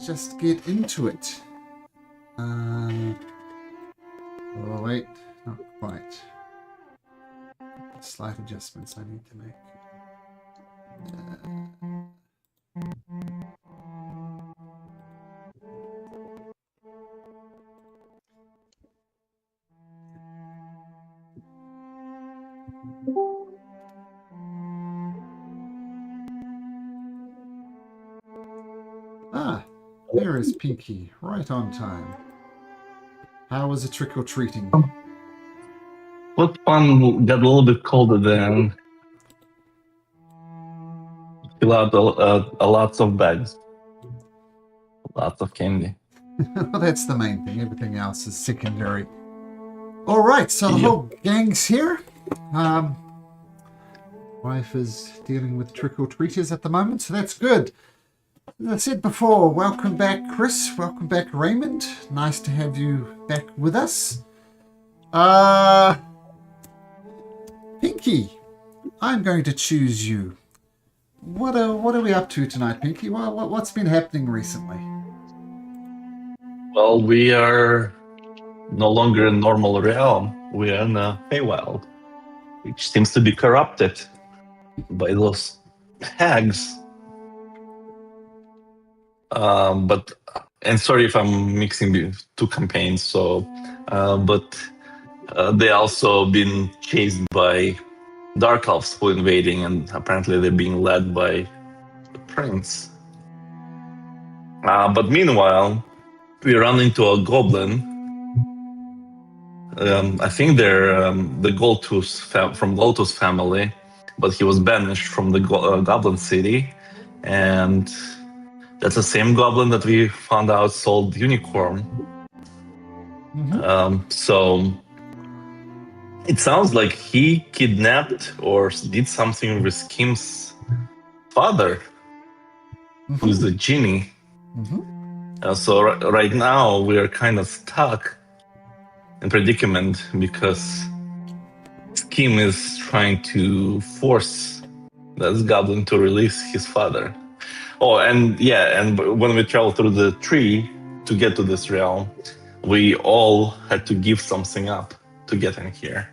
just get into it. Oh, wait, not quite. Slight adjustments I need to make. There is Pinky, right on time. How was the trick-or-treating? What fun, got a little bit colder than fill out a lots of bags. Lots of candy. Well, that's the main thing. Everything else is secondary. All right, so the whole gang's here. Wife is dealing with trick-or-treaters at the moment, so that's good. As I said before, welcome back, Chris. Welcome back, Raymond. Nice to have you back with us. Pinky, I'm going to choose you. What are we up to tonight, Pinky? What's been happening recently? Well, we are no longer in normal realm. We are in a Feywild, which seems to be corrupted by those hags. And sorry if I'm mixing two campaigns. But they also been chased by dark elves who are invading, and apparently they're being led by the prince. But meanwhile, we run into a goblin. I think they're the Goltus from Goltus family, but he was banished from the Goblin City, and that's the same goblin that we found out sold unicorn. Mm-hmm. So it sounds like he kidnapped or did something with Kim's father, who's the genie. So right now we are kind of stuck in predicament because Kim is trying to force this goblin to release his father. Oh, and when we travel through the tree to get to this realm, we all had to give something up to get in here.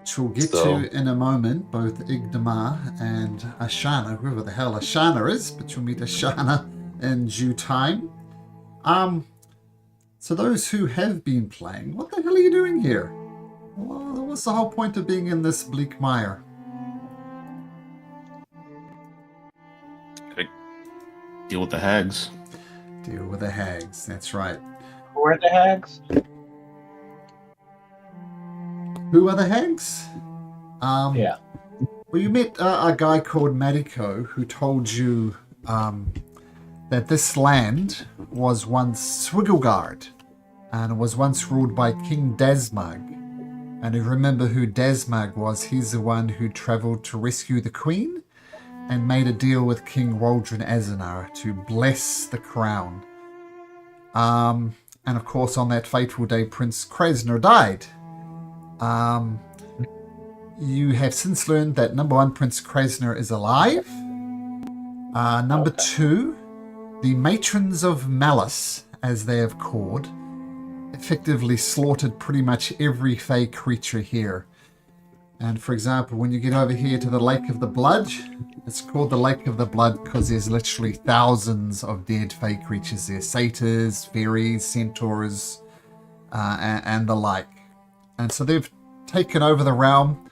Which we'll get to in a moment, both Igdamar and Ashana, whoever the hell Ashana is, but you'll meet Ashana in due time. So those who have been playing, what the hell are you doing here? What's the whole point of being in this Bleak Mire? Deal with the hags. Deal with the hags, that's right. Who are the hags? Who are the hags? Yeah. Well, you met a guy called Mariko who told you that this land was once Swigglgard, and it was once ruled by King Dasmug. And you remember who Dasmug was? He's the one who travelled to rescue the Queen and made a deal with King Waldron Azanar to bless the crown. And of course, on that fateful day, Prince Krasner died. You have since learned that number one, Prince Krasner is alive. Number two, the Matrons of Malice, as they have called, effectively slaughtered pretty much every Fey creature here. And for example, when you get over here to the Lake of the Blood, it's called the Lake of the Blood because there's literally thousands of dead Fey creatures there. Satyrs, fairies, centaurs, and the like. And so they've taken over the realm.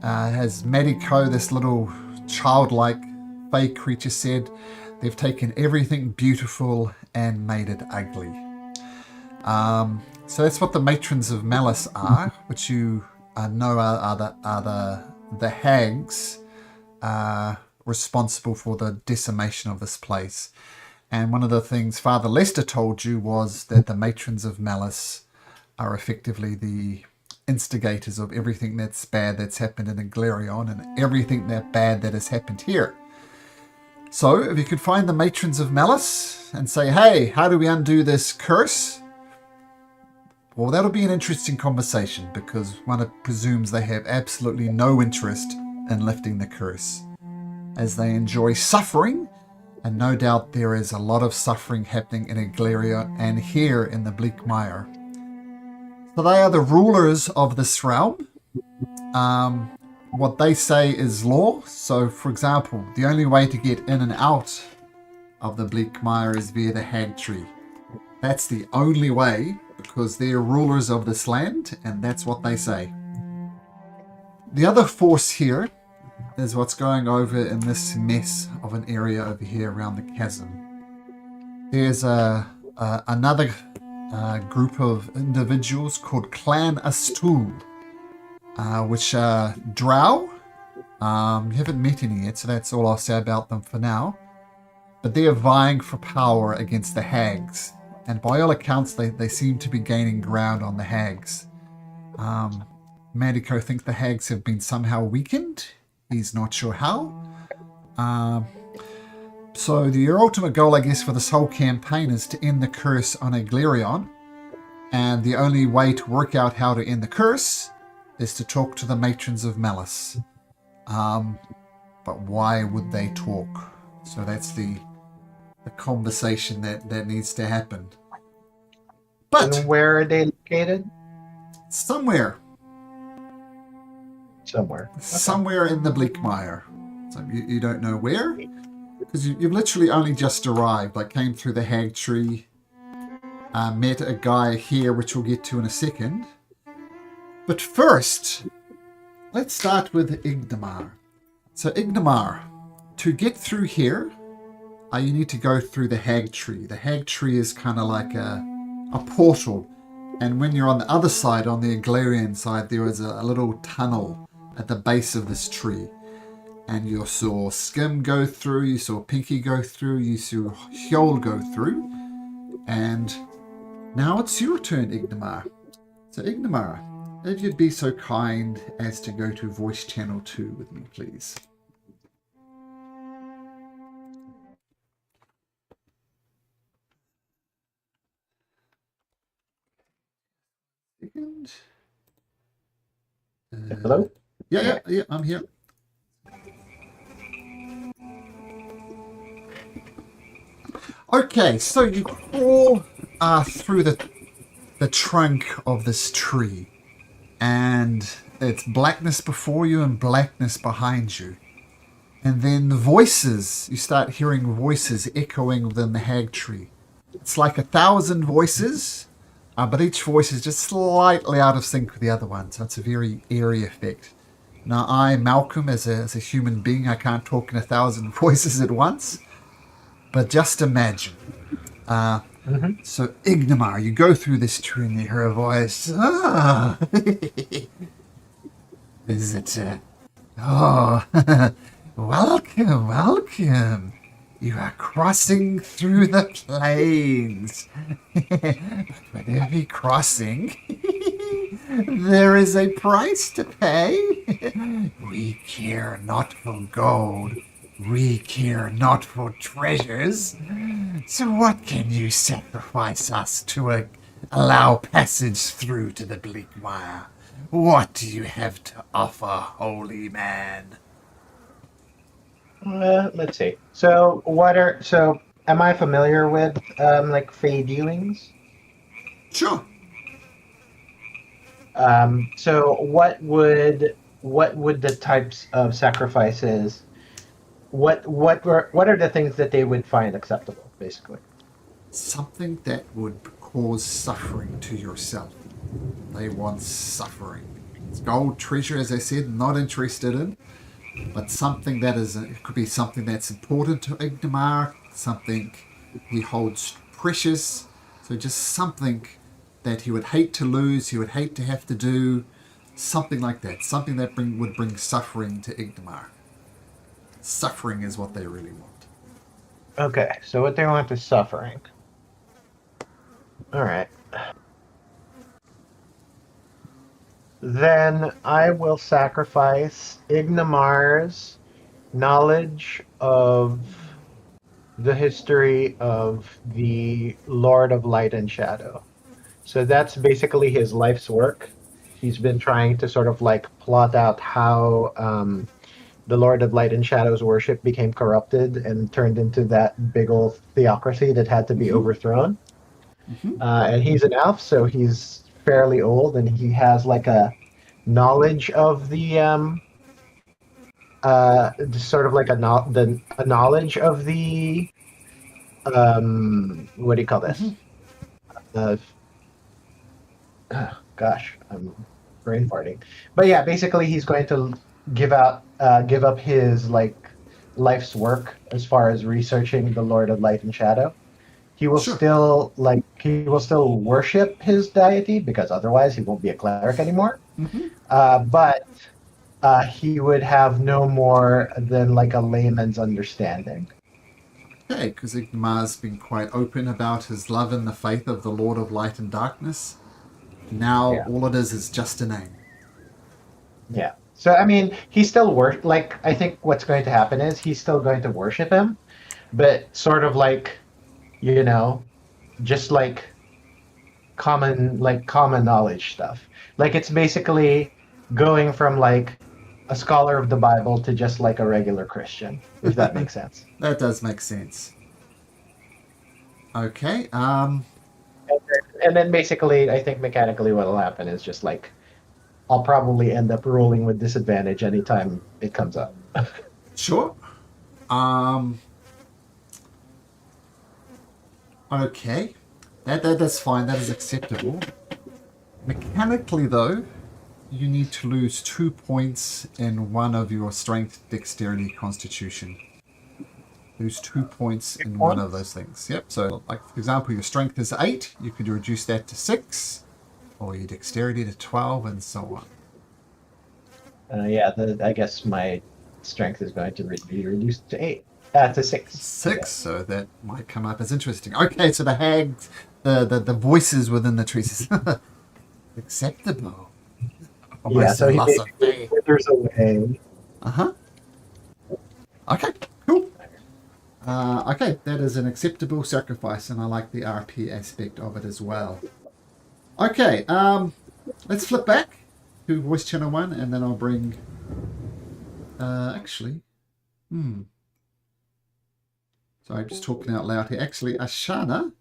As Mariko, this little childlike Fey creature, said, they've taken everything beautiful and made it ugly. So that's what the Matrons of Malice are, which you know are the hags responsible for the decimation of this place. And one of the things Father Lester told you was that the Matrons of Malice are effectively the instigators of everything that's bad that's happened in Iglerion and everything that bad that has happened here. So if you could find the Matrons of Malice and say, hey, how do we undo this curse? Well, that'll be an interesting conversation because one presumes they have absolutely no interest in lifting the curse, as they enjoy suffering And no doubt there is a lot of suffering happening in Igleria and here in the Bleak Mire. So they are the rulers of this realm. What they say is law. So, for example, the only way to get in and out of the Bleak Mire is via the Hag Tree. That's the only way, because they're rulers of this land, and that's what they say. The other force here is what's going over in this mess of an area over here around the chasm. There's another group of individuals called Clan Astul, which are drow. You haven't met any yet, so that's all I'll say about them for now. But they are vying for power against the hags. And by all accounts, they seem to be gaining ground on the hags. Mandiko thinks the hags have been somehow weakened. He's not sure how. So your ultimate goal, I guess, for this whole campaign is to end the curse on Eglerion. And the only way to work out how to end the curse is to talk to the Matrons of Malice. But why would they talk? So that's the conversation that needs to happen. But And where are they located? somewhere in the Bleak Mire. So you don't know where, because you've literally only just arrived. Like, came through the Hag Tree, met a guy here, which we'll get to in a second. But first, let's start with Igdamar. So Igdamar, to get through here, you need to go through the Hag Tree. The Hag Tree is kind of like a portal. And when you're on the other side, on the Eglerian side, there is a little tunnel at the base of this tree. And you saw Skim go through, you saw Pinky go through, you saw Hjol go through. And now it's your turn, Igdamar. So Igdamar, if you'd be so kind as to go to voice channel 2 with me, please. Second. Hello? Yeah, I'm here. Okay, so you crawl through the trunk of this tree, and it's blackness before you and blackness behind you. And then the voices, you start hearing voices echoing within the Hag Tree. It's like 1,000 voices, but each voice is just slightly out of sync with the other one, so it's a very eerie effect. Now I, Malcolm, as a human being, I can't talk in 1,000 voices at once, but just imagine. So Igdamar, you go through this tree and you hear a voice. Is it? Welcome. You are crossing through the plains. But for every crossing, there is a price to pay. We care not for gold. We care not for treasures. So what can you sacrifice us to allow passage through to the Bleak Mire? What do you have to offer, holy man? Let's see. So am I familiar with like free dealings? Sure. So what would the types of sacrifices? What are the things that they would find acceptable, basically? Something that would cause suffering to yourself. They want suffering. It's gold, treasure, as I said, not interested in. But something that is, it could be something that's important to Igdamar, something he holds precious. So just something that he would hate to lose, he would hate to have to do, something like that. Something that would bring suffering to Igdamar. Suffering is what they really want. Okay, so what they want is suffering. All right. Then I will sacrifice Ignamar's knowledge of the history of the Lord of Light and Shadow. So that's basically his life's work. He's been trying to sort of like plot out how the Lord of Light and Shadow's worship became corrupted and turned into that big old theocracy that had to be overthrown. And he's an elf, so he's fairly old, and he has like a knowledge of the sort of like a knowledge of the what do you call this? Uh, gosh, I'm brain farting. But yeah, basically he's going to give up his like life's work as far as researching the Lord of Light and Shadow. Sure. He will still worship his deity because otherwise he won't be a cleric anymore. But he would have no more than like a layman's understanding. Okay, because Igmar's been quite open about his love and the faith of the Lord of Light and Darkness. Now Yeah. all it is just a name. Yeah. So I mean, he still like I think what's going to happen is he's still going to worship him, but sort of like, you know, just like common knowledge stuff. Like it's basically going from like a scholar of the Bible to just like a regular Christian, if that makes sense. That does make sense. Okay. And then basically, I think mechanically what'll happen is just like I'll probably end up rolling with disadvantage anytime it comes up. Sure. Okay. That's fine. That is acceptable. Mechanically, though, you need to lose 2 points in one of your strength, dexterity, constitution. Lose 2 points in one of those things. Yep. So, like, for example, your strength is 8. You could reduce that to 6. Or your dexterity to 12, and so on. I guess my strength is going to be reduced to 6. 6, so that might come up as interesting. Okay, so the hags, the voices within the trees. Acceptable. Yeah, so he basically withers away. Okay, cool. Okay, that is an acceptable sacrifice, and I like the RP aspect of it as well. Okay, let's flip back to voice channel 1, and then I'll bring... Sorry, I'm just talking out loud here. Actually, Ashana,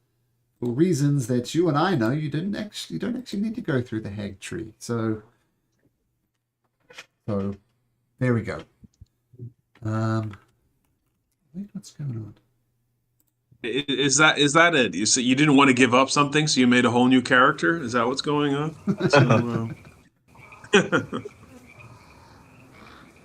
for reasons that you and I know, you don't actually need to go through the hag tree. So there we go. What's going on? Is that it? So you didn't want to give up something, so you made a whole new character? Is that what's going on?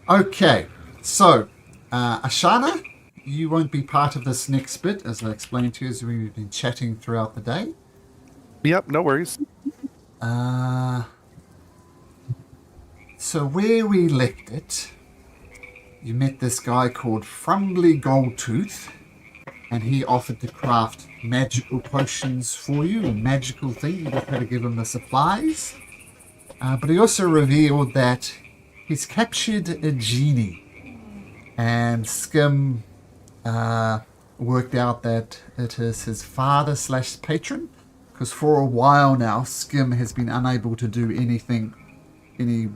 Okay, so Ashana, you won't be part of this next bit, as I explained to you as we've been chatting throughout the day. Yep, no worries. So where we left it, you met this guy called Frumbly Goldtooth, and he offered to craft magical potions for you, a magical thing. You just had to give him the supplies. But he also revealed that he's captured a genie, and Skim worked out that it is his father/patron, because for a while now Skim has been unable to do anything, any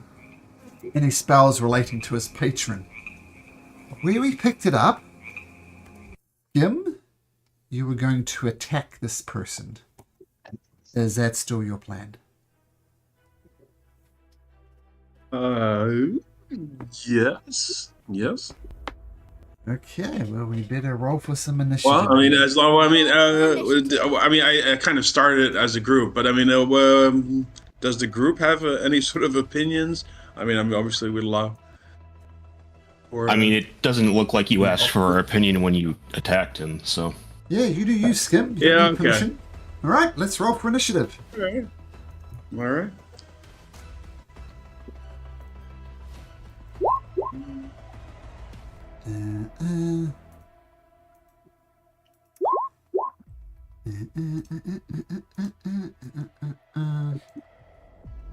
spells relating to his patron. Where we picked it up, Skim, you were going to attack this person. Is that still your plan? Yes. Okay, well, we better roll for some initiative. Well, I mean, I kind of started as a group, but I mean, does the group have any sort of opinions? I mean, obviously we'd allow. I mean, it doesn't look like you asked for our opinion when you attacked him, so. Yeah, you do you, Skim. You Yeah, need permission. All right, let's roll for initiative. All right.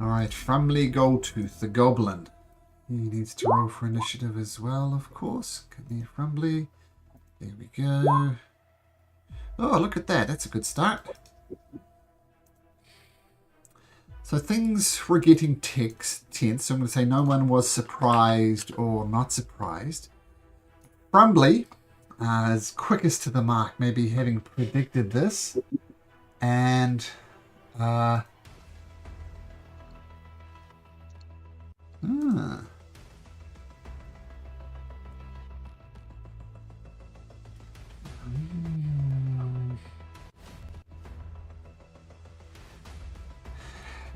Alright, Frumbly Goldtooth, the goblin. He needs to roll for initiative as well, of course. Come here, Frumbly. There we go. Oh, look at that. That's a good start. So things were getting tense. So I'm going to say no one was surprised or not surprised. Brumbly is quickest to the mark, maybe having predicted this. And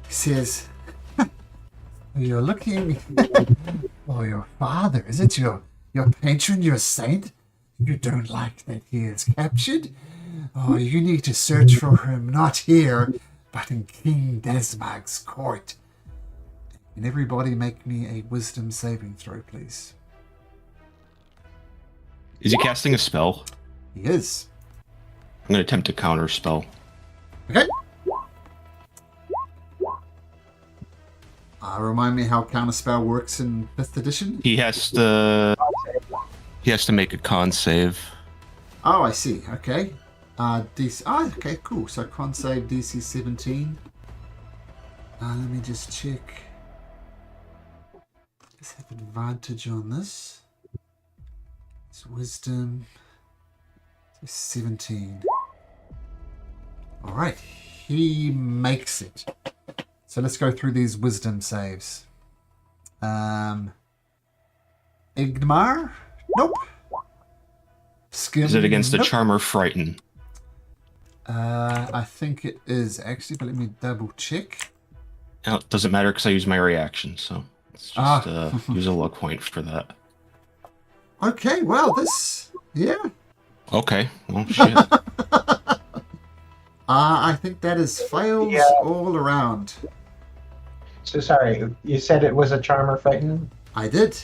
he says, you're looking for your father. Is it your patron, your saint? You don't like that he is captured? Oh, you need to search for him, not here, but in King Desmag's court. Can everybody make me a wisdom saving throw, please? Is he casting a spell? He is. I'm going to attempt to counter spell. Okay. Remind me how counterspell works in 5th edition? He has to make a con save. Oh, I see. Okay. DC. Oh, okay, cool. So con save DC 17. Let me just check. Let's have advantage on this. It's wisdom. 17. All right. He makes it. So let's go through these wisdom saves. Igmar? Nope. Skim? Is it against the nope. charm or frighten? I think it is actually, but let me double check. No, it doesn't matter because I use my reaction, so let's just use a luck point for that. Okay, well, this, yeah. Okay, well, shit. I think that is fails all around. So sorry, you said it was a charm or frighten? I did.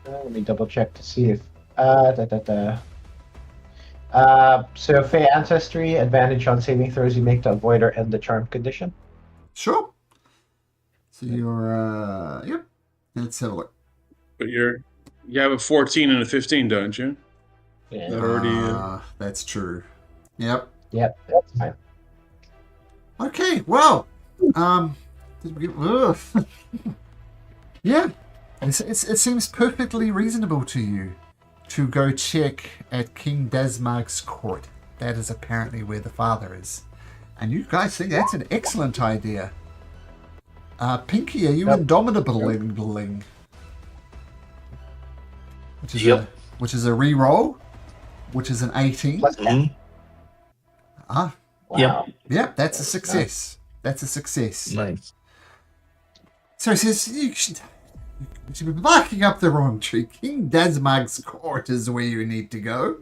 Let me double check to see if. So Fey Ancestry, advantage on saving throws you make to avoid or end the charm condition. Sure. So you're, yep. Let's have a look. But you have a 14 and a 15, don't you? Yeah. That already. That's true. Yep. Yep, that's fine. Okay, well, did we get, yeah, it seems perfectly reasonable to you to go check at King Desmag's court. That is apparently where the father is. And you guys think that's an excellent idea. Pinky, are you indomitable? Which is a re-roll, which is an 18. Mm-hmm. Wow. Yep, that's a success. That's a success. Nice. So he says, you should be barking up the wrong tree. King Desmag's court is where you need to go.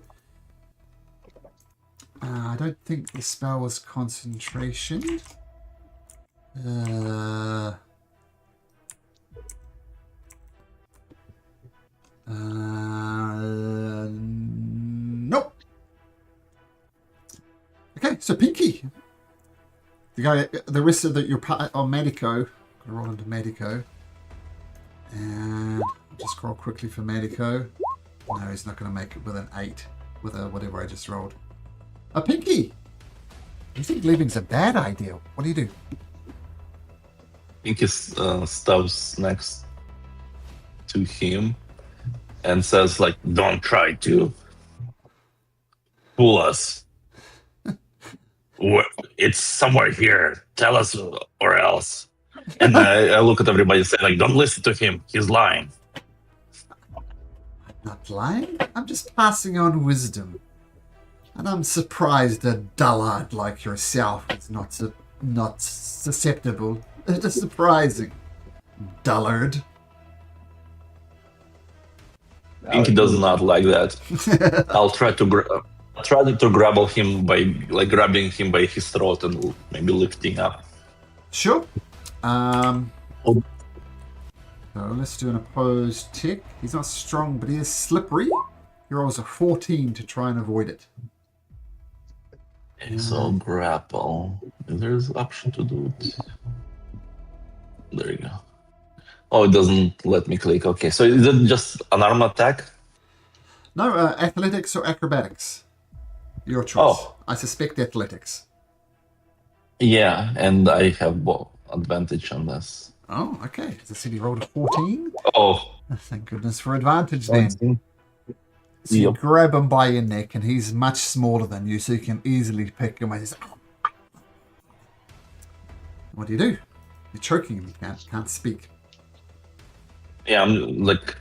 I don't think the spell was concentration. Nope. Okay, so Pinky. The rest of your part on Medico. Gotta roll into Medico. And I'll just scroll quickly for Medico. No, he's not going to make it with an 8. With a whatever I just rolled. Pinky! You think leaving's a bad idea? What do you do? Pinky stops next to him and says, like, don't try to fool us. It's somewhere here. Tell us or else. And I look at everybody and say, like, don't listen to him. He's lying. I'm not lying. I'm just passing on wisdom. And I'm surprised a dullard like yourself is not susceptible. It is surprising. Dullard. Pinky does not like that. I'll try to grapple him by grabbing him by his throat and maybe lifting up. Sure. So let's do an opposed tick. He's not strong, but he is slippery. He rolls a 14 to try and avoid it. Okay, so grapple. There's an option to do it. There you go. Oh, it doesn't let me click. Okay, so is it just an arm attack? No, athletics or acrobatics. Your choice. Oh. I suspect athletics. Yeah, and I have advantage on this. Oh, okay. As I said, he rolled a 14. Oh, Thank goodness for advantage then. 19. So you Yep. grab him by your neck, and he's much smaller than you, so you can easily pick him. He's, what do? You're choking him. You can't speak. Yeah, I'm like,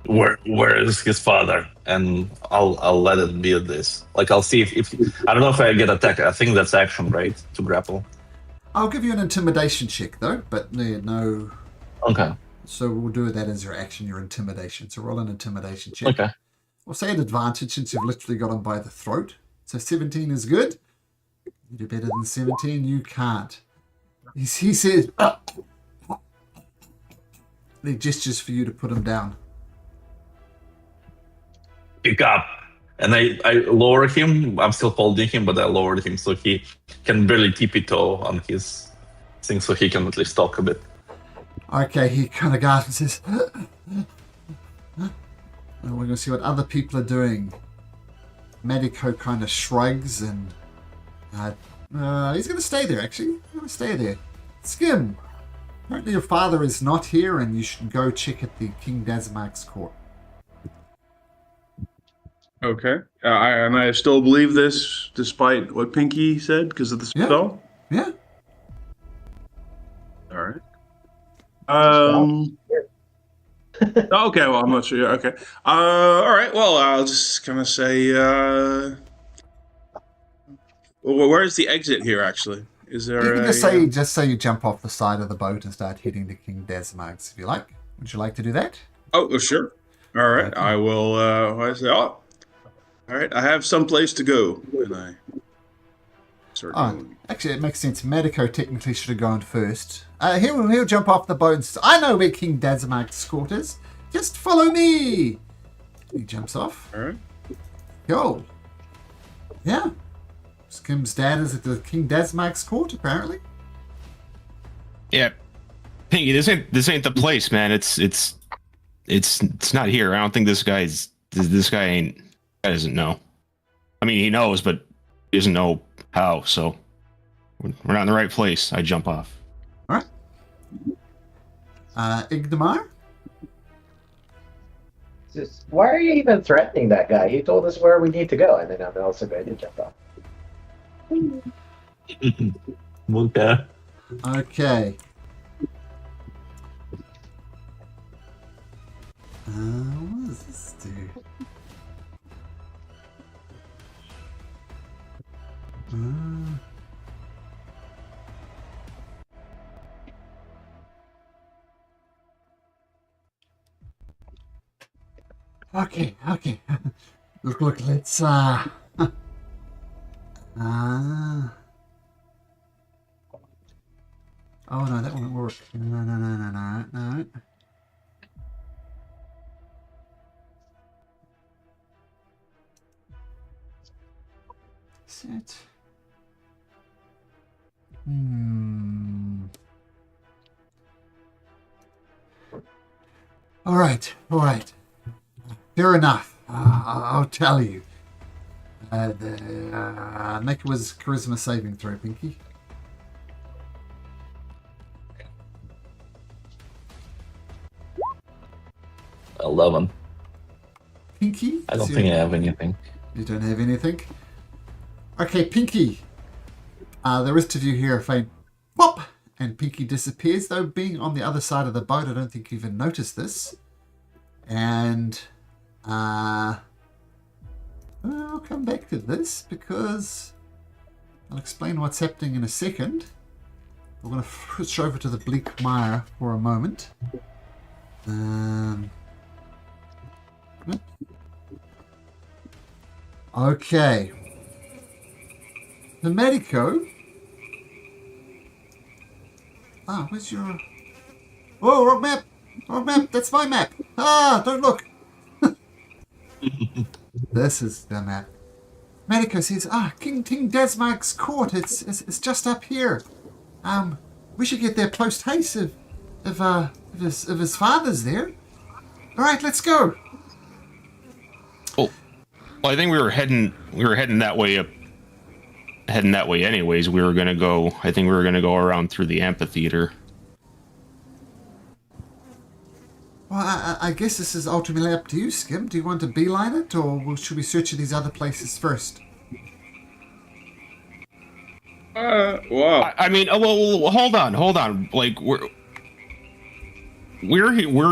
where is his father? And I'll let it be at this. Like, I'll see if I don't know if I get attacked. I think that's action, right? To grapple. I'll give you an intimidation check, though, but no. Okay. So we'll do that as your action, your intimidation. So roll an intimidation check. Okay. We'll say an advantage since you've literally got him by the throat. So 17 is good. You do better than 17, you can't. He says, he gestures for you to put him down. Pick up. And I lower him. I'm still holding him, but I lowered him so he can barely tippy-toe on his thing so he can at least talk a bit. Okay, he kind of gasps and says, and we're going to see what other people are doing. Medico kind of shrugs and he's going to stay there, actually. He's going to stay there. Skim, apparently your father is not here and you should go check at the King Dasmark's court. Okay. And I still believe this, despite what Pinky said, because of the Yeah. spell. Yeah. All right. Okay. Well, I'm not sure. Okay. All right. Well, I'll just kind of say. Well, where's the exit here? Actually, is there? You can just say you jump off the side of the boat and start heading to King Dasmark's if you like. Would you like to do that? Oh, sure. All right. Okay. I will. I say. Oh. All right. I have some place to go, and I start going. Actually, it makes sense. Medico technically should have gone first. He'll jump off the boat and say, I know where King Dasmark's court is. Just follow me. He jumps off. All right. Go. Yeah. Skim's dad is at the King Dasmark's court, apparently. Yeah, Pinky, this ain't the place, man. It's not here. I don't think this guy doesn't know. I mean, he knows, but he doesn't know how. So we're not in the right place. I jump off. All right. Igdamar? Why are you even threatening that guy? He told us where we need to go, and then I'm also going to jump off. Okay. Okay. What does this do? Okay. Look, let's oh no, that won't work. No. Set. All right. Fair enough. I'll tell you. Make it was charisma saving throw, Pinky. $11. Pinky? I don't think I have anything. You don't have anything? Okay, Pinky. The rest of you hear a faint pop, and Pinky disappears. Though being on the other side of the boat, I don't think you even noticed this. And I'll come back to this because I'll explain what's happening in a second. We're going to switch over to the Bleak Mire for a moment. Okay. The Medico. Where's your... Oh, wrong map. That's my map. Don't look. This is the map. Medico says, King Dasmark's court. It's just up here. We should get there post haste if his father's there. All right, let's go. Oh, well, I think we were heading that way up heading that way anyways. We were gonna go. I think we were gonna go around through the amphitheater. Well, I guess this is ultimately up to you, Skim. Do you want to beeline it, or should we search these other places first? Wow. I mean, well, hold on. Like we're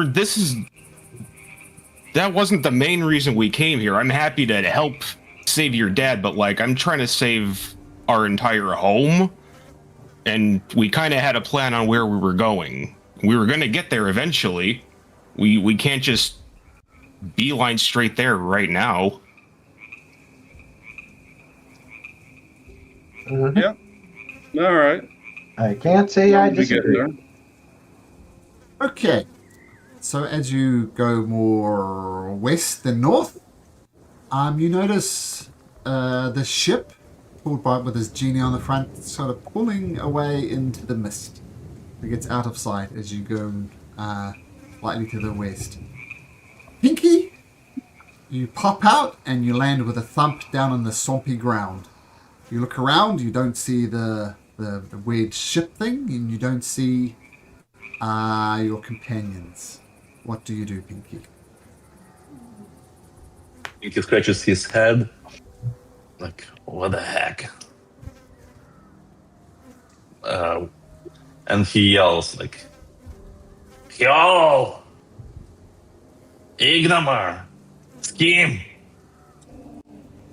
this is that wasn't the main reason we came here. I'm happy to help save your dad, but like I'm trying to save our entire home, and we kind of had a plan on where we were going. We were going to get there eventually. We can't just beeline straight there right now. Yeah. All right. I can't say I We get disagree. there. Okay. So as you go more west than north, you notice the ship pulled by with his genie on the front, sort of pulling away into the mist. It gets out of sight as you go slightly to the west. Pinky, you pop out and you land with a thump down on the swampy ground. You look around, you don't see the weird ship thing, and you don't see your companions. What do you do, Pinky? He scratches his head. Like, what the heck? And he yells like, "Yo! Ignamar! Scheme!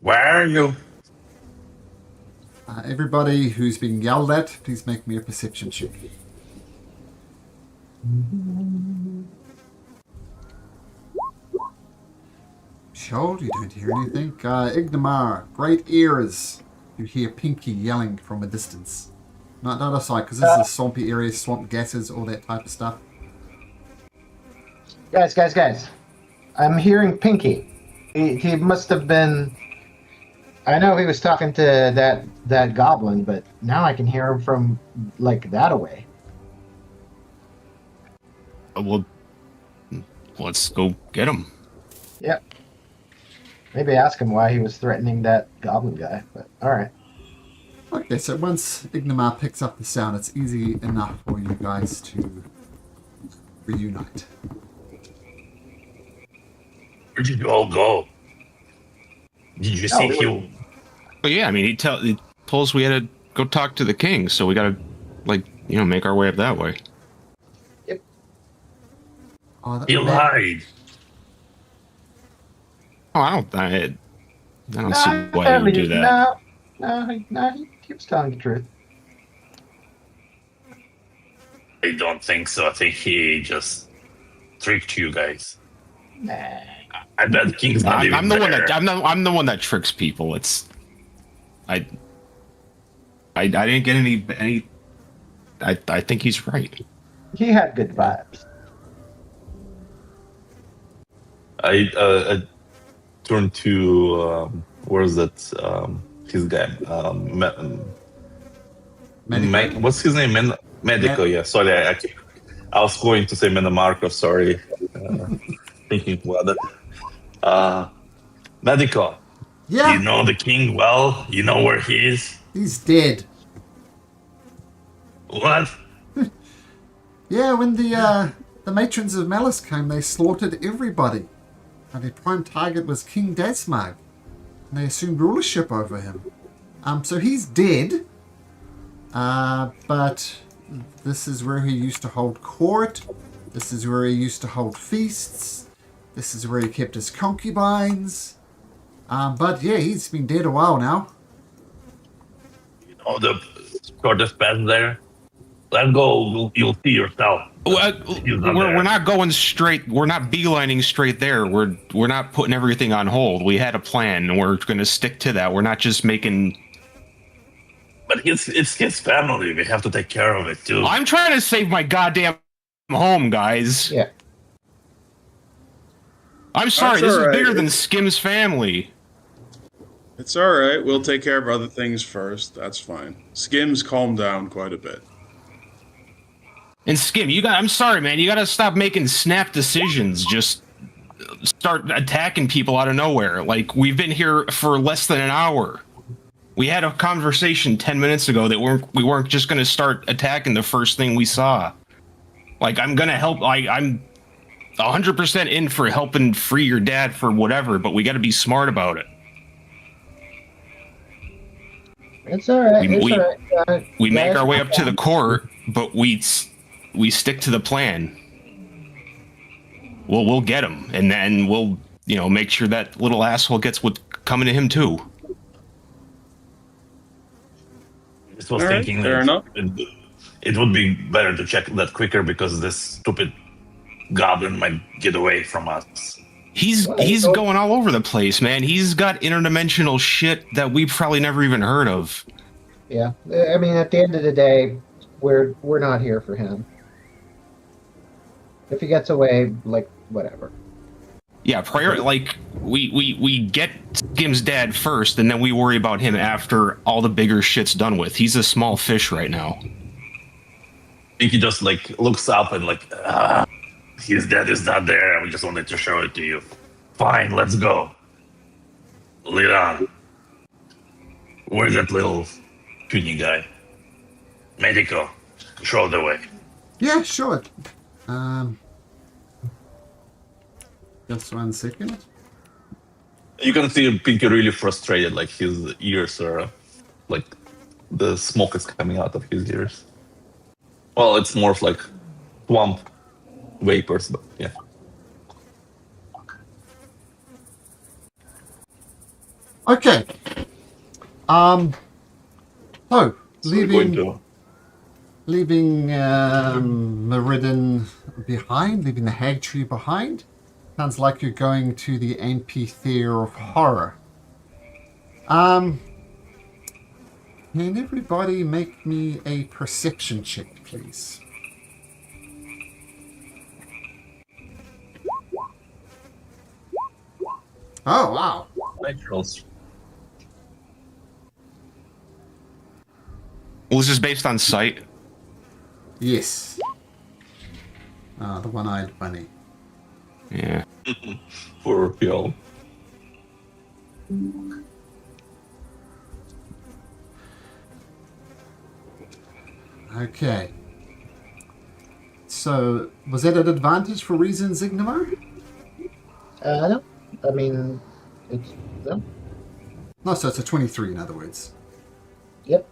Where are you?" Everybody who's being yelled at, please make me a perception check. Sure, you don't hear anything. Ignamar, great ears. You hear Pinky yelling from a distance. Not outside, because this is a swampy area, swamp gases, all that type of stuff. Guys. I'm hearing Pinky. He must have been... I know he was talking to that goblin, but now I can hear him from, like, that away. Well, let's go get him. Yep. Maybe ask him why he was threatening that goblin guy, but alright. Okay, so once Ignamar picks up the sound, it's easy enough for you guys to reunite. Where did you all go? Did you see him? But yeah, I mean, he told us we had to go talk to the king, so we gotta, like, make our way up that way. Yep. Oh, He lied. Oh, I don't see why he would do that. No, he was telling the truth. I don't think so. I think he just tricked you guys. Nah. I bet King's not even I'm the one there. that I'm the one that tricks people. I didn't get any. I think he's right. He had good vibes. I turned to where's that? His guy. Medico? What's his name? Medico. Yeah. Sorry, I was going to say Menamarco. Sorry, thinking what other. Medico. Yeah, You know the king well. You know where he is. he's dead. What? Yeah, when the matrons of Malice came, they slaughtered everybody. And their prime target was King Dasmag. And they assumed rulership over him. So he's dead. But this is where he used to hold court. This is where he used to hold feasts. This is where he kept his concubines. But yeah, he's been dead a while now. You know the shortest path there. Let's go. You'll see yourself. We're not going straight. We're not beelining straight there. We're not putting everything on hold. We had a plan, and we're going to stick to that. We're not just making. But it's his family. We have to take care of it too. I'm trying to save my goddamn home, guys. Yeah. I'm sorry. That's This all is bigger right. than Skim's family. It's all right. We'll take care of other things first. That's fine. Skim's calmed down quite a bit. And Skim, I'm sorry, man. You got to stop making snap decisions. Just start attacking people out of nowhere. Like, we've been here for less than an hour. We had a conversation 10 minutes ago that we weren't just going to start attacking the first thing we saw. Like, I'm going to help. I'm 100% in for helping free your dad for whatever, but we got to be smart about it. It's all right. We make our way up to the court, but we stick to the plan. We'll get him, and then we'll make sure that little asshole gets what's coming to him too. I was All right, thinking fair enough. It would be better to check that quicker because this stupid goblin might get away from us. He's going all over the place, man. He's got interdimensional shit that we've probably never even heard of. Yeah, I mean, at the end of the day, we're not here for him. If he gets away, like, whatever. Yeah, we get Skim's dad first, and then we worry about him after all the bigger shit's done with. He's a small fish right now. I think he just looks up and his dad is not there. We just wanted to show it to you. Fine, let's go. Lead on. Where's that little puny guy? Medico, show the way. Yeah, sure. Just 1 second. You can see Pinky really frustrated, like his ears are the smoke is coming out of his ears. Well, it's more of like swamp vapors, but yeah. Okay. So So we're going to leaving Meriden behind, leaving the hag tree behind. Sounds like you're going to the amphitheater of horror. Can everybody make me a perception check, please? Oh, wow. naturals. Well, is this based on sight? Yes. The one-eyed bunny. Yeah. For real. Okay. So, was that an advantage for reasons, Ignimo? No. I mean, it's no. No, so it's a 23 in other words. Yep.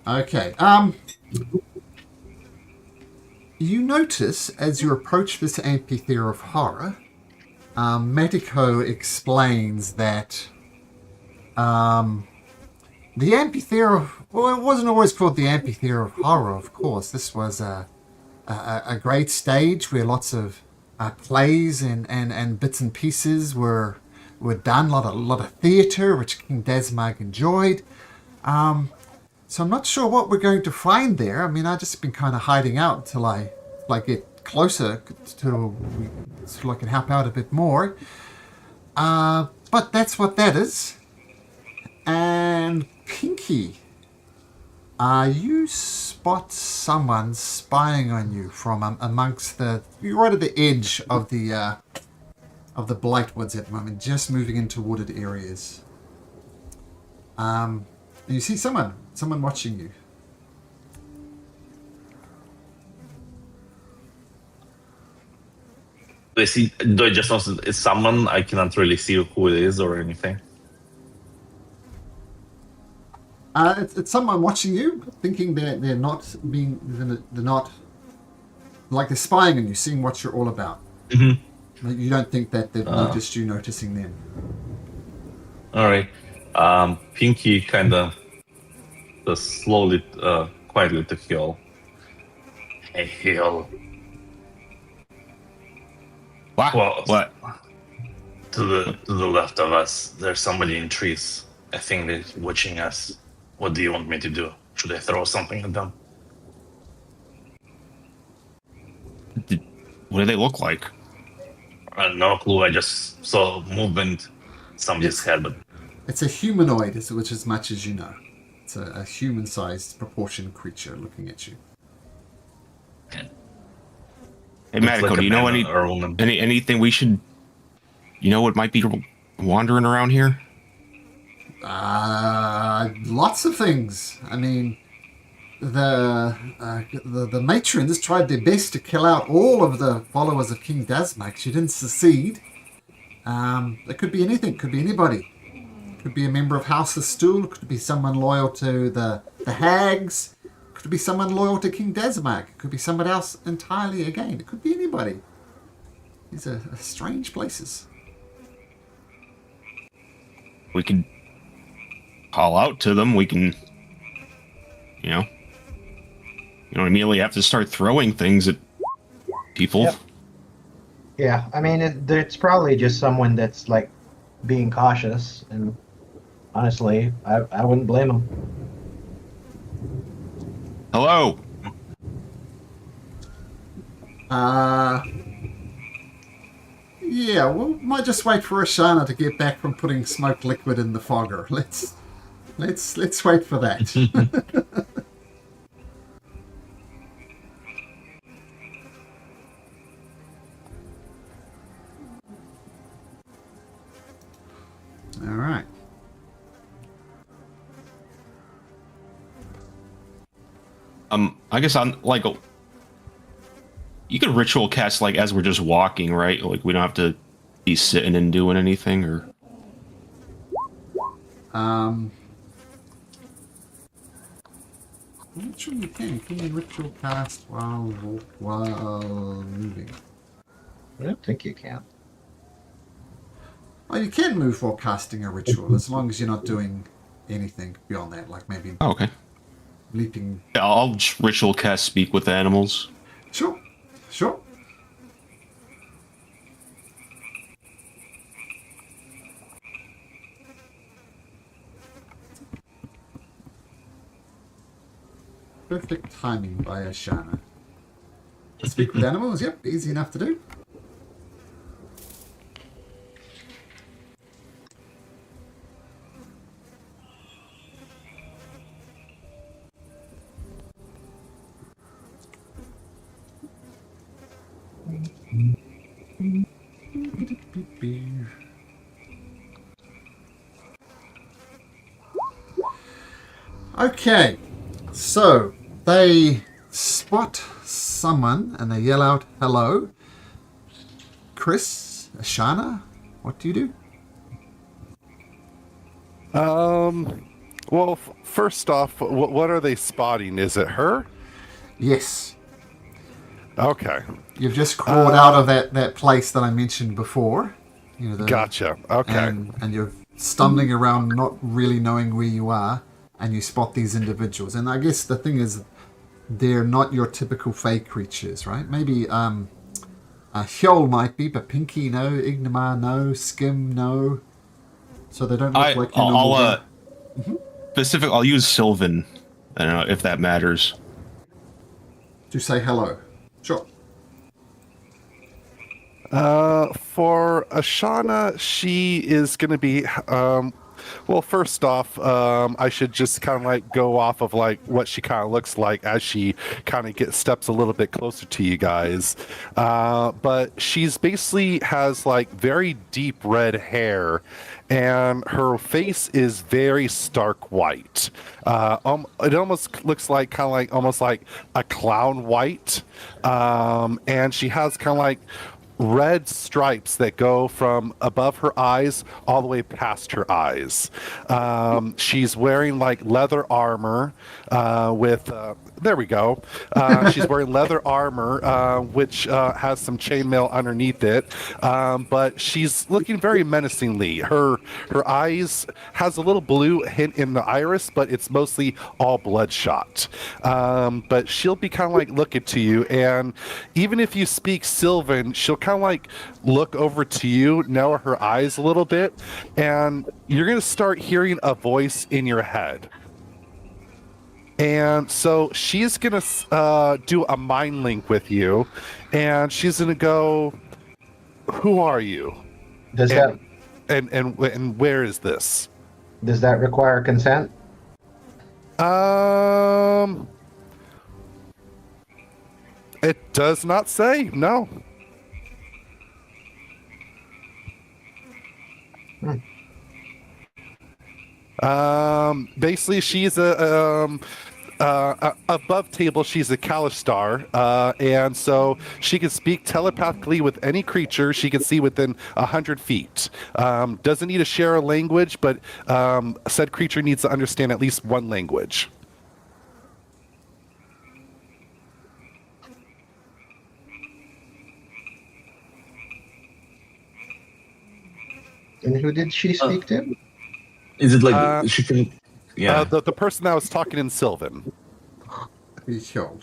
Okay. You notice as you approach this amphitheater of horror, Matico explains that the amphitheater, well, it wasn't always called the amphitheater of horror, of course. This was a great stage where lots of plays and bits and pieces were done, a lot of theatre, which King Dasmag enjoyed. So I'm not sure what we're going to find there. I mean, I've just been kind of hiding out until I get closer so I can help out a bit more. But that's what that is. And Pinky, you spot someone spying on you from amongst you're right at the edge of the Blightwoods at the moment, just moving into wooded areas. And you see someone watching you. Do I just know it's someone? I cannot really see who it is or anything. It's someone watching you, thinking they're not like they're spying on you, seeing what you're all about. Mm-hmm. You don't think that they've noticed you noticing them. All right. Pinky kind of slowly, quietly to Hill. Hey, Hill. What? Well, What? To the left of us, there's somebody in trees. I think they're watching us. What do you want me to do? Should I throw something at them? What do they look like? No clue. I just saw movement. Somebody's head, but It's a humanoid, which as much as you know. It's a human-sized proportioned creature looking at you. Hey, looks Matico, like do a you know man or a woman. anything we should you know what might be wandering around here? Lots of things. I mean, the matrons tried their best to kill out all of the followers of King Dazmak. She didn't succeed. It could be anything. Could be anybody. Could be a member of House of Stool. Could be someone loyal to the Hags. Could be someone loyal to King Dazmak. Could be someone else entirely again. It could be anybody. These are strange places. We can call out to them. We can, you know, immediately have to start throwing things at people. Yep. Yeah, I mean, it's probably just someone that's like being cautious, and honestly, I wouldn't blame them. Hello. Yeah, we might just wait for Ashana to get back from putting smoked liquid in the fogger. Let's wait for that. All right. I guess I'm like, you could ritual cast like as we're just walking, right? Like we don't have to be sitting and doing anything, or. Ritual you can. Can you ritual cast while moving? I don't think you can. Oh, you can move while casting a ritual, as long as you're not doing anything beyond that, like maybe Oh, okay. leaping. Yeah, I'll just ritual cast speak with animals. Sure. Perfect timing by Ashana. Speak with animals, yep, easy enough to do. Okay, so they spot someone and they yell out, hello. Chris, Ashana, what do you do? Well, first off, what are they spotting? Is it her? Yes. Okay. You've just crawled out of that place that I mentioned before. You know, Gotcha. Okay. And you're stumbling around not really knowing where you are, and you spot these individuals. And I guess the thing is, they're not your typical fey creatures, right? Maybe Hjol might be, but Pinky, no. Ignamar, no. Skim, no. So they don't look like your normal Specific. I'll use Sylvan. I don't know if that matters. to say hello. Sure. For Ashana, she is going to be, well, first off, I should just kind of like go off of like what she kind of looks like as she kind of steps a little bit closer to you guys. But she's basically has like very deep red hair, and her face is very stark white. It almost looks like kind of like almost like a clown white, and she has kind of like red stripes that go from above her eyes all the way past her eyes. She's wearing like leather armor with there we go. She's wearing leather armor which has some chainmail underneath it, but she's looking very menacingly. Her eyes has a little blue hint in the iris, but it's mostly all bloodshot. But she'll be kind of like looking to you, and even if you speak Sylvan, she'll kind of like look over to you, narrow her eyes a little bit, and you're going to start hearing a voice in your head. And so she's going to do a mind link with you, and she's going to go, who are you? Does And where is this? does that require consent? It does not say, no. Basically, she's above table. She's a Kalistar, and so she can speak telepathically with any creature she can see within 100 feet. Doesn't need to share a language, but said creature needs to understand at least one language. And who did she speak to? Is it like she can? Yeah. The person that was talking in Sylvan. Yo.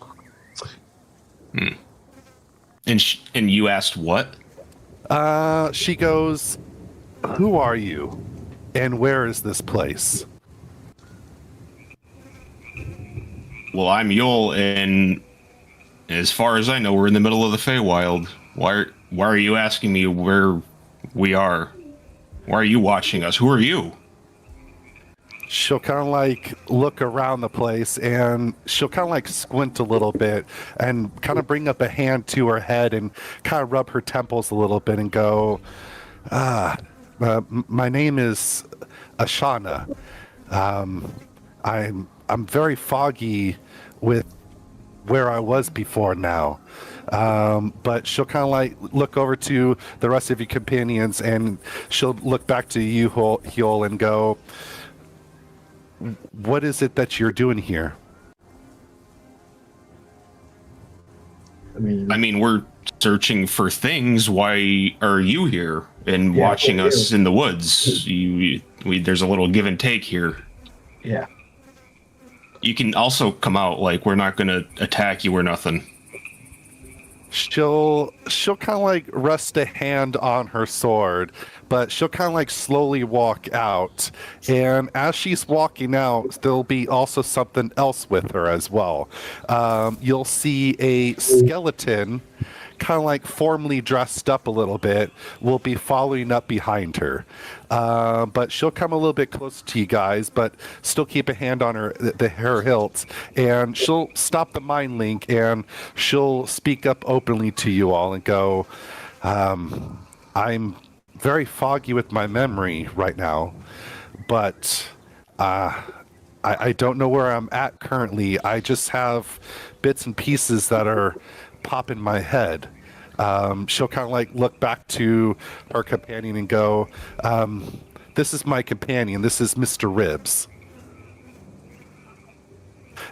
And you asked what? She goes, "Who are you, and where is this place?" Well, I'm Yul, and as far as I know, we're in the middle of the Feywild. Why are you asking me where we are? Why are you watching us? Who are you? She'll kind of like look around the place, and she'll kind of like squint a little bit and kind of bring up a hand to her head and kind of rub her temples a little bit and go, my name is Ashana. I'm very foggy with where I was before now. But she'll kind of like look over to the rest of your companions, and she'll look back to you, Hyol, and go, "What is it that you're doing here?" I mean, We're searching for things. Why are you here and Yeah, watching who are us you? in the woods? There's a little give and take here. yeah. You can also come out. Like, we're not going to attack you or nothing. She'll kind of like rest a hand on her sword, but she'll kind of like slowly walk out. And as she's walking out, there'll be also something else with her as well. You'll see a skeleton, kind of like formally dressed up a little bit, will be following up behind her. But she'll come a little bit close to you guys, but still keep a hand on her hilt, and she'll stop the mind link, and she'll speak up openly to you all and go, I'm very foggy with my memory right now, but I don't know where I'm at currently. I just have bits and pieces that are pop in my head. She'll kind of like look back to her companion and go, this is my companion. This is Mr. Ribs.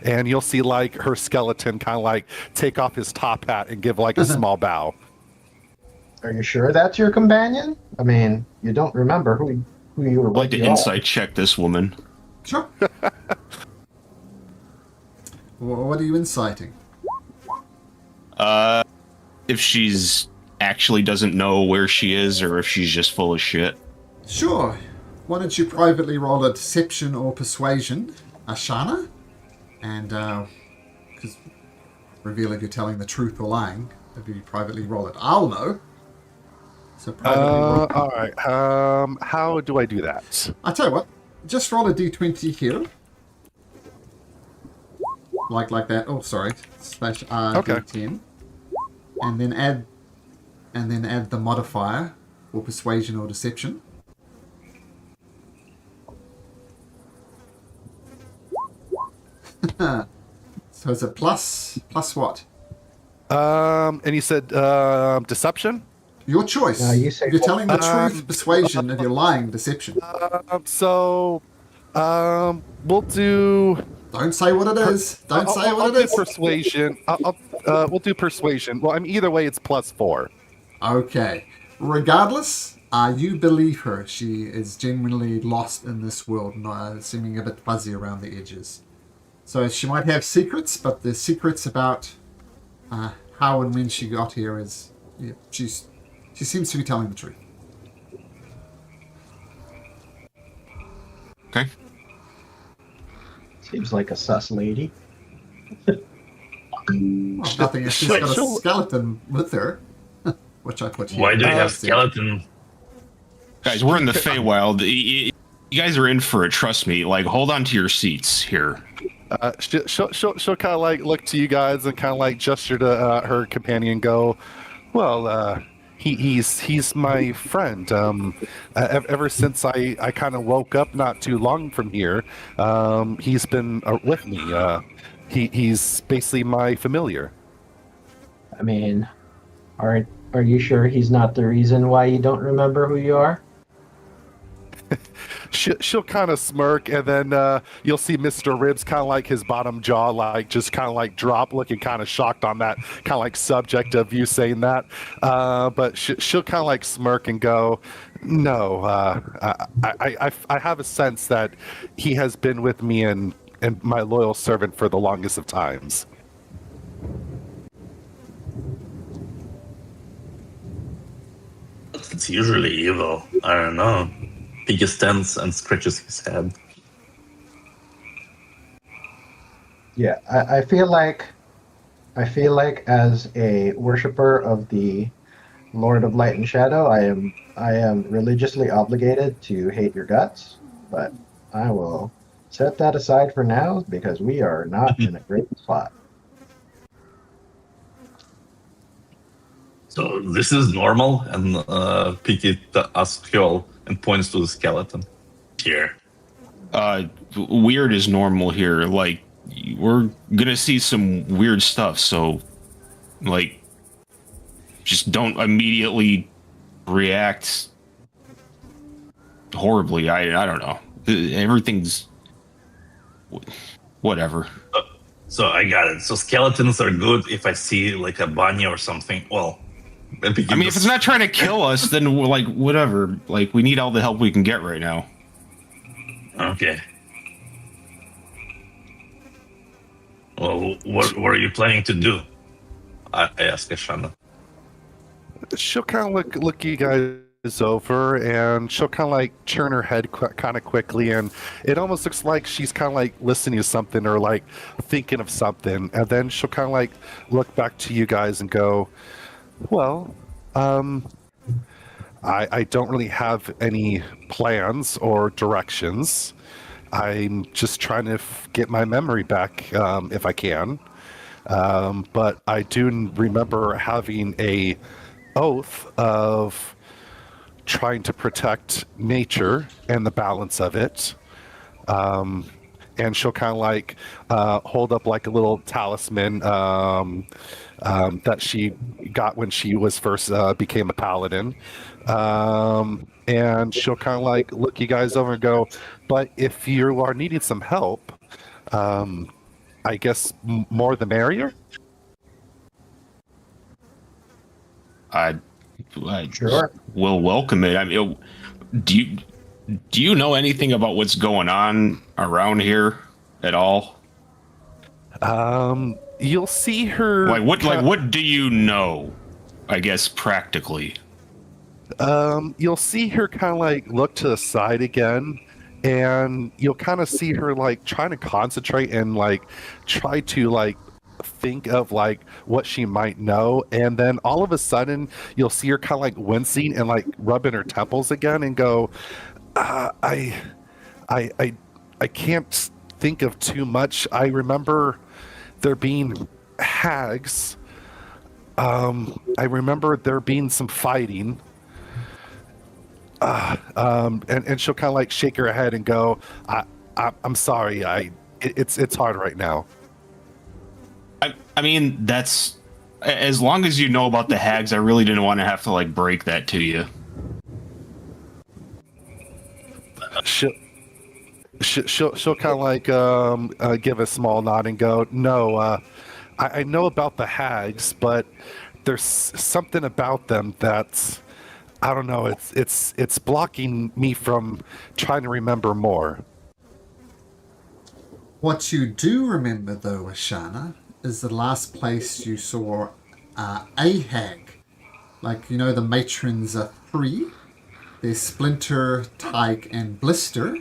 And you'll see like her skeleton kind of like take off his top hat and give like a small bow. Are you sure that's your companion? I mean, you don't remember who you were I'd like with. to insight check this woman. Sure. What are you inciting? If she's actually doesn't know where she is, or if she's just full of shit. Sure. Why don't you privately roll a deception or persuasion, Ashana? And, because reveal if you're telling the truth or lying. If you privately roll it, I'll know. So privately roll. All right. How do I do that? I tell you what, just roll a d20 here. Like that. Oh, sorry. Slash R Okay. d10. And then add the modifier for persuasion or deception. So it's a plus what? And you said deception? Your choice. No, you say if you're telling the truth, persuasion. If you're lying, deception. We'll do. Don't say what it is. Don't say I'll what do it is. persuasion. We'll do persuasion. Well, I mean, either way, it's +4. Okay. Regardless, you believe her. She is genuinely lost in this world, seeming a bit fuzzy around the edges. So she might have secrets, but the secrets about how and when she got here is... Yeah, she seems to be telling the truth. Okay. Seems like a sus lady. Well, nothing. She's got a skeleton with her, which I put here. Why do you have skeleton? Guys, we're in the Feywild. You guys are in for it. Trust me. Like, hold on to your seats here. She'll kind of like look to you guys and kind of like gesture to her companion and go, well, he's my friend. Ever since I kind of woke up not too long from here, he's been with me. He's basically my familiar. I mean, are you sure he's not the reason why you don't remember who you are? She'll kind of smirk, and then you'll see Mr. Ribs kind of like his bottom jaw, like just kind of like drop, looking kind of shocked on that kind of like subject of you saying that. But she'll kind of like smirk and go, "No, I have a sense that he has been with me and my loyal servant for the longest of times." It's usually evil. I don't know. Piggy stands and scratches his head. Yeah, I feel like as a worshiper of the Lord of Light and Shadow, I am religiously obligated to hate your guts, but I will set that aside for now because we are not in a great spot. So this is normal, and Piggy asks Kjol and points to the skeleton. Here. Weird is normal here. Like, we're gonna see some weird stuff, so, like, just don't immediately react horribly. I don't know. Everything's whatever. So I got it. So skeletons are good if I see like a bunny or something. Well, I mean, if it's not trying to kill us, then we're like, whatever. Like, we need all the help we can get right now. Okay. Well, what are you planning to do? I asked Ashana. She'll kind of look you guys over, and she'll kind of like turn her head kind of quickly, and it almost looks like she's kind of like listening to something or like thinking of something, and then she'll kind of like look back to you guys and go, "Well, I don't really have any plans or directions. I'm just trying to get my memory back if I can. But I do remember having a oath of trying to protect nature and the balance of it." And she'll kind of like hold up like a little talisman that she got when she was first became a paladin. And she'll kind of like look you guys over and go, "But if you are needing some help, I guess more the merrier." I Sure. will welcome it. I mean, do you know anything about what's going on around here at all? You'll see her. What do you know? I guess practically. You'll see her kind of like look to the side again, and you'll kind of see her like trying to concentrate and like try to like think of like what she might know, and then all of a sudden you'll see her kind of like wincing and like rubbing her temples again and go, I can't think of too much. I remember there being hags. I remember there being some fighting. And she'll kind of like shake her head and go, I'm sorry. It's hard right now." I mean, that's as long as you know about the hags. I really didn't want to have to like break that to you. She'll kind of like give a small nod and go, "No, I know about the hags, but there's something about them that's, I don't know. It's blocking me from trying to remember more." What you do remember, though, Ashana, is the last place you saw a hag. Like, you know, the matrons are three. There's Splinter, Tyke, and Blister.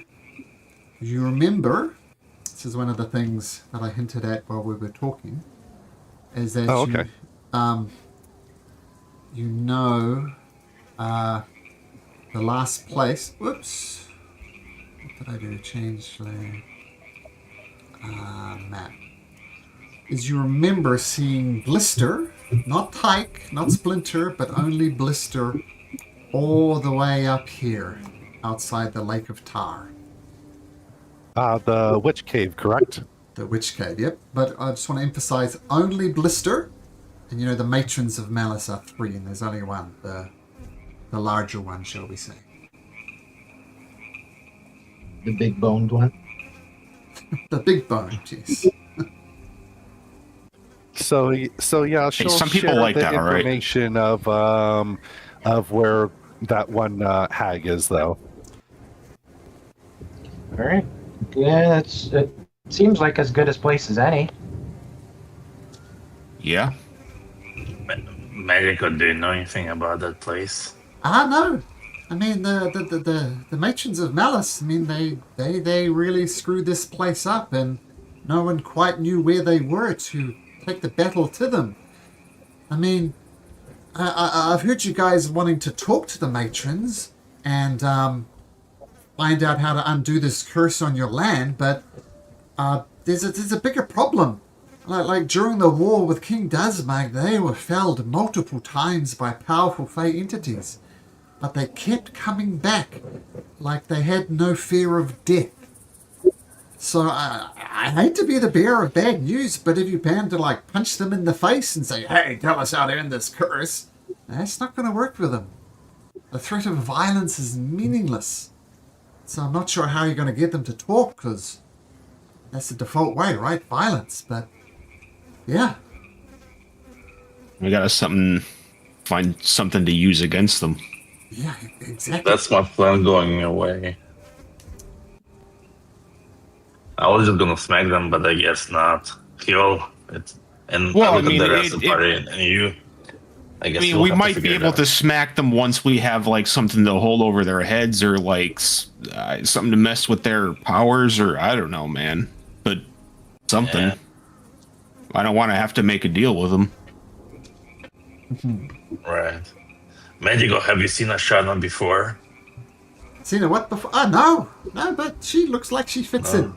You remember, this is one of the things that I hinted at while we were talking, is that you know the last place. Whoops. What did I do? Change the map. Is you remember seeing Blister Not Tyke, not Splinter, but only Blister all the way up here, outside the Lake of Tar. The Witch Cave, correct? The Witch Cave, yep. But I just want to emphasize only Blister. And you know, the Matrons of Malice are 3, and there's only one. The larger one, shall we say. The big boned one. The big bone, jeez. So yeah, she'll some people share like the that, all right? information of where that one hag is, though. All right. Yeah, it seems like as good a place as any. Yeah. Medico, do you know anything about that place? No. I mean, the Matrons of Malice, I mean, they really screwed this place up, and no one quite knew where they were to take the battle to them. I mean, I've heard you guys wanting to talk to the Matrons and find out how to undo this curse on your land, but there's a bigger problem. Like during the war with King Dazmag, they were felled multiple times by powerful Fey entities, but they kept coming back like they had no fear of death. So I hate to be the bearer of bad news, but if you plan to like punch them in the face and say, hey, tell us how to end this curse, that's not going to work for them. The threat of violence is meaningless. So I'm not sure how you're going to get them to talk, because that's the default way, right? Violence, but yeah. We gotta find something to use against them. Yeah, exactly. That's my plan going away. I was just gonna smack them, but I guess not. Kill it. And Well, I look I mean, at the rest of the it- party and you. I guess I mean, we'll we have might to be figure it able out. to smack them once we have like something to hold over their heads, or like something to mess with their powers, or I don't know, man. But something. Yeah. I don't want to have to make a deal with them. Right. Medico, have you seen a Shadow before? Seen her what before? No, but she looks like she fits in.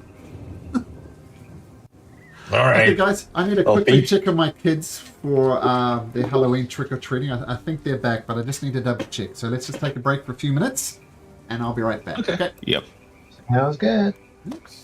All Okay, right. guys, I need to quickly check on my kids for their Halloween trick-or-treating. I think they're back, but I just need to double check. So let's just take a break for a few minutes, and I'll be right back. Okay. Yep. Sounds good. Thanks.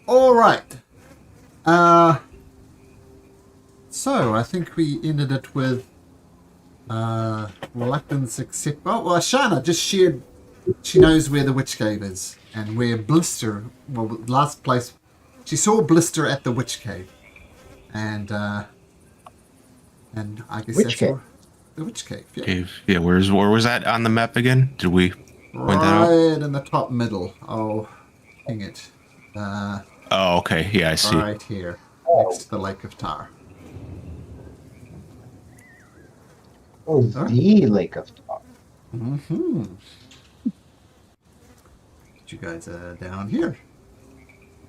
All right. So I think we ended it with reluctance accept. Oh, well, Ashana just shared. She knows where the witch cave is and where Blister. Well, last place she saw Blister at the witch cave, and I guess Witch that's cave? where, the witch cave. Yeah, Cave. Yeah, where was that on the map again? Did we point that out? right in the top middle. Oh, hang it. Oh, okay. Yeah, I see. Right here, next to the Lake of Tar. Oh, the Lake of Tar. Mm-hmm. You guys are down here.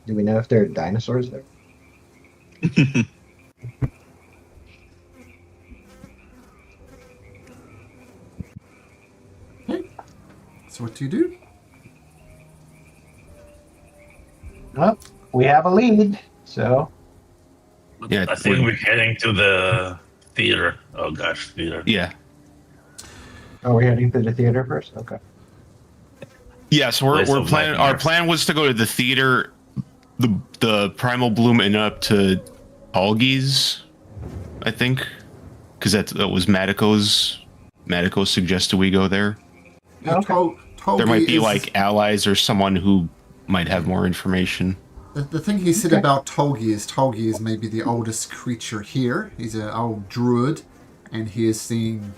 Do we know if there are dinosaurs there? Okay. So what do you do? Well, we have a lead, so Yeah, I think we're heading to the theater. Oh gosh, theater. Yeah. are we heading to the theater first? Okay. Yes, we're Place of planning. Our nightmares. plan was to go to the theater, the Primal Bloom, and up to Algies, I think, because that was Matico's. Matico suggested we go there. Okay. Tolgi There might be is, like allies or someone who might have more information. the thing he said about Tolgi is maybe the oldest creature here. He's an old druid, and he is seeing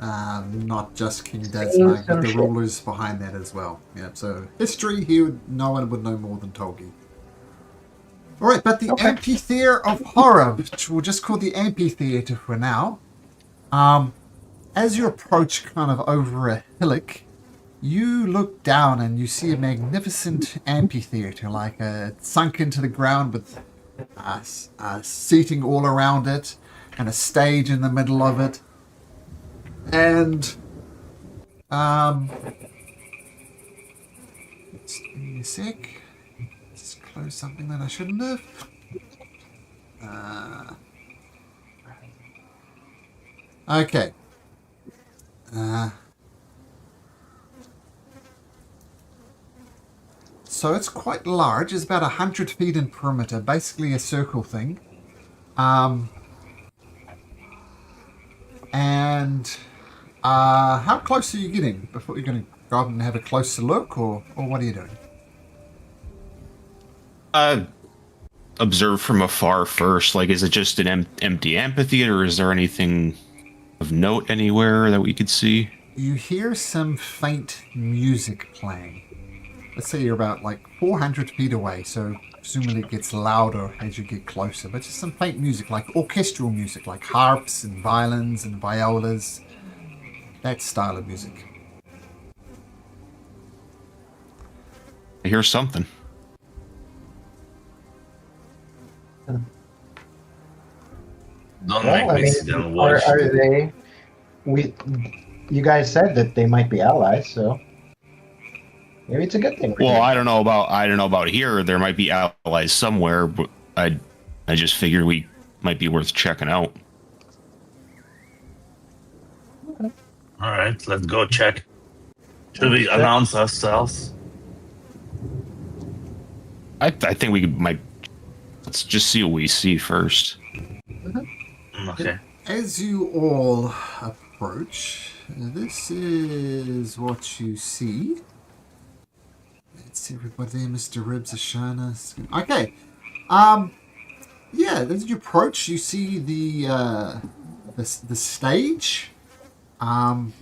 not just King Desmond, but the rulers behind that as well. Yeah, so history, no one would know more than Tolgi. All right, but the Amphitheater of Horror, which we'll just call the Amphitheater for now. As you approach kind of over a hillock, you look down and you see a magnificent amphitheater, like sunk into the ground with seating all around it and a stage in the middle of it. And just give me a sec. Just close something that I shouldn't have. Okay. So it's quite large. It's about 100 feet in perimeter, basically a circle thing. And how close are you getting before you're going to go up and have a closer look, or what are you doing? Observe from afar first. Like, is it just an empty amphitheater, or is there anything of note anywhere that we could see? You hear some faint music playing. Let's say you're about like 400 feet away, so presumably it gets louder as you get closer, but just some faint music, like orchestral music, like harps and violins and violas, that style of music. I hear something. Don't make me sit and watch. Are they? You guys said that they might be allies, so maybe it's a good thing. Well, I don't know about here. There might be allies somewhere, but I just figured we might be worth checking out. All right, let's go check. Should we announce ourselves? I think we might. Let's just see what we see first. Okay. As you all approach, this is what you see. It's everybody there, Mr. Ribs, Ashana. Okay. Yeah, as you approach, you see the stage. And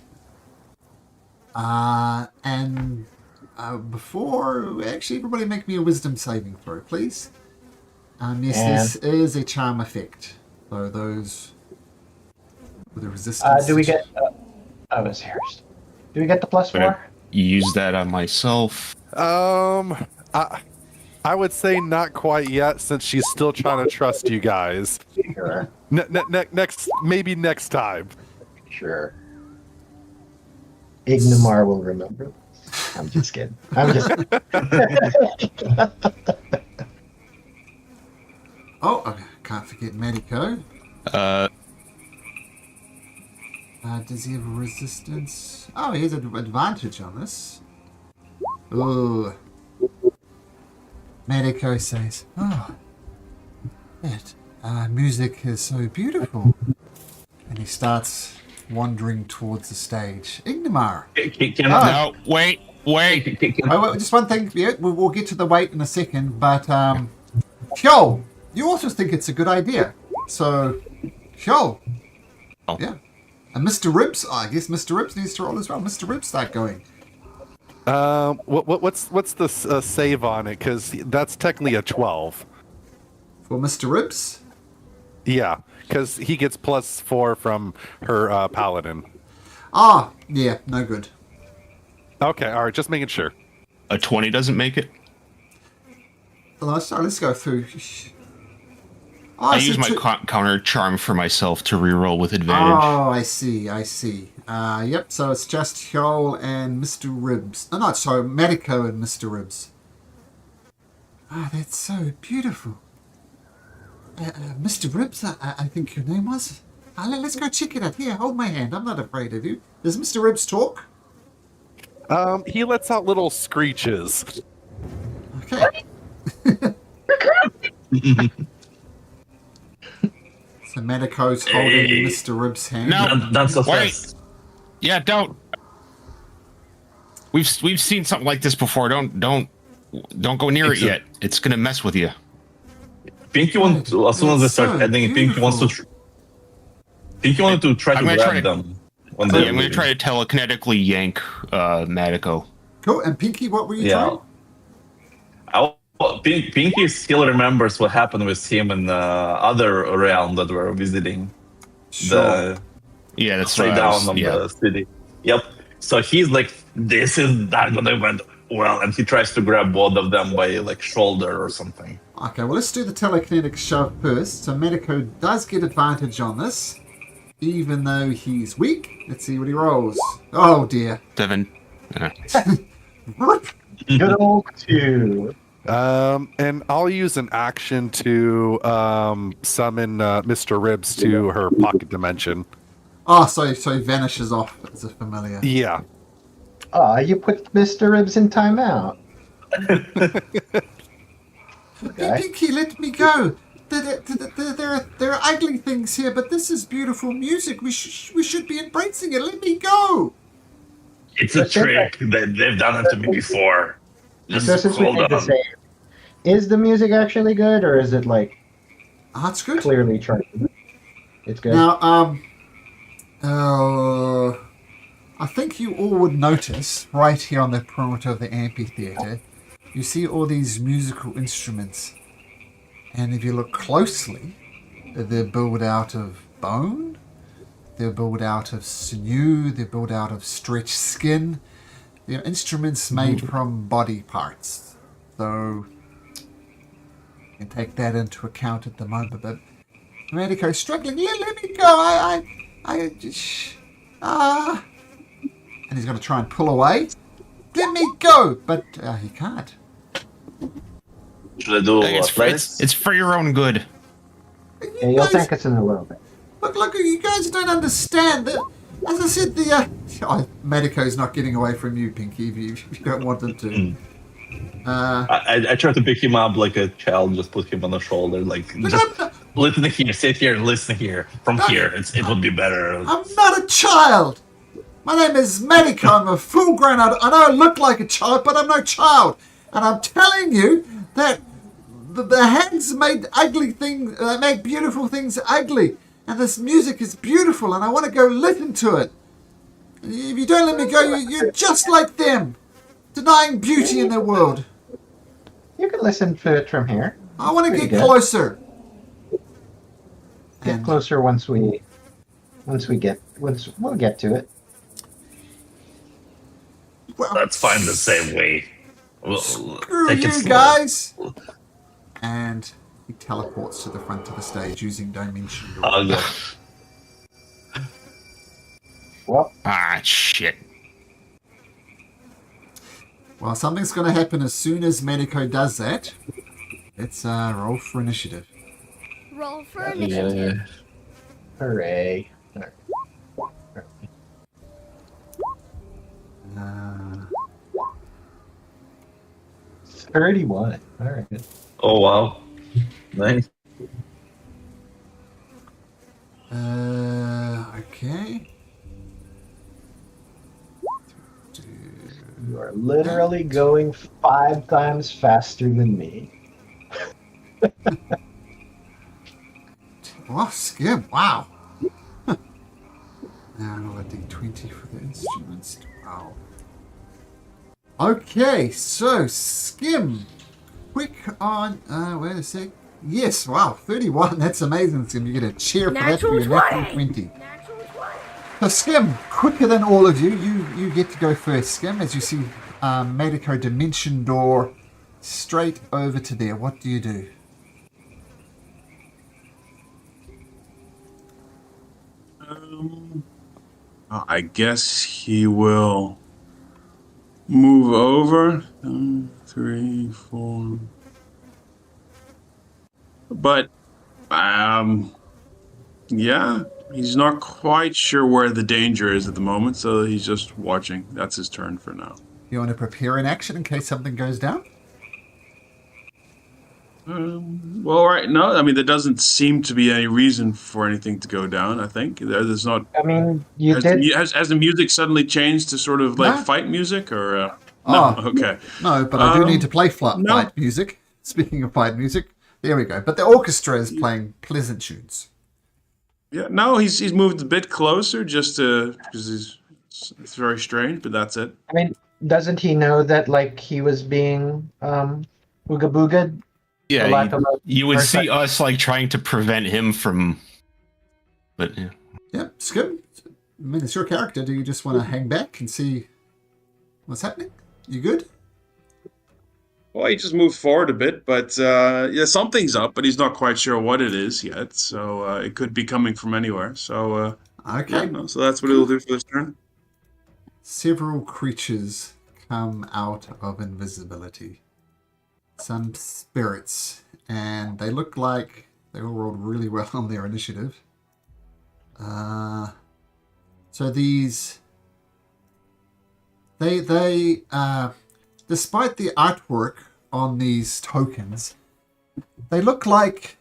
before, actually, everybody make me a wisdom saving throw, please. Yes, this is a charm effect. So those with a resistance. Do we get? I was here. Do we get the +4? Use that on myself. I would say not quite yet, since she's still trying to trust you guys. Sure. Maybe next time. Sure. Ignamar will remember. I'm just kidding. Oh, I can't forget Medico. Does he have a resistance? Oh, he has an advantage on this. Oh. Medico says, "Oh, that music is so beautiful." And he starts wandering towards the stage. Ignamar. No, wait. Oh, just one thing. Yeah, we'll get to the wait in a second. But, Hyo, you also think it's a good idea. So, Hyo. Oh. Yeah. And Mr. Ribs, I guess Mr. Ribs needs to roll as well. Mr. Ribs, start going. What's the save on it? Because that's technically a 12. For Mr. Ribs? Yeah, because he gets +4 from her paladin. Ah, yeah, no good. Okay, all right, just making sure. A 20 doesn't make it. Let's go through. Oh, I use my counter charm for myself to reroll with advantage. Oh, I see. Yep, so it's just Hyo and Mr. Ribs. Oh, no, sorry, Medico and Mr. Ribs. Ah, that's so beautiful. Mr. Ribs, I think your name was? Let's go check it out. Here, hold my hand. I'm not afraid of you. Does Mr. Ribs talk? He lets out little screeches. Okay. So Medico's holding Mr. Ribs' hand. No, that's so Wait. fast. Yeah, don't. We've seen something like this before. Don't go near it yet. It's gonna mess with you. Pinky wants to, as soon as they start so heading, Pinky wants to. Pinky wanted to try to grab them. I'm gonna try to telekinetically yank Madiko. Cool. And Pinky, what were you trying? Pinky still remembers what happened with him in the other realm that we're visiting. Sure. That's right right. down on the city. Yep. So he's like, this is not gonna went well, and he tries to grab both of them by like shoulder or something. Okay, well, let's do the telekinetic shove first. So Medico does get advantage on this, even though he's weak. Let's see what he rolls. Oh dear. 7. Good old 2. And I'll use an action to summon Mr. Ribs to her pocket dimension. Oh, so he vanishes off as a familiar. Yeah. You put Mr. Ribs in timeout. Okay. Pinky, let me go. There are ugly things here, but this is beautiful music. We should be embracing it. Let me go. It's a trick. They've done it to me before. Just hold on. Is the music actually good, or is it like it's good. Clearly charging? It's good. Now, I think you all would notice right here on the perimeter of the amphitheater, you see all these musical instruments, and if you look closely, they're built out of bone, they're built out of sinew, they're built out of stretched skin. They're instruments made from body parts. So you can take that into account at the moment. But Medico's struggling. Let me go. And he's going to try and pull away. Let me go. But he can't. Should I do it's for your own good. Yeah, you'll thank us in a little bit. Look, you guys don't understand. As I said, Medico's not getting away from you, Pinky, if you don't want them to. I tried to pick him up like a child, just put him on the shoulder, listen here, sit here, listen here. From here, it would be better. I'm not a child. My name is Medico. I'm a full-grown adult. I know I look like a child, but I'm no child. And I'm telling you that the hands made ugly things, make beautiful things ugly. And this music is beautiful, and I want to go listen to it. If you don't let me go, you're just like them, denying beauty in the world. You can listen to it from here. I want to get closer. Get closer once we'll get to it. Well, that's fine the same way. Screw you guys. And he teleports to the front of the stage using Dimension Door. Well, shit. Well, something's going to happen as soon as Medico does that. Let's roll for initiative. Roll for initiative. Hooray. 31. All right. Oh, wow. Nice. Okay. You are literally going 5 times faster than me. Oh, Skim, wow. Now roll a d20 for the instruments. Wow. Okay, so Skim, quick on, wait a sec. Yes, wow, 31. That's amazing, Skim. You get a cheer for that for your natural 20. So Skim, quicker than all of you. You get to go first, Skim, as you see Medico Dimension Door straight over to there. What do you do? I guess he will move over. 3, 4. But, yeah, he's not quite sure where the danger is at the moment, so he's just watching. That's his turn for now. You want to prepare an action in case something goes down? Well, right. No, I mean, there doesn't seem to be any reason for anything to go down. I think there's not. I mean, you Has did. has the music suddenly changed to sort of like No? fight music or no? Oh, Okay. no, but I do need to play No. fight music. Speaking of fight music, there we go. But the orchestra is playing pleasant tunes. Yeah. No, he's moved a bit closer just because it's very strange, but that's it. I mean, doesn't he know that like he was being ooga booga'd? Yeah, For lack of a you would see perfect- us like trying to prevent him from. But yeah. Yep, Skip. I mean, it's your character. Do you just want to hang back and see what's happening? You good? Well, he just moved forward a bit, but yeah, something's up, but he's not quite sure what it is yet. So it could be coming from anywhere. So Okay. yeah, no, so that's what it'll do for this turn. Several creatures come out of invisibility. Some spirits, and they look like they all rolled really well on their initiative. So these, they despite the artwork on these tokens, they look like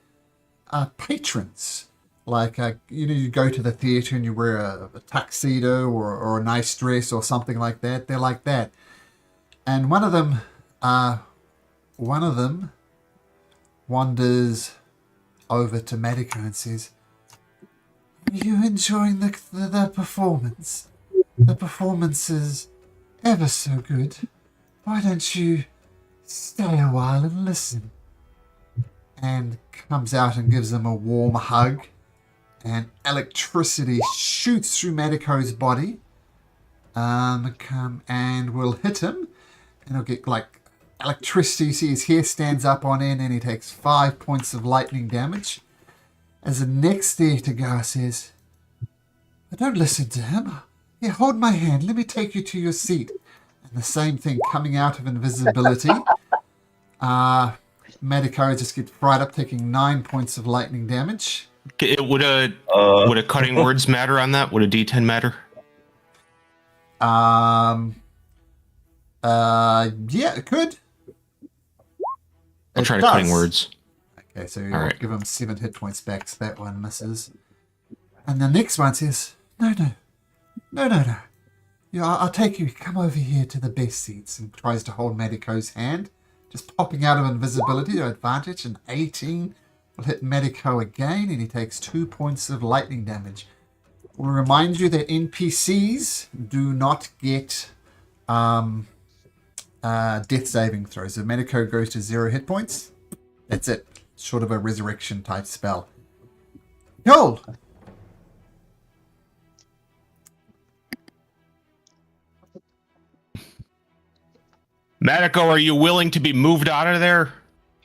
patrons. Like, you go to the theater and you wear a tuxedo or a nice dress or something like that. They're like that. And one of them wanders over to Medico and says, "Are you enjoying the performance? The performance is ever so good. Why don't you stay a while and listen?" And comes out and gives him a warm hug. And electricity shoots through Medico's body. And will hit him. And he'll get like electricity. You see his hair stands up on end and he takes 5 points of lightning damage. As the next theater goer says, "Don't listen to him. Here, hold my hand. Let me take you to your seat." And the same thing coming out of invisibility. Medico just gets fried up, taking 9 points of lightning damage. Would a cutting words matter on that? Would a D10 matter? Yeah, it could. I'll try It to cutting does. words. Okay, so All I'll right. give him 7 hit points back, so that one misses. And the next one says, No. Yeah, I'll take you. Come over here to the best seats. And tries to hold Medico's hand. Just popping out of invisibility to advantage. An 18 will hit Medico again, and he takes 2 points of lightning damage. We'll remind you that NPCs do not get death saving throws. If Medico goes to 0 hit points, that's it. Short of a resurrection type spell. Joel! Medico, are you willing to be moved out of there?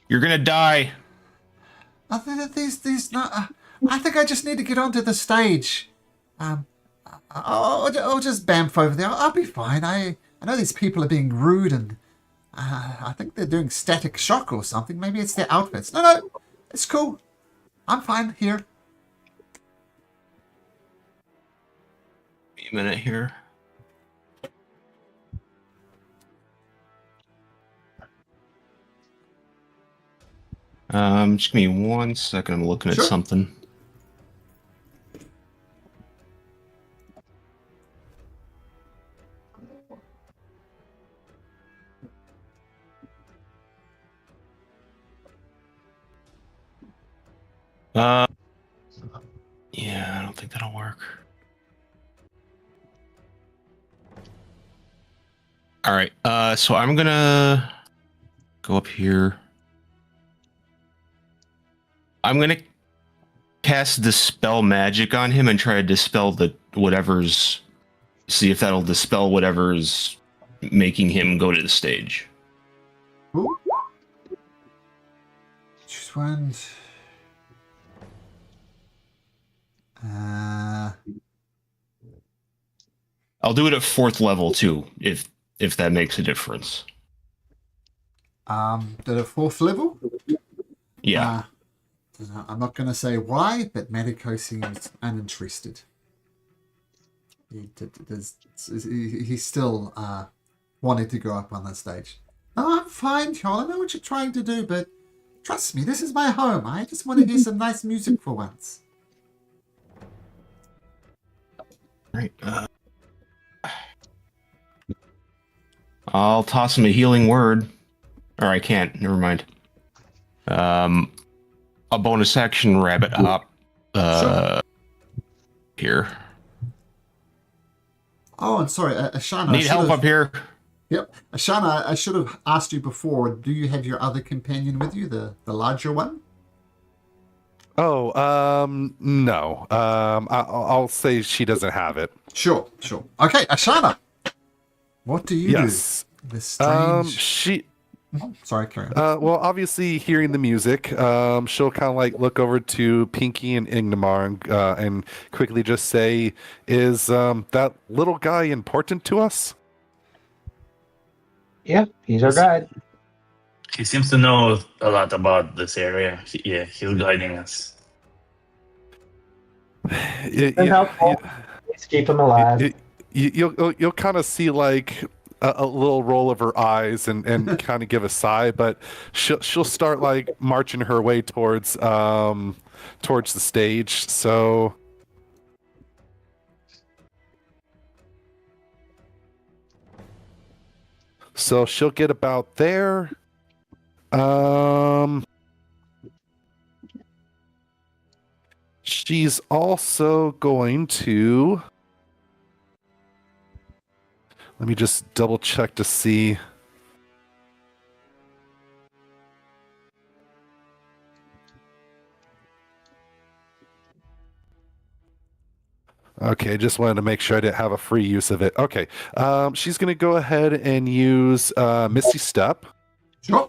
You're gonna die. I think these not. I think I just need to get onto the stage. I'll just bamf over there. I'll be fine. I know these people are being rude, and I think they're doing static shock or something. Maybe it's their outfits. No, it's cool. I'm fine here. Wait a minute here. Just give me 1 second. I'm looking Sure. at something. Yeah, I don't think that'll work. All right. So I'm gonna go up here. I'm gonna cast Dispel Magic on him and try to dispel the whatever's. See if that'll dispel whatever's making him go to the stage. Ooh. Choose one. I'll do it at 4th level too, if that makes a difference. Did a 4th level? Yeah. I'm not going to say why, but Medico seems uninterested. He's still wanting to go up on the stage. "Oh, I'm fine, Joel. I know what you're trying to do, but Trust me, this is my home. I just want to hear some nice music for once. Right. I'll toss him a healing word. Or I can't. Never mind. A bonus action rabbit hop. Here. Oh, and sorry, Ashana. Need help up here. Yep. Ashana, I should have asked you before, do you have your other companion with you, the larger one? Oh, no. I'll say she doesn't have it. Sure. Okay, Ashana. What do you Yes. do? This strange... She... Sorry, carry on. Well, obviously, hearing the music, she'll kind of like look over to Pinky and Ignamar and quickly just say, "Is that little guy important to us?" Yeah, he's our guide. He seems to know a lot about this area. He's guiding us. Been helpful. Let's keep him alive. You'll kind of see like a little roll of her eyes and kind of give a sigh, but she'll start like marching her way towards the stage. So she'll get about there. She's also going to... Let me just double check to see. Okay, just wanted to make sure I didn't have a free use of it. Okay, she's going to go ahead and use Misty Step. Sure.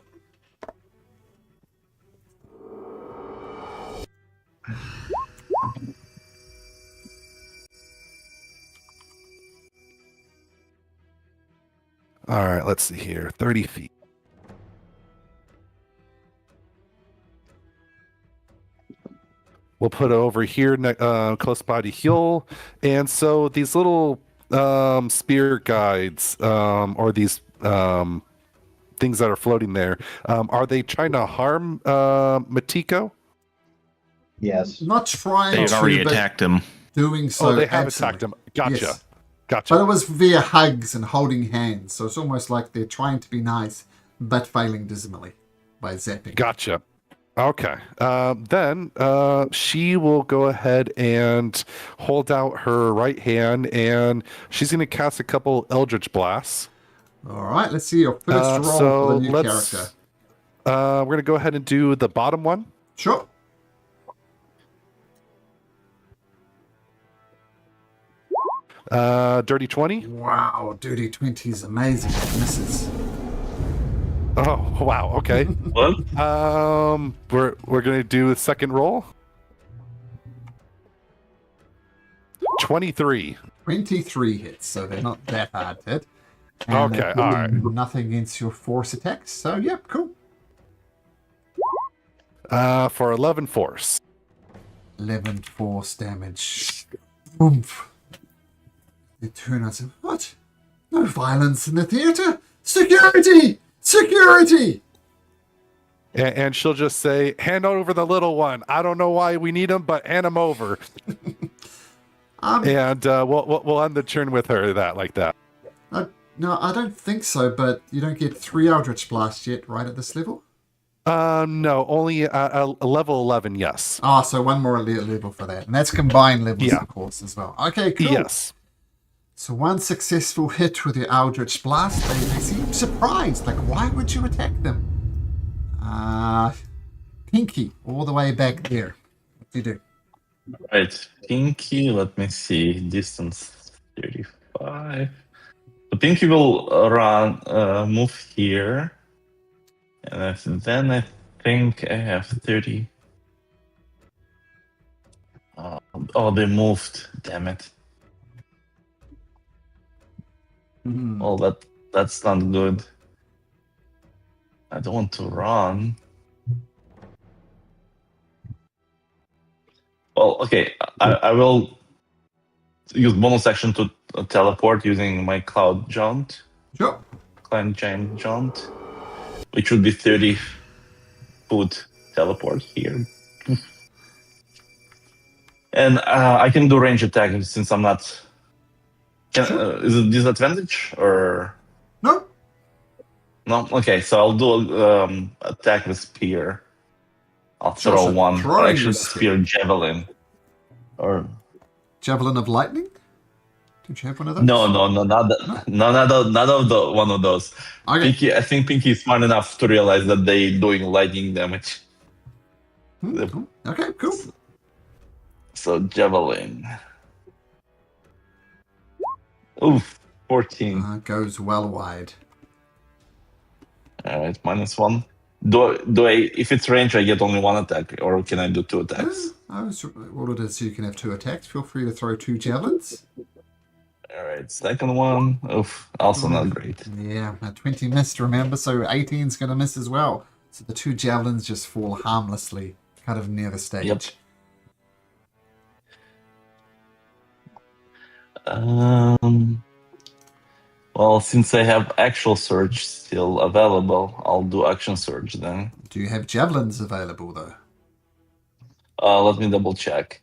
All right, let's see here. 30 feet. We'll put it over here close by to Huel. And so these little spear guides or these things that are floating there, are they trying to harm Matiko? Yes. Not trying They've to, already but attacked him. doing so. Oh, they have absolutely. attacked him. Gotcha. Yes. Gotcha. But it was via hugs and holding hands, so it's almost like they're trying to be nice, but failing dismally by zapping. Gotcha. Okay. Then she will go ahead and hold out her right hand, and she's going to cast a couple Eldritch Blasts. All right, let's see your first roll for the new character. We're going to go ahead and do the bottom one. Sure. Dirty 20. Wow, dirty 20 is amazing. It misses. Oh, wow. Okay. What? We're going to do the second roll. 23. 23 hits, so they're not that hard to hit. And Okay, all right. Nothing against your force attacks, so yep, cool. For 11 force. 11 force damage. Oomph. They turn and say, "What? No violence in the theater? Security! Security!" And she'll just say, "Hand over the little one. I don't know why we need him, but hand him over." And we'll end the turn with her like that. No, I don't think so, but you don't get 3 Eldritch Blast yet, right, at this level? No, only a level 11, yes. Ah, so one more level for that. And that's combined levels, Yeah. of course, as well. Okay, cool. Yes. So one successful hit with your Eldritch Blast. They seem surprised. Like, why would you attack them? Pinky, all the way back there. What do you do? Right, Pinky, let me see. Distance 35. So Pinky will move here. And then I think I have 30. Oh, they moved. Damn it. Oh, that's not good. I don't want to run. Well, okay. I will use bonus action to teleport using my Cloud Jaunt. Sure. Cloud Giant Jaunt. Which would be 30 foot teleport here. And I can do range attack since I'm not. Is it disadvantage or No. no? Okay, so I'll do attack with spear. I'll Sure, throw so one. throwing Actually, with spear javelin. Or Javelin of lightning. Don't you have one of those? no, none of the one of those. Okay. Pinky, I think Pinky is smart enough to realize that they doing lightning damage. Cool. Okay, cool. So javelin. Oof, 14. Goes well wide. All right, -1. Do I? If it's range, I get only one attack, or can I do 2 attacks? I was ordered so you can have 2 attacks. Feel free to throw 2 javelins. All right, second one. Oof, also not great. Yeah, a 20 missed, remember, so 18's going to miss as well. So the 2 javelins just fall harmlessly, kind of near the stage. Yep. Well, since I have actual surge still available, I'll do action surge then. Do you have javelins available, though? Let me double check.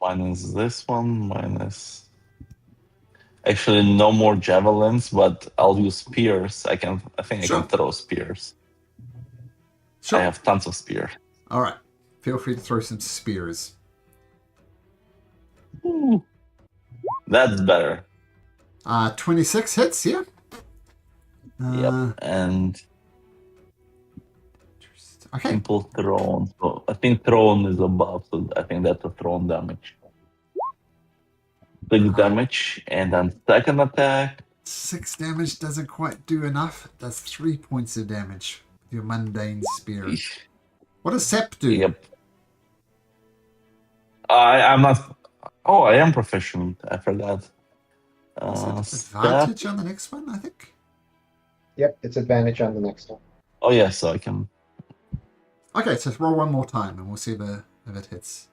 Minus this one, minus. Actually, no more javelins, but I'll use spears. I think I can throw spears. Sure. I have tons of spears. All right. Feel free to throw some spears. Ooh. That's better. 26 hits, yeah? Yep. And Okay. simple thrown. So I think thrown is above, so I think that's a thrown damage. Big damage, and then second attack. 6 damage doesn't quite do enough. That's 3 points of damage with your mundane spear. Eesh. What does Sep do? Yep. I'm not. Oh, I am proficient. I forgot. Is it Step. advantage on the next one, I think? Yep, it's advantage on the next one. Oh yeah, so I can. Okay, so roll one more time and we'll see if it hits.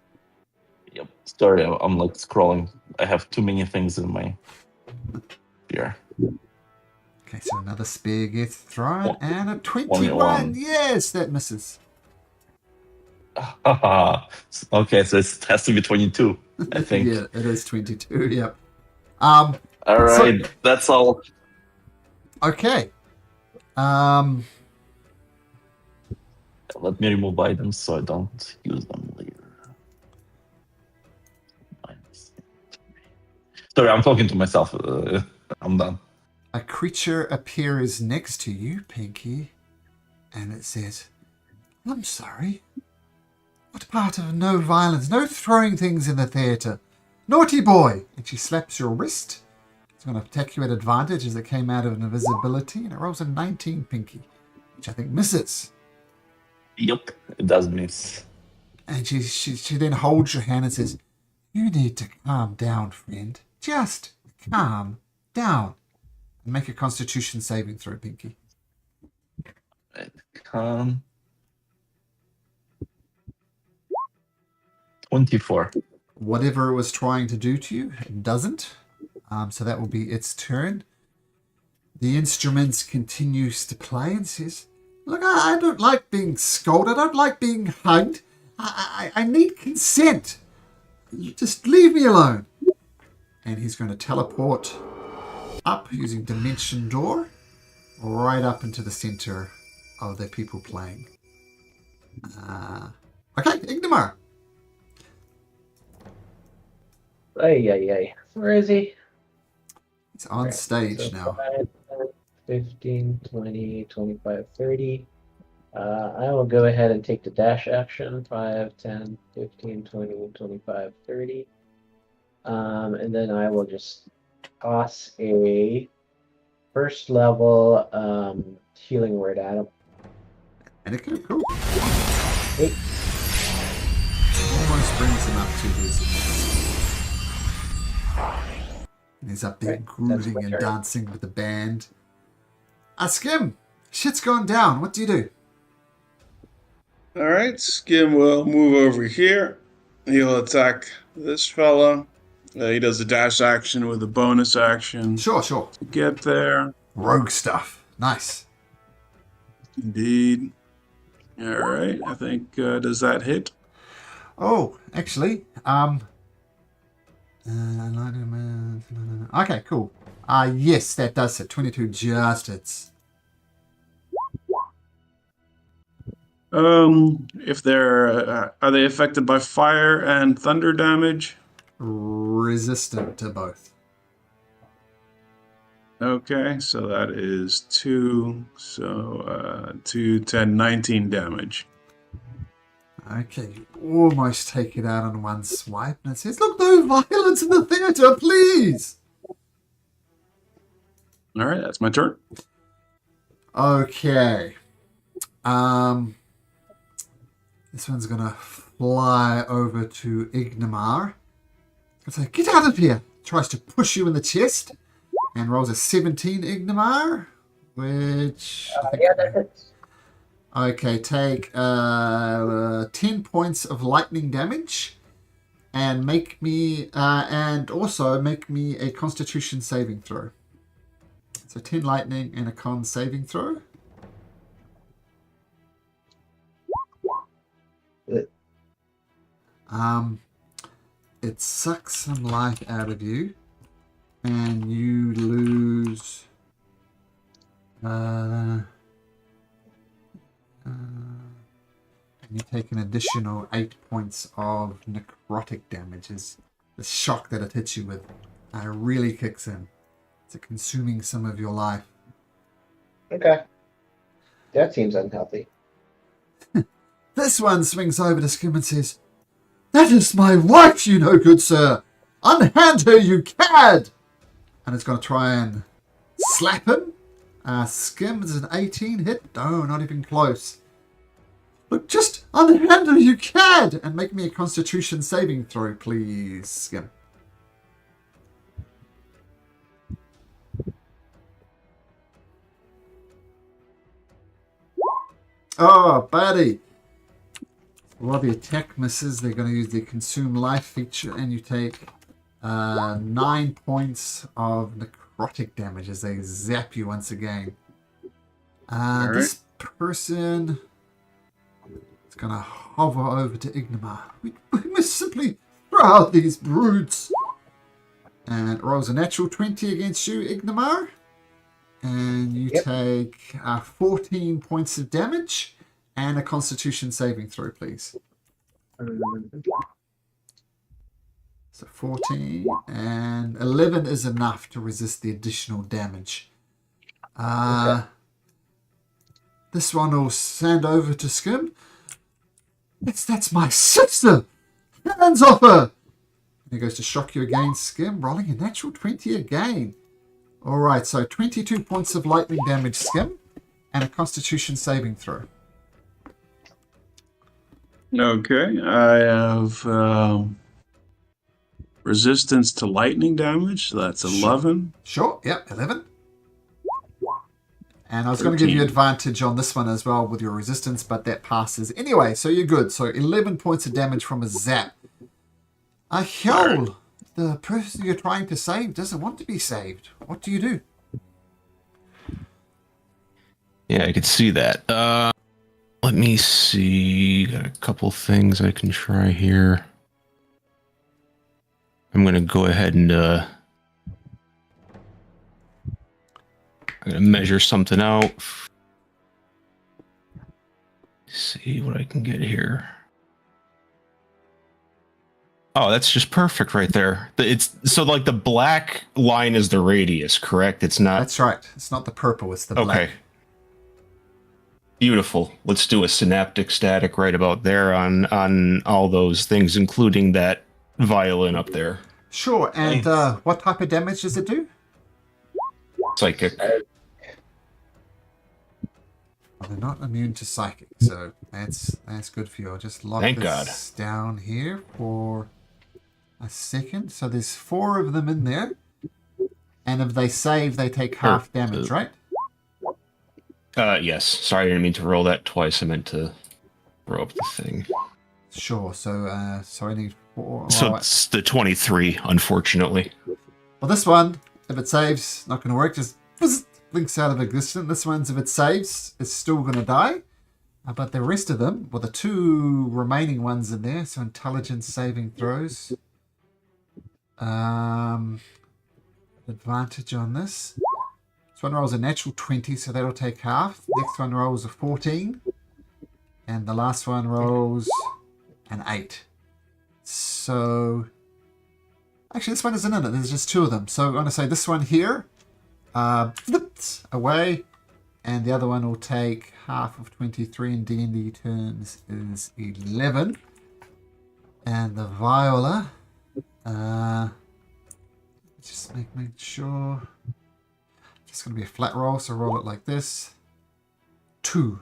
Yep. Sorry, I'm like scrolling. I have too many things in my spear. Okay, so another spear gets thrown and a 21. 21. Yes, that misses. Okay, so it has to be 22. I think. Yeah, it is 22. Yep. All right, that's all. Okay. Let me remove items so I don't use them later. Sorry, I'm talking to myself. I'm done. A creature appears next to you, Pinky, and it says, "I'm sorry. What part of no violence, no throwing things in the theatre? Naughty boy!" And she slaps your wrist. It's going to attack you at advantage as it came out of invisibility, and it rolls a 19, Pinky, which I think misses. Yep, it does miss. And she then holds your hand and says, "You need to calm down, friend. Just calm down." And make a Constitution saving throw, Pinky. Right, come. 24. Whatever it was trying to do to you, it doesn't. So that will be its turn. The instruments continues to play and says, "Look, I don't like being scolded. I don't like being hugged. I need consent. Just leave me alone." And he's going to teleport up using Dimension Door right up into the center of the people playing. Okay, Ignomar. Ay. Where is he? He's on Right, stage so now. 5, 15, 20, 25, 30. I will go ahead and take the dash action. 5, 10, 15, 20, 25, 30. And then I will just toss a first level healing word at him. And it can cool. 8. Almost brings him up to his. And he's up there Right, that's grooving my and turn. dancing with the band. Skim, shit's gone down. What do you do? All right, Skim will move over here. He'll attack this fella. He does a dash action with a bonus action Sure. to get there. rogue stuff. Nice. Indeed. All right. I think does that hit? Oh, actually, okay, cool. Yes, that does hit. 22 just hits. If they're are they affected by fire and thunder damage? Resistant to both. Okay, so that is 2. So 2, 10, 19 damage. Okay, you almost take it out on one swipe, and it says, "Look, no violence in the theater, please." All right, that's my turn. Okay. This one's gonna fly over to Ignamar. It's like, "Get out of here!" Tries to push you in the chest, and rolls a 17, Ignamar, which I think that hits. okay, take 10 points of lightning damage, and make me also make me a Constitution saving throw. So 10 lightning and a con saving throw. It sucks some life out of you, and you lose. And you take an additional 8 points of necrotic damages. The shock that it hits you with really kicks in. It's consuming some of your life. Okay. That seems unhealthy. This one swings over to Skim and says, "That is my wife, you know, good sir. Unhand her, you cad!" And it's going to try and slap him. Skim is an 18 hit. No, not even close. Look, just unhand her, you cad! And make me a Constitution saving throw, please, Skim. Oh, buddy. While the attack misses, they're going to use the Consume Life feature, and you take 9 points of necrotic damage as they zap you once again. right. This person is going to hover over to Ignamar. We must simply throw out these brutes. And it rolls a natural 20 against you, Ignamar. And you take 14 points of damage and a Constitution saving throw, please. So 14 and 11 is enough to resist the additional damage. This one will send over to Skim. That's my sister! Hands off her! And he goes to shock you again, Skim, rolling a natural 20 again. Alright, so 22 points of lightning damage, Skim, and a Constitution saving throw. Okay, I have resistance to lightning damage. So that's 11. Sure, yep, 11. And I was going to give you 13. advantage on this one as well with your resistance, but that passes. Anyway, so you're good. So 11 points of damage from a zap. Hell, the person you're trying to save doesn't want to be saved. What do you do? Yeah, I could see that. Let me see. Got a couple things I can try here. I'm going to go ahead and I'm going to measure something out. See what I can get here. Oh, that's just perfect right there. It's so like the black line is the radius, correct? It's not. That's right. It's not the purple, it's the black. Okay. Beautiful. Let's do a synaptic static right about there on all those things, including that violin up there. Sure, and what type of damage does it do? Psychic. Well, they're not immune to psychic, so that's good for you. I'll just lock Thank this down here for a second. So there's 4 of them in there, and if they save, they take half damage, right? Yes. Sorry, I didn't mean to roll that twice. I meant to throw up the thing. Sure. So I need 4. So it's the 23, unfortunately. Well, this one, if it saves, not going to work. Just blinks out of existence. This one's, if it saves, is still going to die. But the rest of them, well, the two remaining ones in there, so intelligence saving throws. Advantage on this. This one rolls a natural 20, so that'll take half. Next one rolls a 14. And the last one rolls an 8. So... Actually, this one isn't in it. There's just two of them. So I'm going to say this one here flips away. And the other one will take half of 23 in D&D terms is 11. And the Viola... just make sure... It's going to be a flat roll, so roll it like this. 2.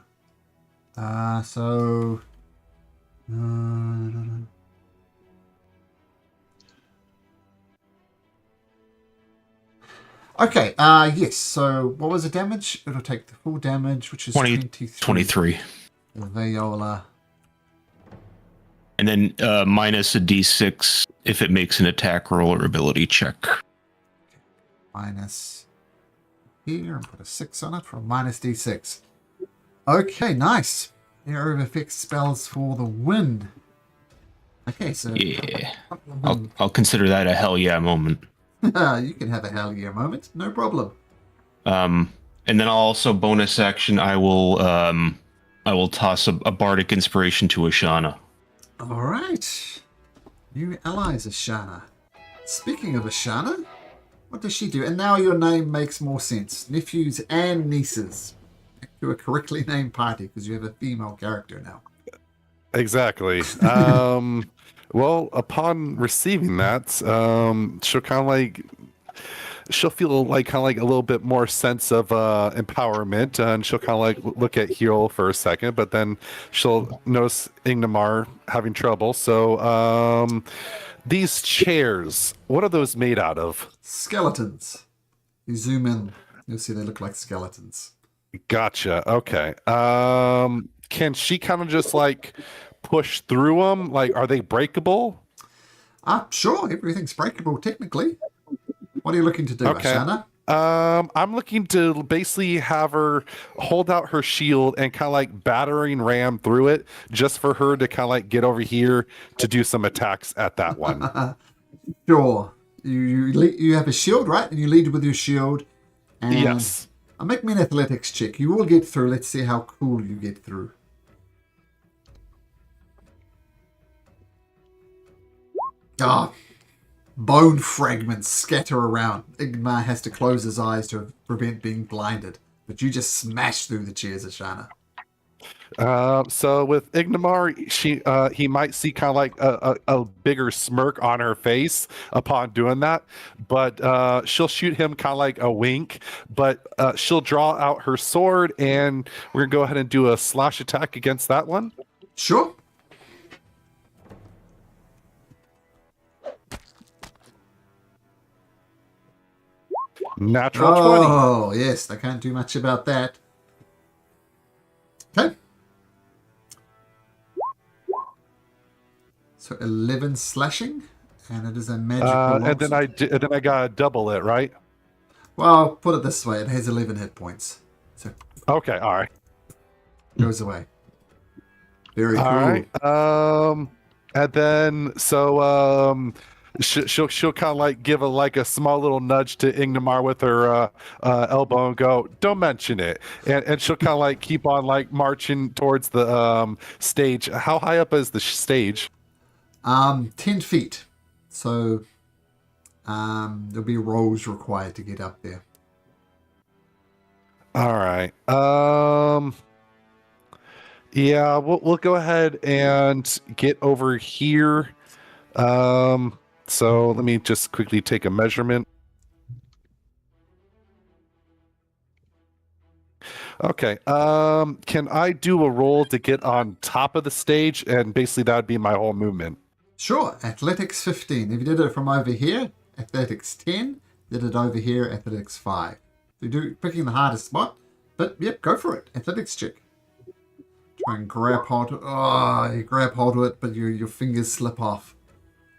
Okay, yes, so what was the damage? It'll take the full damage, which is 23. The Viola. And then minus a d6 if it makes an attack roll or ability check. Minus here, and put a 6 on it for a minus d6. Okay, nice. Area of effect spells for the wind. Okay, so... Yeah. I'll consider that a hell yeah moment. You can have a hell yeah moment, no problem. And then I'll also bonus action. I will toss a bardic inspiration to Ashana. All right, new allies, Ashana. Speaking of Ashana, what does she do? And now your name makes more sense. Nephews and nieces. To a correctly named party because you have a female character now. Exactly. Well, upon receiving that, she'll kind of like, she'll feel like kind of like a little bit more sense of empowerment, and she'll kind of like look at Heel for a second, but then she'll notice Ingmar having trouble. So, these chairs, what are those made out of? Skeletons. You zoom in, you'll see they look like skeletons. Gotcha. Okay. Can she kind of just like push through them? Like, are they breakable? Sure. Everything's breakable technically. What are you looking to do, Okay. Ashana? I'm looking to basically have her hold out her shield and kind of like battering ram through it, just for her to kind of like get over here to do some attacks at that one. Sure. You have a shield, right? And you lead with your shield. And Yes. make me an athletics check. You will get through. Let's see how cool you get through. Bone fragments scatter around. Ingmar has to close his eyes to prevent being blinded. But you just smash through the chairs, Ashana. So with Ingmar, he might see kind of like a bigger smirk on her face upon doing that, but she'll shoot him kind of like a wink, but she'll draw out her sword, and we're gonna go ahead and do a slash attack against that one. Sure. Natural 20. Oh, yes. They can't do much about that. Okay. So 11 slashing, and it is a magical And then I gotta double it, right? Well, put it this way. It has 11 hit points. So Okay, all right. goes away. Very cool. All right. And then she'll kind of like give a small little nudge to Ingmar with her elbow and go, "Don't mention it." And she'll kind of like keep on like marching towards the stage. How high up is the stage? 10 feet. So there'll be rolls required to get up there. All right. Yeah, we'll go ahead and get over here. So let me just quickly take a measurement. Okay. Can I do a roll to get on top of the stage? And basically that would be my whole movement. Sure. Athletics 15. If you did it from over here, athletics 10. Did it over here, athletics 5. So you're picking the hardest spot. But, yep, go for it. Athletics check. Try and grab hold. Oh, you grab hold of it, but your fingers slip off.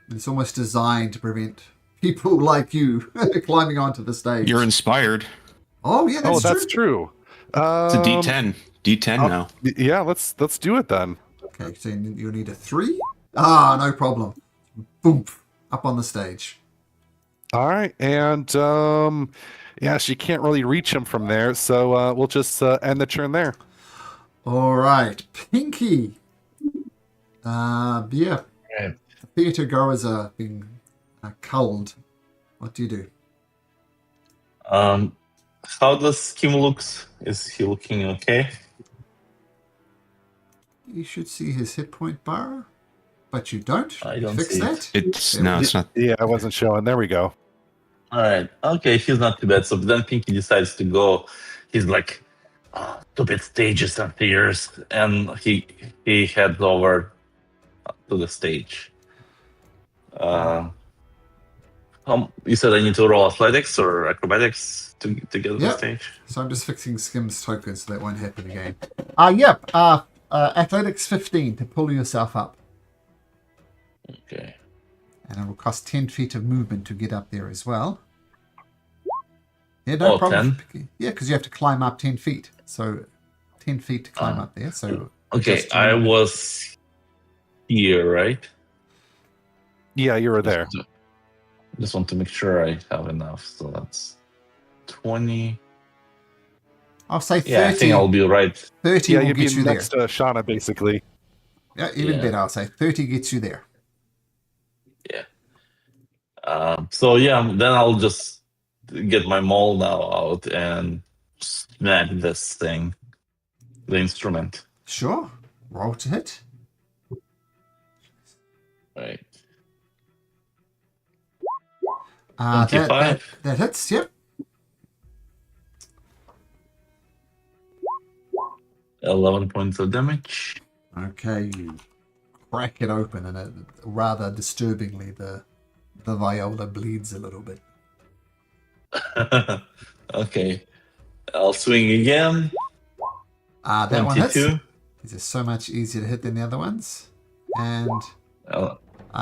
And it's almost designed to prevent people like you climbing onto the stage. You're inspired. Oh, yeah, that's, that's true. true. It's a D10. D10 Oh, now. Yeah, let's do it then. Okay, so you'll need a 3. Ah, no problem. Boom, up on the stage. All right, and yeah, she can't really reach him from there, so we'll just end the turn there. All right, Pinky. Yeah, Right. the theatre goers are being culled. What do you do? How does Kim looks? Is he looking okay? You should see his hit point bar, but you don't. I You don't fix see it. that. It's There no, we it's not. Yeah, I wasn't showing. There we go. All right. Okay, he's not too bad. So then Pinky decides to go. He's like, stupid stages and theaters, and he heads over to the stage. You said I need to roll athletics or acrobatics to get to the Yep. stage. So I'm just fixing Skim's tokens so that won't happen again. Athletics 15 to pull yourself up. Okay. And it will cost 10 feet of movement to get up there as well. Yeah, no Oh, problem. 10? Yeah, because you have to climb up 10 feet. So 10 feet to climb up there. So Okay, just I remember- was here, right? Yeah, you were there. Just want to make sure I have enough. So that's 20. I'll say 30. Yeah, I think I'll be right. 30 Yeah, will you'd be get you there. next to Shauna, basically. Yeah, even Yeah. better. I'll say 30 gets you there. So yeah, then I'll just get my maul now out and smack this thing, the instrument. Sure. Roll to hit. Right. That 25. that hits, yep. 11 points of damage. Okay, you crack it open and it, rather disturbingly the viola bleeds a little bit. Okay. I'll swing again. That one hits. 22. These are so much easier to hit than the other ones. And I'll,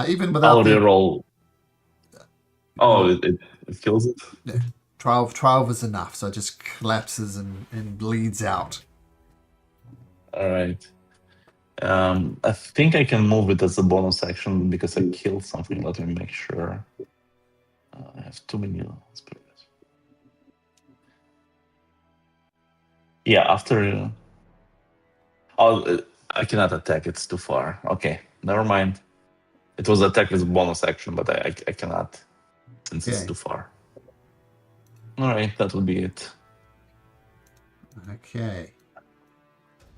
even I'll without the reroll. Oh, it kills it? 12 is enough, so it just collapses and bleeds out. Alright. I think I can move it as a bonus action because I killed something. Let me make sure. I have too many spells. Yeah, after. I cannot attack. It's too far. Okay, never mind. It was attack with bonus action, but I cannot since it's Okay. too far. All right, that would be it. Okay.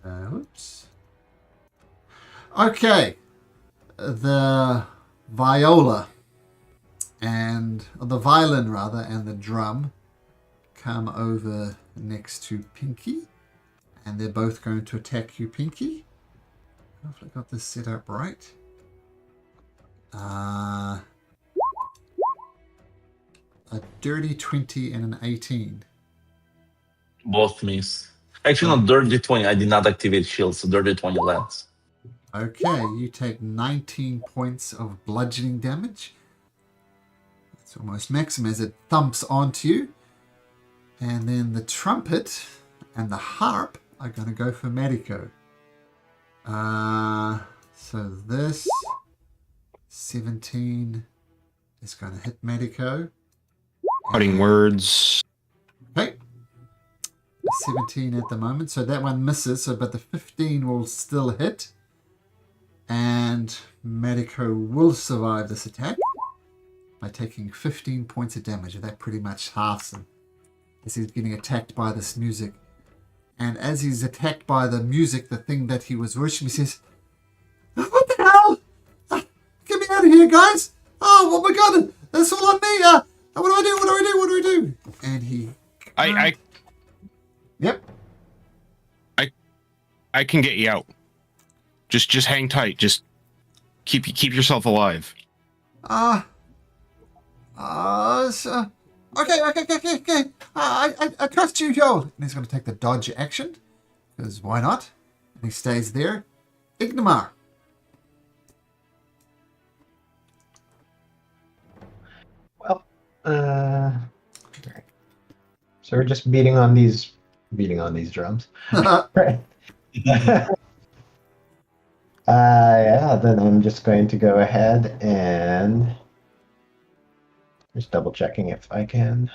Oops. Okay. The viola and the violin rather and the drum come over next to Pinky, and they're both going to attack you, Pinky. Hopefully I got this set up right. A dirty 20 and an 18. Both miss. Actually, not dirty 20. I did not activate shield, so dirty 20 lands. Okay, you take 19 points of bludgeoning damage. It's almost maximum as it thumps onto you. And then the trumpet and the harp are going to go for Medico. So this 17 is going to hit Medico. Cutting words. Okay. 17 at the moment, so that one misses, but the 15 will still hit. And Medico will survive this attack by taking 15 points of damage. That pretty much halves him as he's getting attacked by this music. And as he's attacked by the music, the thing that he was worshiping, he says, "What the hell? Get me out of here, guys! Oh my god, that's all on me! What do I do? What do I do? What do I do?" And he... Yep. I can get you out. Just hang tight. Just keep yourself alive. Okay. I trust you, Joel. And he's going to take the dodge action, because why not? And he stays there. Ignomar. Well, So we're just beating on these drums. Right. Yeah, then I'm just going to go ahead and just double checking if I can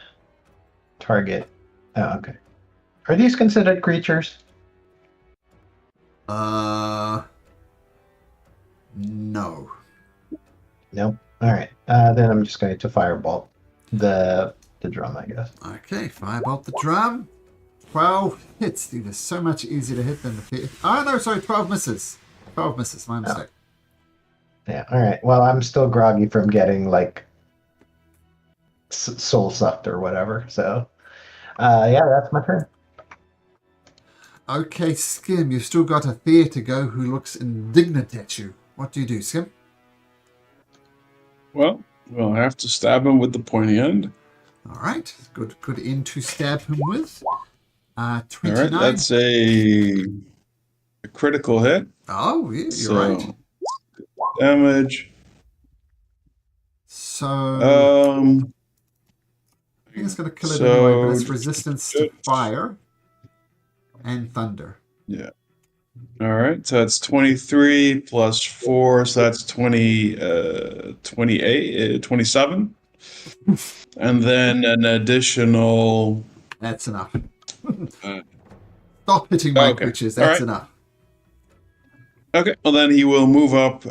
target. Oh, okay. Are these considered creatures? No. Nope. All right. Then I'm just going to firebolt the drum, I guess. Okay, firebolt the drum. 12 hits. These are so much easier to hit than the... Oh, no, sorry, 12 misses. 12 misses, my mistake. Yeah. All right. Well, I'm still groggy from getting like soul sucked or whatever. So, yeah, that's my turn. Okay, Skim, you've still got a Thea to go who looks indignant at you. What do you do, Skim? Well, we'll have to stab him with the pointy end. All right, good end to stab him with. 29. All right, that's a critical hit. Oh, yeah, you're So, right. Damage. So, I I think it's going to kill it so- anyway, but it's resistance to fire and thunder. Yeah. All right, so that's 23 plus 4, so that's 28, 27. And then an additional... That's enough. Stop hitting my Okay. creatures. All That's right. enough. Okay, well then he will move up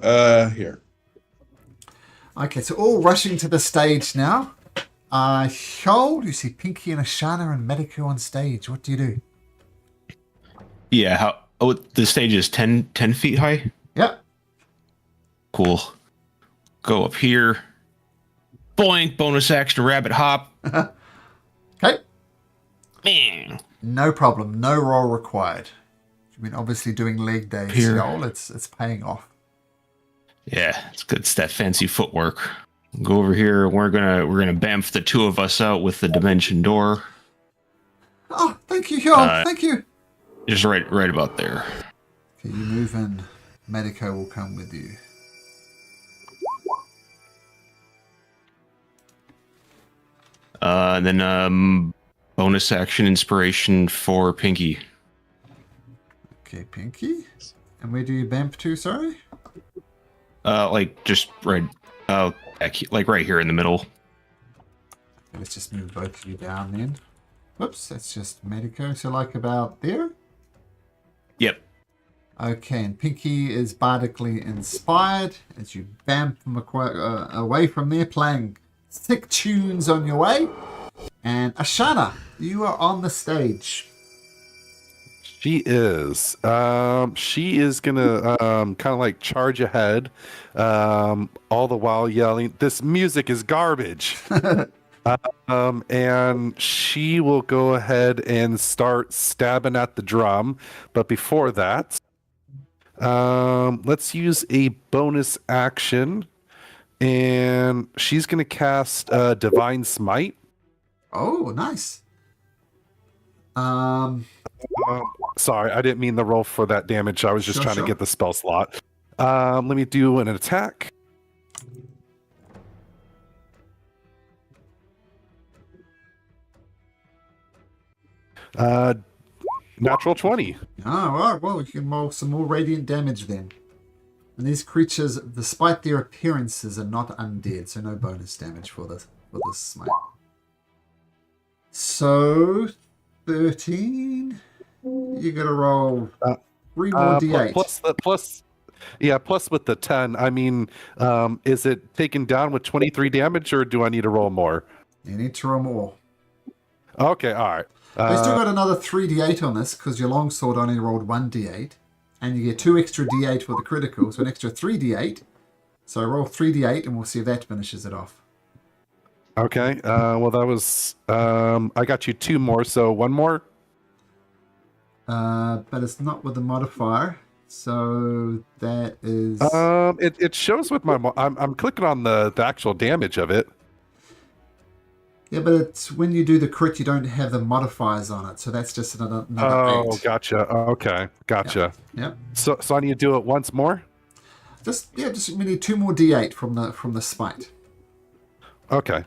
here. Okay, so all rushing to the stage now. Shoal, you see Pinky and Ashana and Medico on stage. What do you do? Yeah, the stage is 10 feet high? Yep. Cool. Go up here. Boink, bonus action, rabbit hop. Okay. Man. No problem. No roll required. I mean, obviously doing leg days, Here. Shoal, it's paying off. Yeah, it's good. It's that fancy footwork. Go over here. We're gonna bamf the two of us out with the dimension door. Oh, thank you, Shoal. Thank you. Just right about there. Okay, you move in. Medico will come with you. And then bonus action inspiration for Pinky. Okay, Pinky. And where do you bamf to, sorry? Like just right, like right here in the middle. Okay, let's just move both of you down then. Whoops, that's just Medico. So like about there? Yep. Okay, and Pinky is bardically inspired as you bam from away from there, playing sick tunes on your way. And Ashana, you are on the stage. She is. She is gonna kind of like charge ahead, all the while yelling, "This music is garbage!" And she will go ahead and start stabbing at the drum. But before that, let's use a bonus action, and she's gonna cast Divine Smite. Oh, nice. Sorry, I didn't mean the roll for that damage. I was just trying to get the spell slot. Let me do an attack. Natural 20. Oh, right. Well, we can roll some more radiant damage then. And these creatures, despite their appearances, are not undead, so no bonus damage for this smite. So 13. You got to roll 3 more d8. Plus with the 10. I mean, is it taken down with 23 damage, or do I need to roll more? You need to roll more. Okay, all right. You still got another 3d8 on this because your longsword only rolled 1d8, and you get 2 extra d8 for the critical, so an extra 3d8. So roll 3d8, and we'll see if that finishes it off. Okay. Well, that was. I got you 2 more, so 1 more. But it's not with the modifier, so that is. It shows with my. I'm clicking on the actual damage of it. Yeah, but it's when you do the crit, you don't have the modifiers on it, so that's just another 8. Gotcha. Okay, gotcha. Yep. So I need to do it once more. Just we need 2 more d8 from the smite. Okay.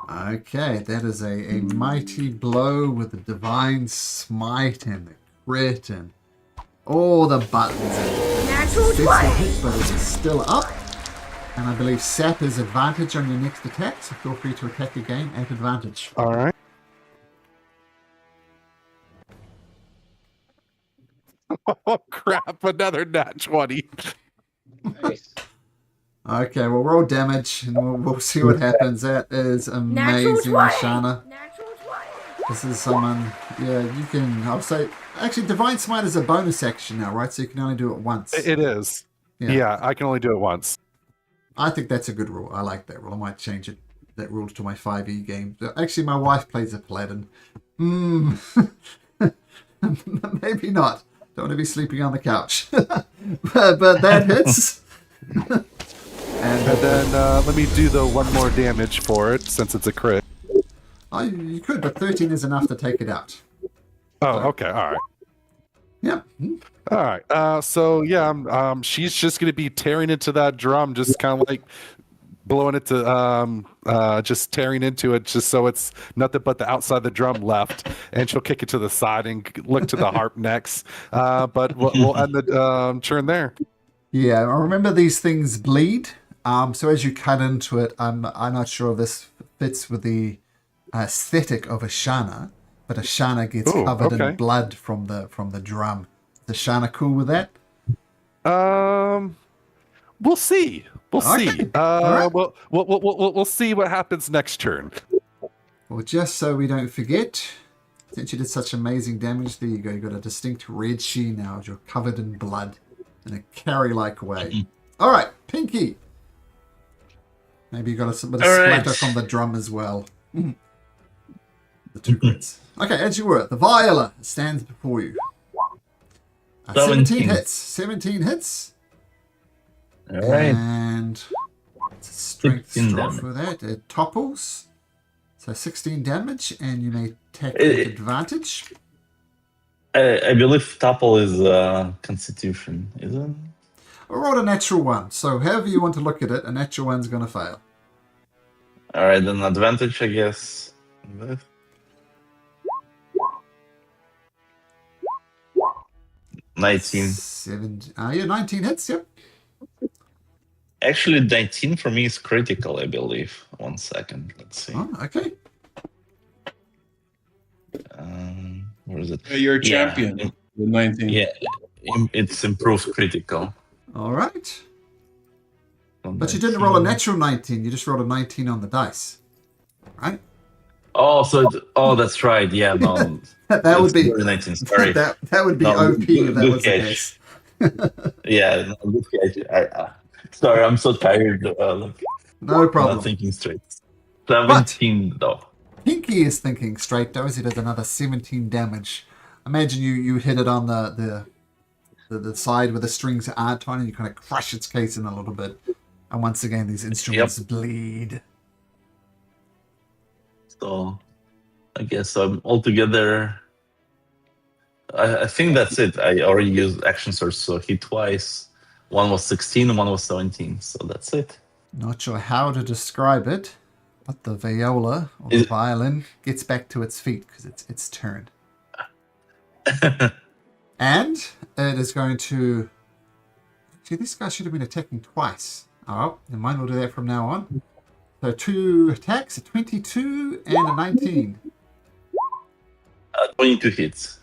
Okay, that is a mighty blow with the divine smite and the crit and all the buttons. Natural It's a 20. hit, but it is still up. And I believe sap is advantage on your next attack, so feel free to attack again at advantage. All right. Oh crap! Another nat 20. Nice. Okay, well, roll damage and we'll see what happens. That is Natural amazing, 20. Shana. Natural 20. This is someone, yeah, you can, I'll say, actually, Divine Smite is a bonus action now, right? So you can only do it once. It is. Yeah, I can only do it once. I think that's a good rule. I like that rule. I might change it, that rule to my 5e game. Actually, my wife plays a paladin. Maybe not. Don't want to be sleeping on the couch. but that hits. And then let me do the one more damage for it since it's a crit. Oh, you could, but 13 is enough to take it out. Oh, okay, all right. Yeah. All right. So yeah, she's just gonna be tearing into that drum, just kind of like blowing it to, just tearing into it, just so it's nothing but the outside of the drum left, and she'll kick it to the side and look to the harp next. But we'll end the turn there. Yeah, I remember these things bleed. So as you cut into it, I'm not sure if this fits with the aesthetic of Ashana, but Ashana gets covered in blood from the drum. Is Ashana cool with that? We'll see. We'll see. Right. We'll see what happens next turn. Well, just so we don't forget, since you did such amazing damage, there you go. You got a distinct red sheen now. You're covered in blood in a carry-like way. All right, Pinky. Maybe you got a bit of splatter from the drum as well. The two crits. Okay, as you were, the Viola stands before you. 17 hits. 17 hits. All right. And it's a strength 16 stroke damage. for that. It topples. So 16 damage, and you may attack with advantage. I believe topple is constitution, isn't it? I rolled a natural one, so however you want to look at it, a natural one's going to fail. All right, then advantage, I guess. 19. 19 hits, yep. Actually, 19 for me is critical, I believe. 1 second, let's see. Oh, okay. Where is it? You're a champion with 19. Yeah, it's improved critical. All right. But you didn't roll a natural 19, you just rolled a 19 on the dice. Right? Oh, that's right. Yeah, no. that would be 19. Sorry. that would be OP if that was the case. Yeah, no, good catch. Sorry, I'm so tired. No problem. Not thinking straight. 17 though. Pinky is thinking straight though, as he does another 17 damage. Imagine you hit it on the side where the strings aren't on, and you kind of crush its case in a little bit. And once again, these instruments bleed. So, I guess I'm altogether. I think that's it. I already used action source, so hit twice. One was 16, and one was 17. So that's it. Not sure how to describe it, but the viola or the violin gets back to its feet because it's its turn. And it is going to... Actually, this guy should have been attacking twice. Oh, and mine will do that from now on. So 2 attacks, a 22 and a 19. 22 hits.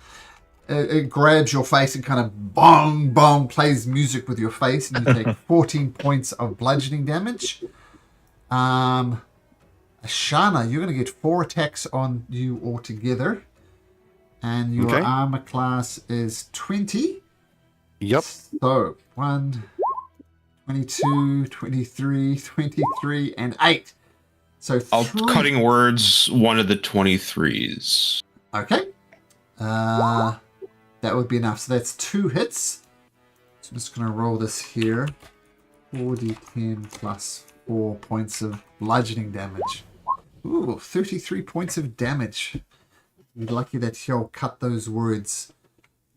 It grabs your face and kind of bong, bong, plays music with your face, and you take 14 points of bludgeoning damage. Ashana, you're going to get 4 attacks on you altogether. And your armor class is 20. Yep. So, 1, 22, 23, 23, and 8. So, Cutting words, one of the 23s. Okay. That would be enough. So that's 2 hits. So I'm just going to roll this here. 4d10 plus 4 points of bludgeoning damage. Ooh, 33 points of damage. You're lucky that he'll cut those words.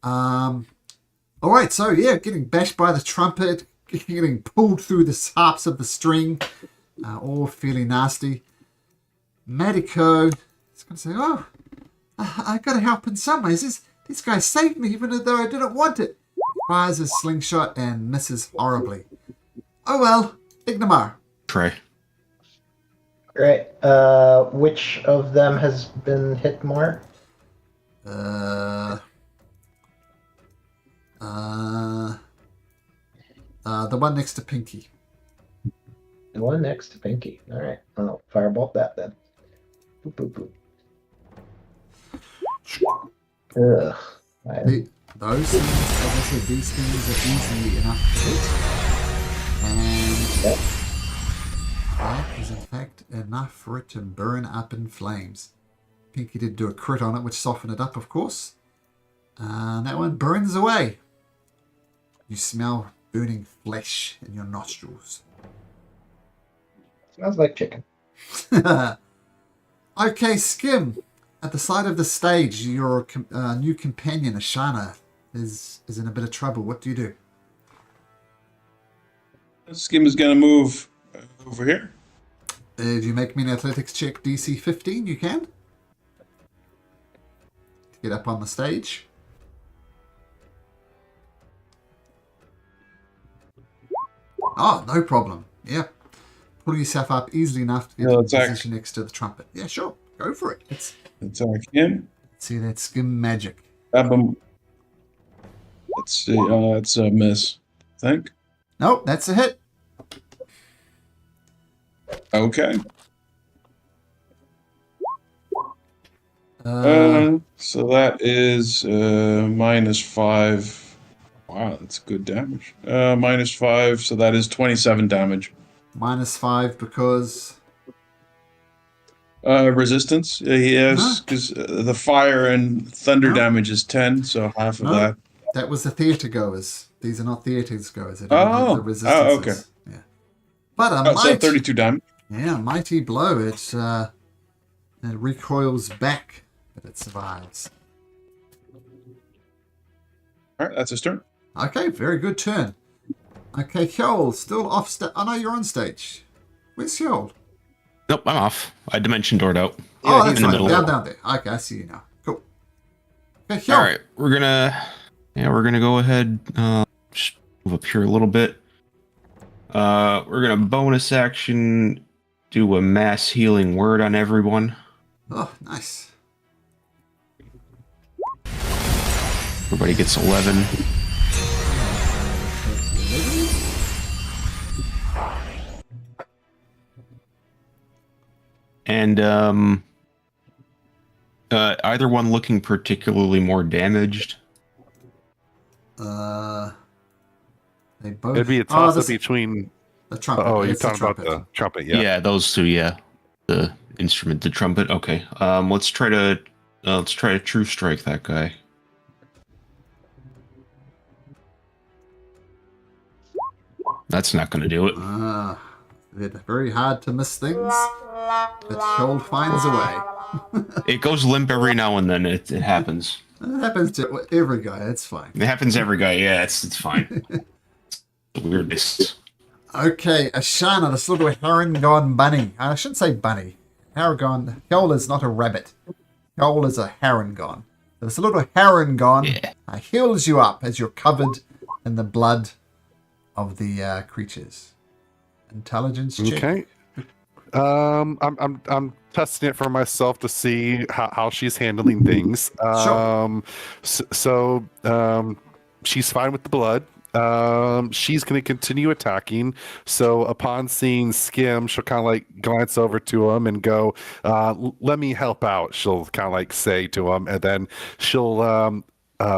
Alright, so yeah, getting bashed by the trumpet, getting pulled through the harps of the string, all fairly nasty. Medico is going to say, "Oh, I got to help in some ways. This guy saved me even though I didn't want it." Fires his slingshot and misses horribly. Oh well, Ignamar. Try. Great. Which of them has been hit more? The one next to Pinky. The one next to Pinky. All right. I'll firebolt that then. Boop, boop, boop. Ugh. Those things, as I said, these things are easy enough to hit. And Yep. that is in fact enough for it to burn up in flames. Pinky did do a crit on it, which softened it up, of course. And that one burns away. You smell burning flesh in your nostrils. Smells like chicken. Okay, Skim. At the side of the stage, your new companion, Ashana, is in a bit of trouble. What do you do? Skim is going to move over here. Do you make me an athletics check DC 15? You can. To get up on the stage. Oh, no problem. Yep. Pull yourself up easily enough to get in position next to the trumpet. Yeah, sure. Go for it. Attack him. See that Skim magic. Stab him. Let's see. That's a miss, I think. Nope, that's a hit. Okay. So that is -5. Wow, that's good damage. -5, so that is 27 damage. -5 because... Resistance. He has, because the fire and thunder damage is 10, so half of that. That was the theatre goers. These are not theatres goers. They don't have the resistances. Oh, okay. Yeah. But a mighty... So 32 damage. Yeah, mighty blow. It recoils back, but it survives. All right, that's his turn. Okay, very good turn. Okay, Kjol, still off stage. Oh, no, you're on stage. Where's Kjol? Nope, I'm off. I dimension doored out. Oh, that's in the right. middle. Down there. Okay, I see you now. Cool. Okay, Kjol. All right, we're gonna go ahead. Just move up here a little bit. We're gonna bonus action do a mass healing word on everyone. Oh, nice. Everybody gets 11. And either one looking particularly more damaged. They both. It'd be a toss-up between... the trumpet. Oh, you're It's the talking about the trumpet, yeah. Yeah, those two. Yeah, the instrument, the trumpet. Okay. Let's try to true strike that guy. That's not going to do it. It's very hard to miss things, but Kjol finds a way. It goes limp every now and then. It happens. It happens to every guy. It's fine. It happens to every guy. Yeah, it's fine. It's the weirdest. Okay, Ashana, this little Harangon bunny. I shouldn't say bunny. Harangon. Kjol is not a rabbit. Kjol is a Harangon. This little Harangon heals you up as you're covered in the blood of the creatures. Intelligence check. Okay. I'm testing it for myself to see how she's handling things. Sure. So she's fine with the blood. She's going to continue attacking. So upon seeing Skim, she'll kind of like glance over to him and go, "Let me help out." She'll kind of like say to him, and then she'll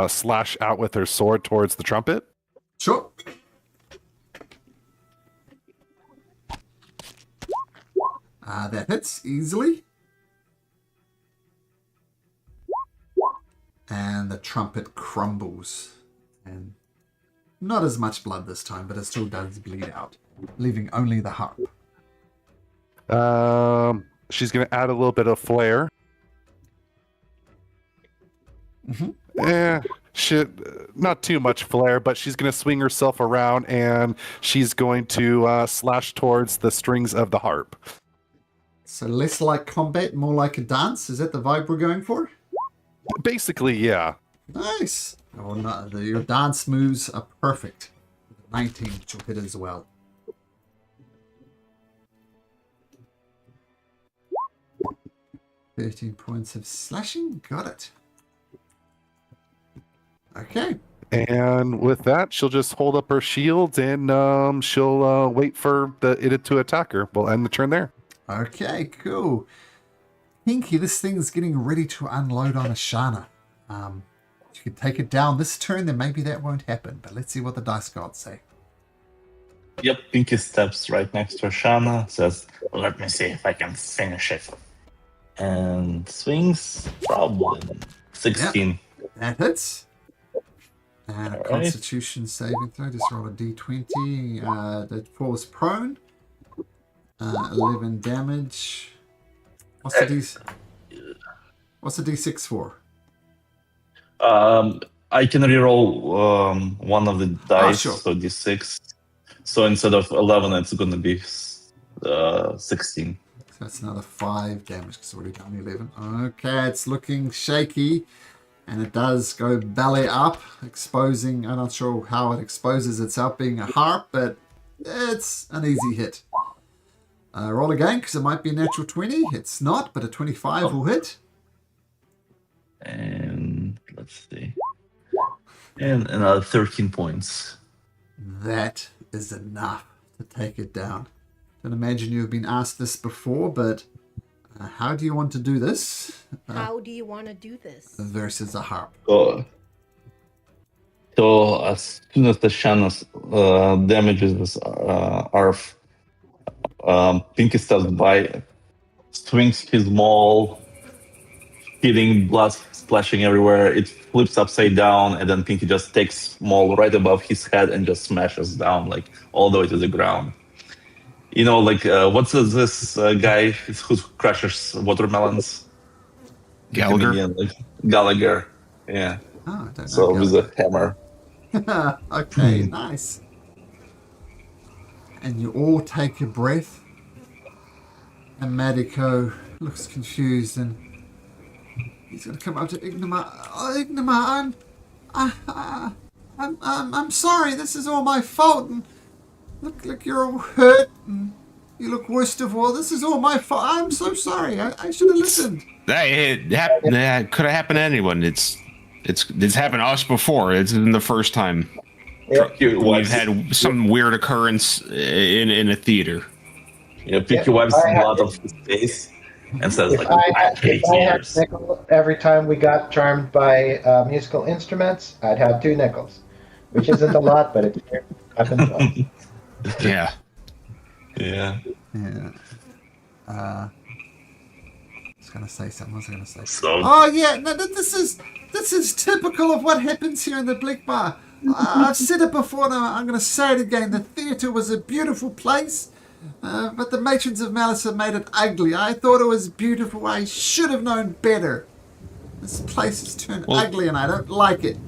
slash out with her sword towards the trumpet. Sure. That hits easily. And the trumpet crumbles. And not as much blood this time, but it still does bleed out, leaving only the harp. She's going to add a little bit of flair. Not too much flair, but she's going to swing herself around and she's going to slash towards the strings of the harp. So less like combat, more like a dance. Is that the vibe we're going for? Basically, yeah. Nice. Oh, no, your dance moves are perfect. 19, which will hit as well. $13 points of slashing. Got it. Okay. And with that, she'll just hold up her shield and she'll wait for it to attack her. We'll end the turn there. Okay, cool. Pinky, this thing's getting ready to unload on Ashana. You could take it down this turn, then maybe that won't happen. But let's see what the dice gods say. Yep, Pinky steps right next to Ashana, says, let me see if I can finish it. And swings, problem. 16. Yep, that hits. And a All right. Constitution saving throw. Just roll a d20. That falls prone. 11 damage. What's the d6 for? I can reroll one of the dice, sure. so d6. So instead of 11, it's going to be 16. So that's another 5 damage because it's already done 11. Okay, it's looking shaky. And it does go belly up, exposing... I'm not sure how it exposes itself being a harp, but it's an easy hit. Roll again, because it might be a natural 20. It's not, but a 25 will hit. And let's see. And another 13 points. That is enough to take it down. Don't imagine you've been asked this before, but how do you want to do this? How do you want to do this? Versus a harp. So as soon as the Shana's damages this Arf, Pinky steps by, swings his maul, hitting blood splashing everywhere. It flips upside down, and then Pinky just takes maul right above his head and just smashes down, like all the way to the ground. You know, like what's this guy who crushes watermelons? Gallagher? Comedian, like Gallagher. Yeah. Oh, I don't know. So with a hammer. Okay, nice. And you all take a breath. And Madiko looks confused and he's going to come up to Ignamar. Oh, Ignamar, I'm sorry. This is all my fault. And look, you're all hurt. And you look worst of all. This is all my fault. I'm so sorry. I should have listened. That could have happened to anyone. It's happened to us before. It's been the first time we've had some weird occurrence in a theater. Yeah, Pinky wipes the blood off his face and says, If like, I hate had tears. nickel every time we got charmed by musical instruments, I'd have 2 nickels, which isn't a lot, but it's happens once. Yeah. Yeah. Yeah. I was going to say something. What was I going to say? So Oh yeah, no, this is typical of what happens here in the Bleak Mire. I've said it before, and I'm going to say it again. The theatre was a beautiful place, but the matrons of Malice have made it ugly. I thought it was beautiful. I should have known better. This place has turned ugly, and I don't like it.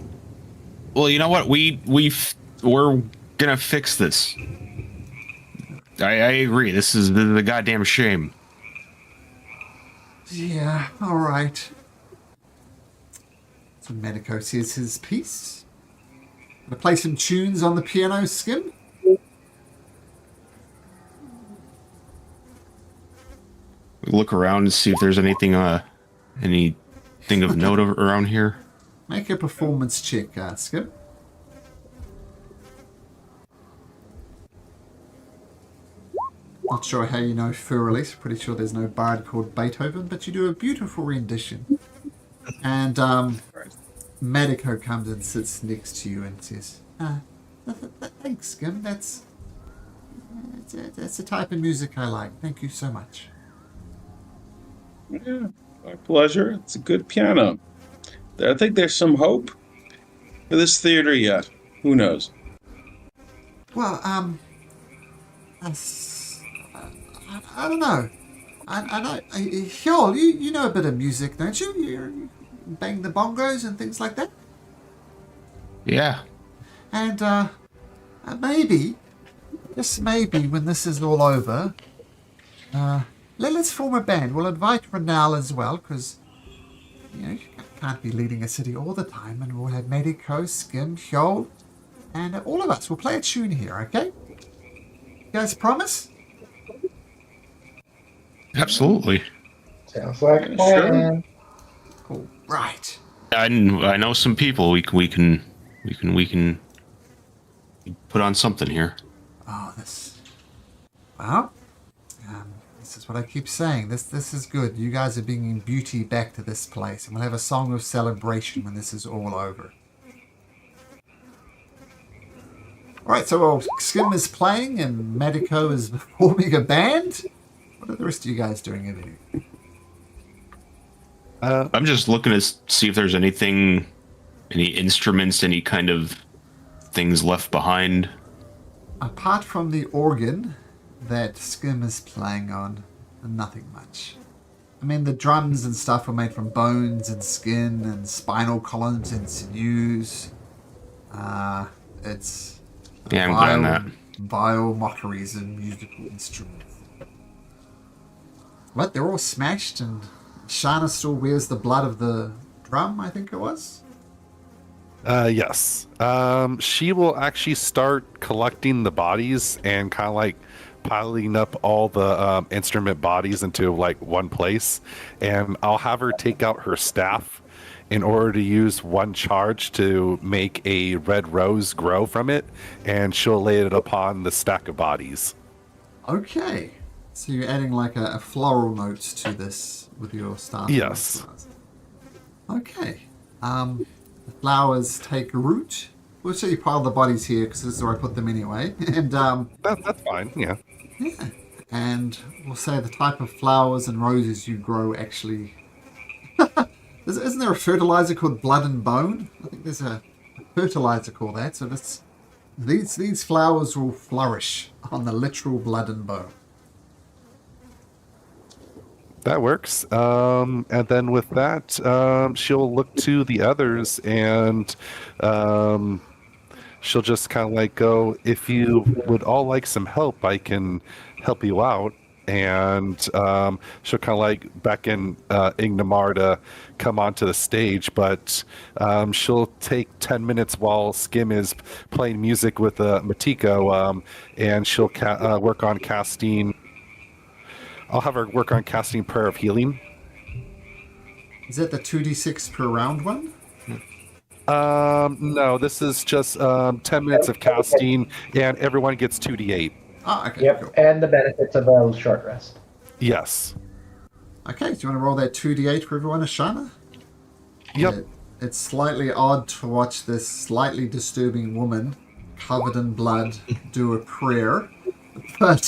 Well, you know what? We're gonna fix this. I agree. This is the goddamn shame. Yeah, all right. So Medico says his piece. Gonna play some tunes on the piano, Skim. We look around and see if there's anything of note around here. Make a performance check, Skim. Not sure how you know Fur Release. Pretty sure there's no bard called Beethoven, but you do a beautiful rendition. And Medico comes and sits next to you and says, thanks, Skim. That's the type of music I like. Thank you so much. Yeah, my pleasure. It's a good piano. I think there's some hope for this theater yet. Who knows? Well, I don't know. I know. Hjol, you know a bit of music, don't you? You bang the bongos and things like that. Yeah. And maybe, just maybe, when this is all over, let's form a band. We'll invite Renal as well, because you can't be leading a city all the time. And we'll have Medico, Skim, Hyo, and all of us. We'll play a tune here, okay? You guys promise? Absolutely. Sounds like a Sure. plan. All right. I know some people. We can put on something here. Oh, this. Well, this is what I keep saying. This is good. You guys are bringing beauty back to this place, and we'll have a song of celebration when this is all over. All right, so while Skim is playing and Medico is forming a band, what are the rest of you guys doing in here? I'm just looking to see if there's anything, any instruments, any kind of things left behind. Apart from the organ that Skim is playing on, nothing much. I mean, the drums and stuff were made from bones and skin and spinal columns and sinews. It's Yeah, I'm glad on that. vile mockeries of musical instruments. What? They're all smashed, and Shana still wears the blood of the drum, I think it was? Yes. She will actually start collecting the bodies and kind of like piling up all the instrument bodies into like one place. And I'll have her take out her staff in order to use one charge to make a red rose grow from it. And she'll lay it upon the stack of bodies. Okay. So you're adding like a floral note to this with your staff? Yes. Okay. The flowers take root. We'll show you pile the bodies here because this is where I put them anyway. And That's fine, yeah. yeah. And we'll say the type of flowers and roses you grow actually. Isn't there a fertilizer called blood and bone? I think there's a fertilizer called that. So these flowers will flourish on the literal blood and bone. That works. And then with that, she'll look to the others and she'll just kind of like go, if you would all like some help, I can help you out. And she'll kind of like beckon Ignamar to come onto the stage, but she'll take 10 minutes while Skim is playing music with Matiko, and she'll work on casting. I'll have her work on casting Prayer of Healing. Is that the 2d6 per round one? No, this is just 10 minutes of casting, and everyone gets 2d8. Oh, okay, Yep, cool. and the benefits of a short rest. Yes. Okay, do you want to roll that 2d8 for everyone, Ashana? Yep. It's slightly odd to watch this slightly disturbing woman covered in blood do a prayer, but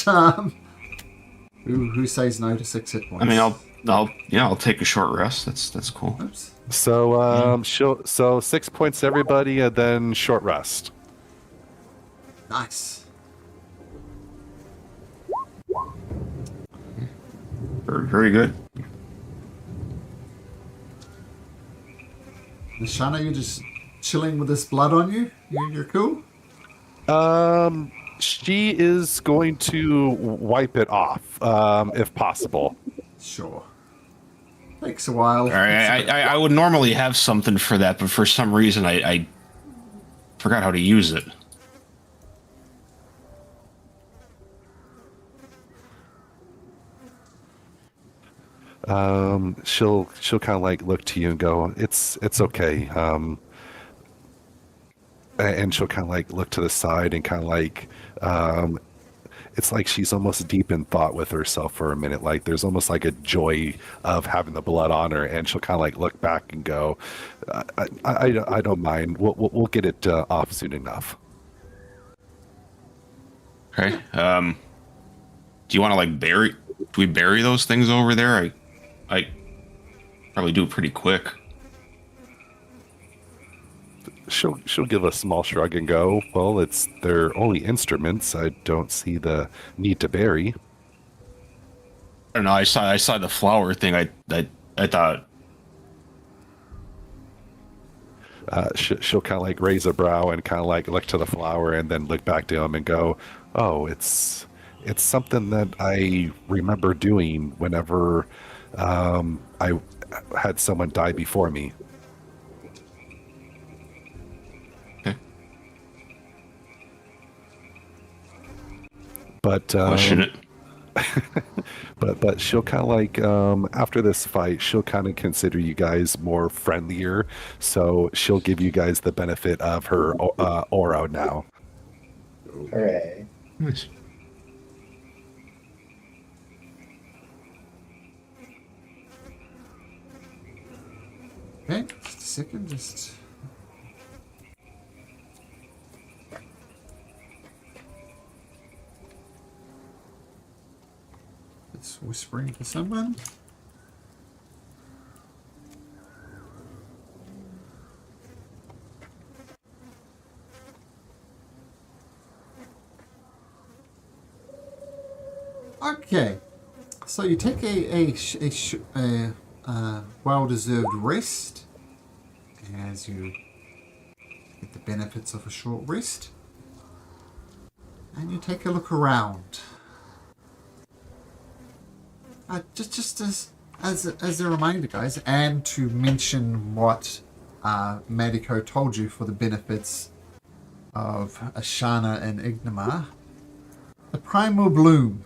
who says no to 6 hit points? I mean, I'll take a short rest. That's cool. Oops. So so 6 points to everybody, and then short rest. Nice. Very, very good. Ashana, you're just chilling with this blood on you? You're cool? She is going to wipe it off, if possible. Sure. Takes a while. All right, I would normally have something for that, but for some reason I forgot how to use it. She'll kind of like look to you and go, it's okay. And she'll kind of like look to the side and kind of like, it's like she's almost deep in thought with herself for a minute. Like there's almost like a joy of having the blood on her, and she'll kind of like look back and go, I don't mind. We'll get it off soon enough. Okay. Do you want to like bury? Do we bury those things over there? I probably do it pretty quick. She'll give a small shrug and go, well, they're only instruments. I don't see the need to bury. I don't know. I saw the flower thing. I thought. She'll kind of like raise a brow and kind of like look to the flower and then look back to him and go, oh, it's It's something that I remember doing whenever I had someone die before me. Okay. But Question it. but she'll kind of like after this fight, she'll kind of consider you guys more friendlier. So she'll give you guys the benefit of her aura now. Hooray. Nice. Okay, just a second, just... It's whispering for someone. Okay, so you take a well-deserved rest as you get the benefits of a short rest, and you take a look around. Just as a reminder, guys, and to mention what Madiko told you for the benefits of Ashana and Ignamar, the primal bloom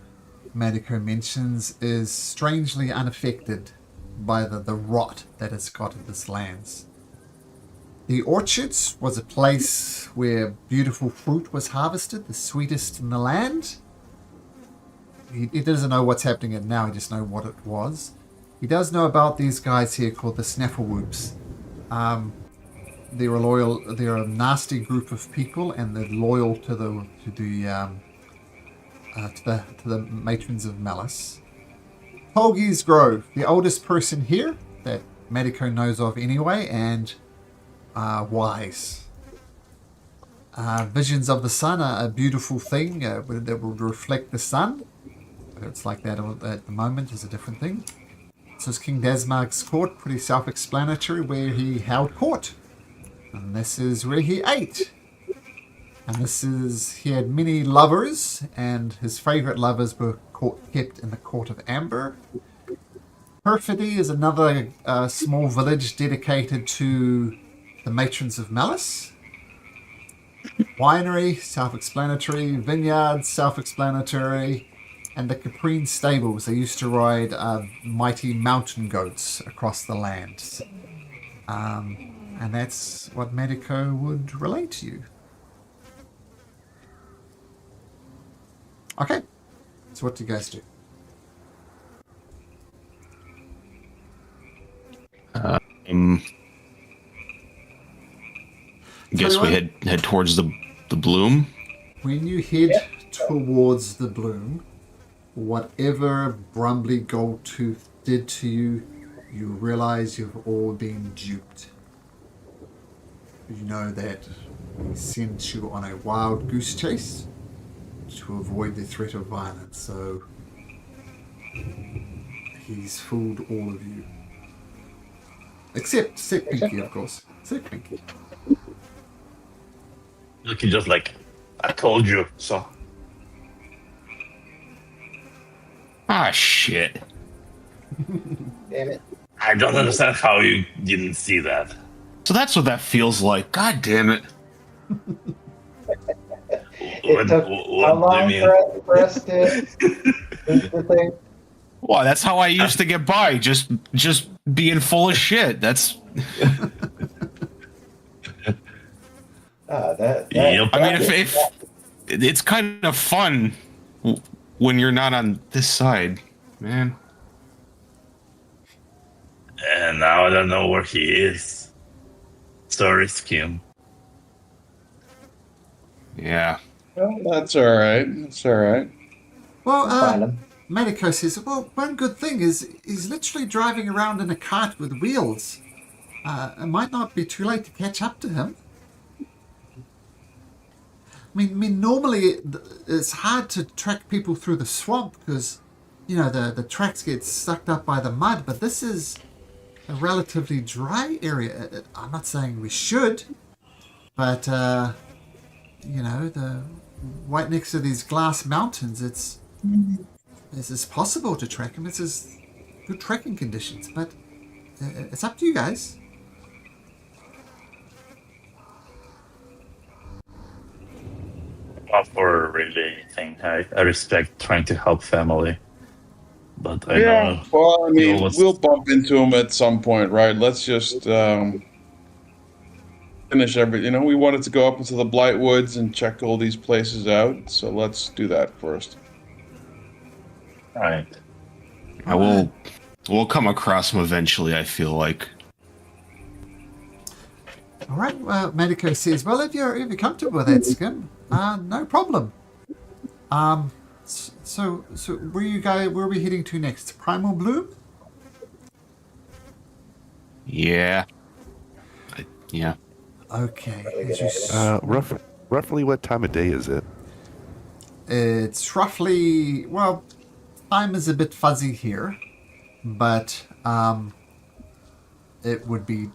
Madiko mentions is strangely unaffected by the rot that has got in this lands. The orchards was a place where beautiful fruit was harvested, the sweetest in the land. He doesn't know what's happening at now, he just knows what it was. He does know about these guys here called the Snafflewoops. They're loyal. They're a nasty group of people, and they're loyal to the matrons of malice. Holgi's Grove, the oldest person here that Madiko knows of anyway, and wise. Visions of the sun are a beautiful thing that will reflect the sun. It's like that at the moment, is a different thing. This is King Dasmarg's court, pretty self-explanatory, where he held court. And this is where he ate. And he had many lovers, and his favourite lovers were kept in the court of Amber. Perfidy is another small village dedicated to the matrons of malice. Winery, self-explanatory. Vineyard, self-explanatory. And the Caprine stables, they used to ride mighty mountain goats across the land. And that's what Madiko would relate to you. Okay, so what do you guys do? I guess we head towards the bloom. When you head towards the bloom, whatever Brumbly Goldtooth did to you, you realize you've all been duped. You know that he sent you on a wild goose chase to avoid the threat of violence, so he's fooled all of you. Except Pinky, of course. Except Pinky. Look, he just like, I told you so. Ah, shit. Damn it. I don't understand how you didn't see that. So that's what that feels like. God damn it. It took how long for us to do the thing? Well, that's how I used to get by. Just being full of shit. That's. Yep. I mean, if it's kind of fun when you're not on this side, man. And now I don't know where he is. So risky him. Yeah. Well, that's all right. That's all right. Well, Madiko says, well, one good thing is he's literally driving around in a cart with wheels. It might not be too late to catch up to him. I mean, normally it's hard to track people through the swamp because, you know, the tracks get sucked up by the mud, but this is a relatively dry area. I'm not saying we should, but, you know, right next to these glass mountains, it's this is possible to track him. This is good tracking conditions, but it's up to you guys. Not for really anything. I respect trying to help family, but I Yeah. know Well, I you mean, always. we'll bump into him at some point, right? Let's just finish every. You know, we wanted to go up into the Blight Woods and check all these places out, so let's do that first. Right. We'll come across him eventually, I feel like. All right. Well, Medico says, "Well, if you're comfortable with that, Skim, no problem." So where are we heading to next? Primal Bloom? Yeah. Yeah. Okay. As you Roughly what time of day is it? It's roughly, well, time is a bit fuzzy here, but it would be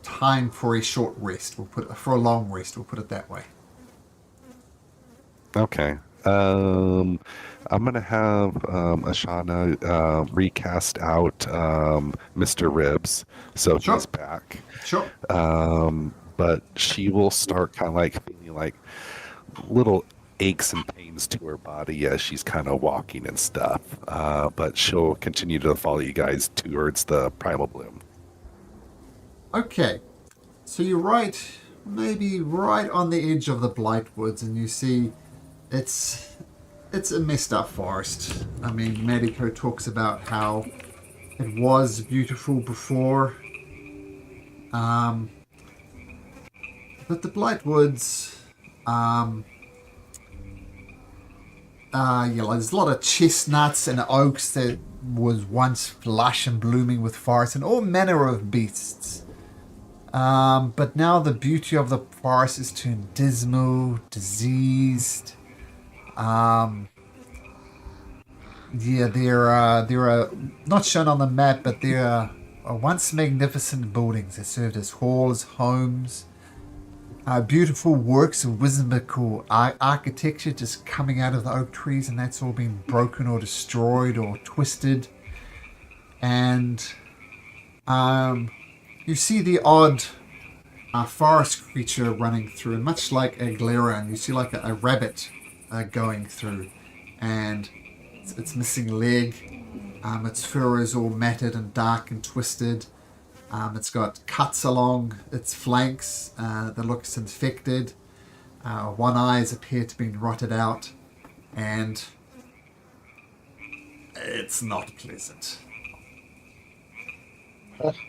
time for a short rest. For a long rest. We'll put it that way. Okay. I'm gonna have Ashana recast out Mr. Ribs, so Sure. he's back. Sure. But she will start kind of like feeling like little aches and pains to her body as she's kind of walking and stuff. But she'll continue to follow you guys towards the Primal Bloom. Okay. So you're maybe right on the edge of the Blight Woods, and you see it's a messed up forest. I mean, Medico talks about how it was beautiful before. But the Blight Woods, there's a lot of chestnuts and oaks that was once lush and blooming with forests and all manner of beasts. But now the beauty of the forest is turned dismal, diseased. There are not shown on the map, but there are once magnificent buildings that served as halls, homes, beautiful works of whimsical architecture just coming out of the oak trees, and that's all been broken or destroyed or twisted. And you see the odd forest creature running through, and much like a Glera, you see like a rabbit going through, and its missing leg. Its fur is all matted and dark and twisted. It's got cuts along its flanks that looks infected. One eye appears to be rotted out, and it's not pleasant.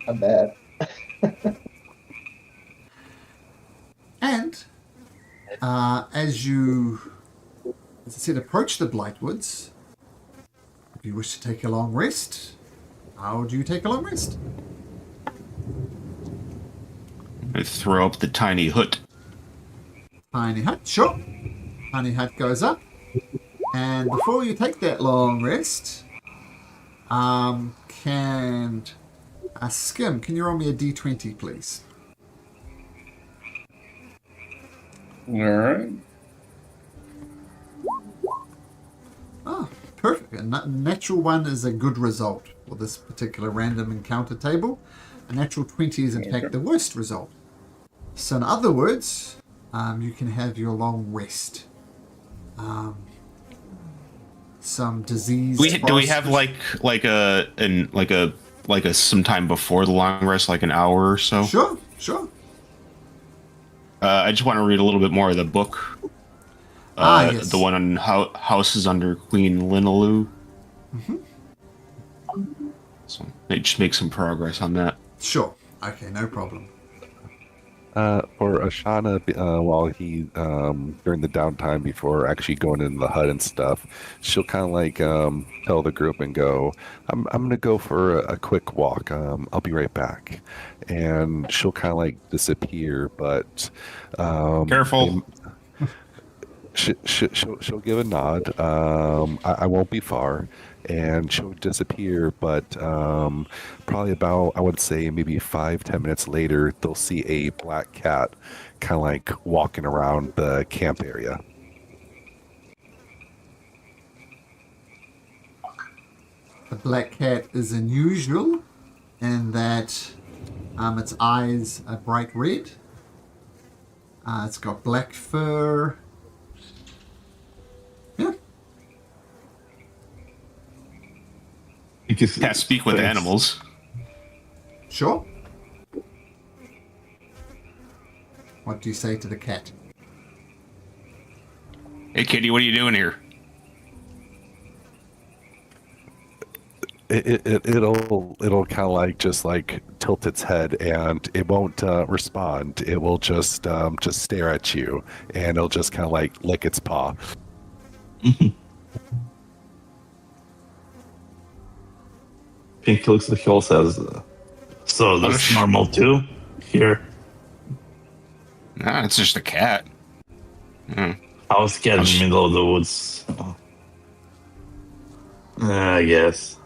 I'm bad. And as you, as I said, approach the Blightwoods, if you wish to take a long rest, how do you take a long rest? I throw up the tiny hut. Tiny hut, sure. Tiny hut goes up. And before you take that long rest, Skim, can you roll me a d20, please? All right. Ah, perfect. A natural 1 is a good result for this particular random encounter table. A natural 20 is, in fact, the worst result. So, in other words, you can have your long rest. Some disease. Do we have like a some time before the long rest, like an hour or so? Sure. I just want to read a little bit more of the book. Yes. The one on houses under Queen Linaloo. Mm-hmm. So just make some progress on that. Sure. Okay, no problem. For Ashana, while he during the downtime before actually going into the hut and stuff, she'll kind of like tell the group and go, "I'm gonna go for a quick walk. I'll be right back," and she'll kind of like disappear. But Careful. She'll give a nod. I won't be far, and she'll disappear. But probably about, I would say, maybe 5-10 minutes later, they'll see a black cat kind of like walking around the camp area. The black cat is unusual in that its eyes are bright red. It's got black fur. Yeah. Can't speak with animals. Sure. What do you say to the cat? Hey, kitty, what are you doing here? It'll kind of like just like tilt its head and it won't respond. It will just stare at you and it'll just kind of like lick its paw. Pinky looks at the hill, says, "So that's normal too here." Nah, it's just a cat. I was cat in the middle of the woods. I guess.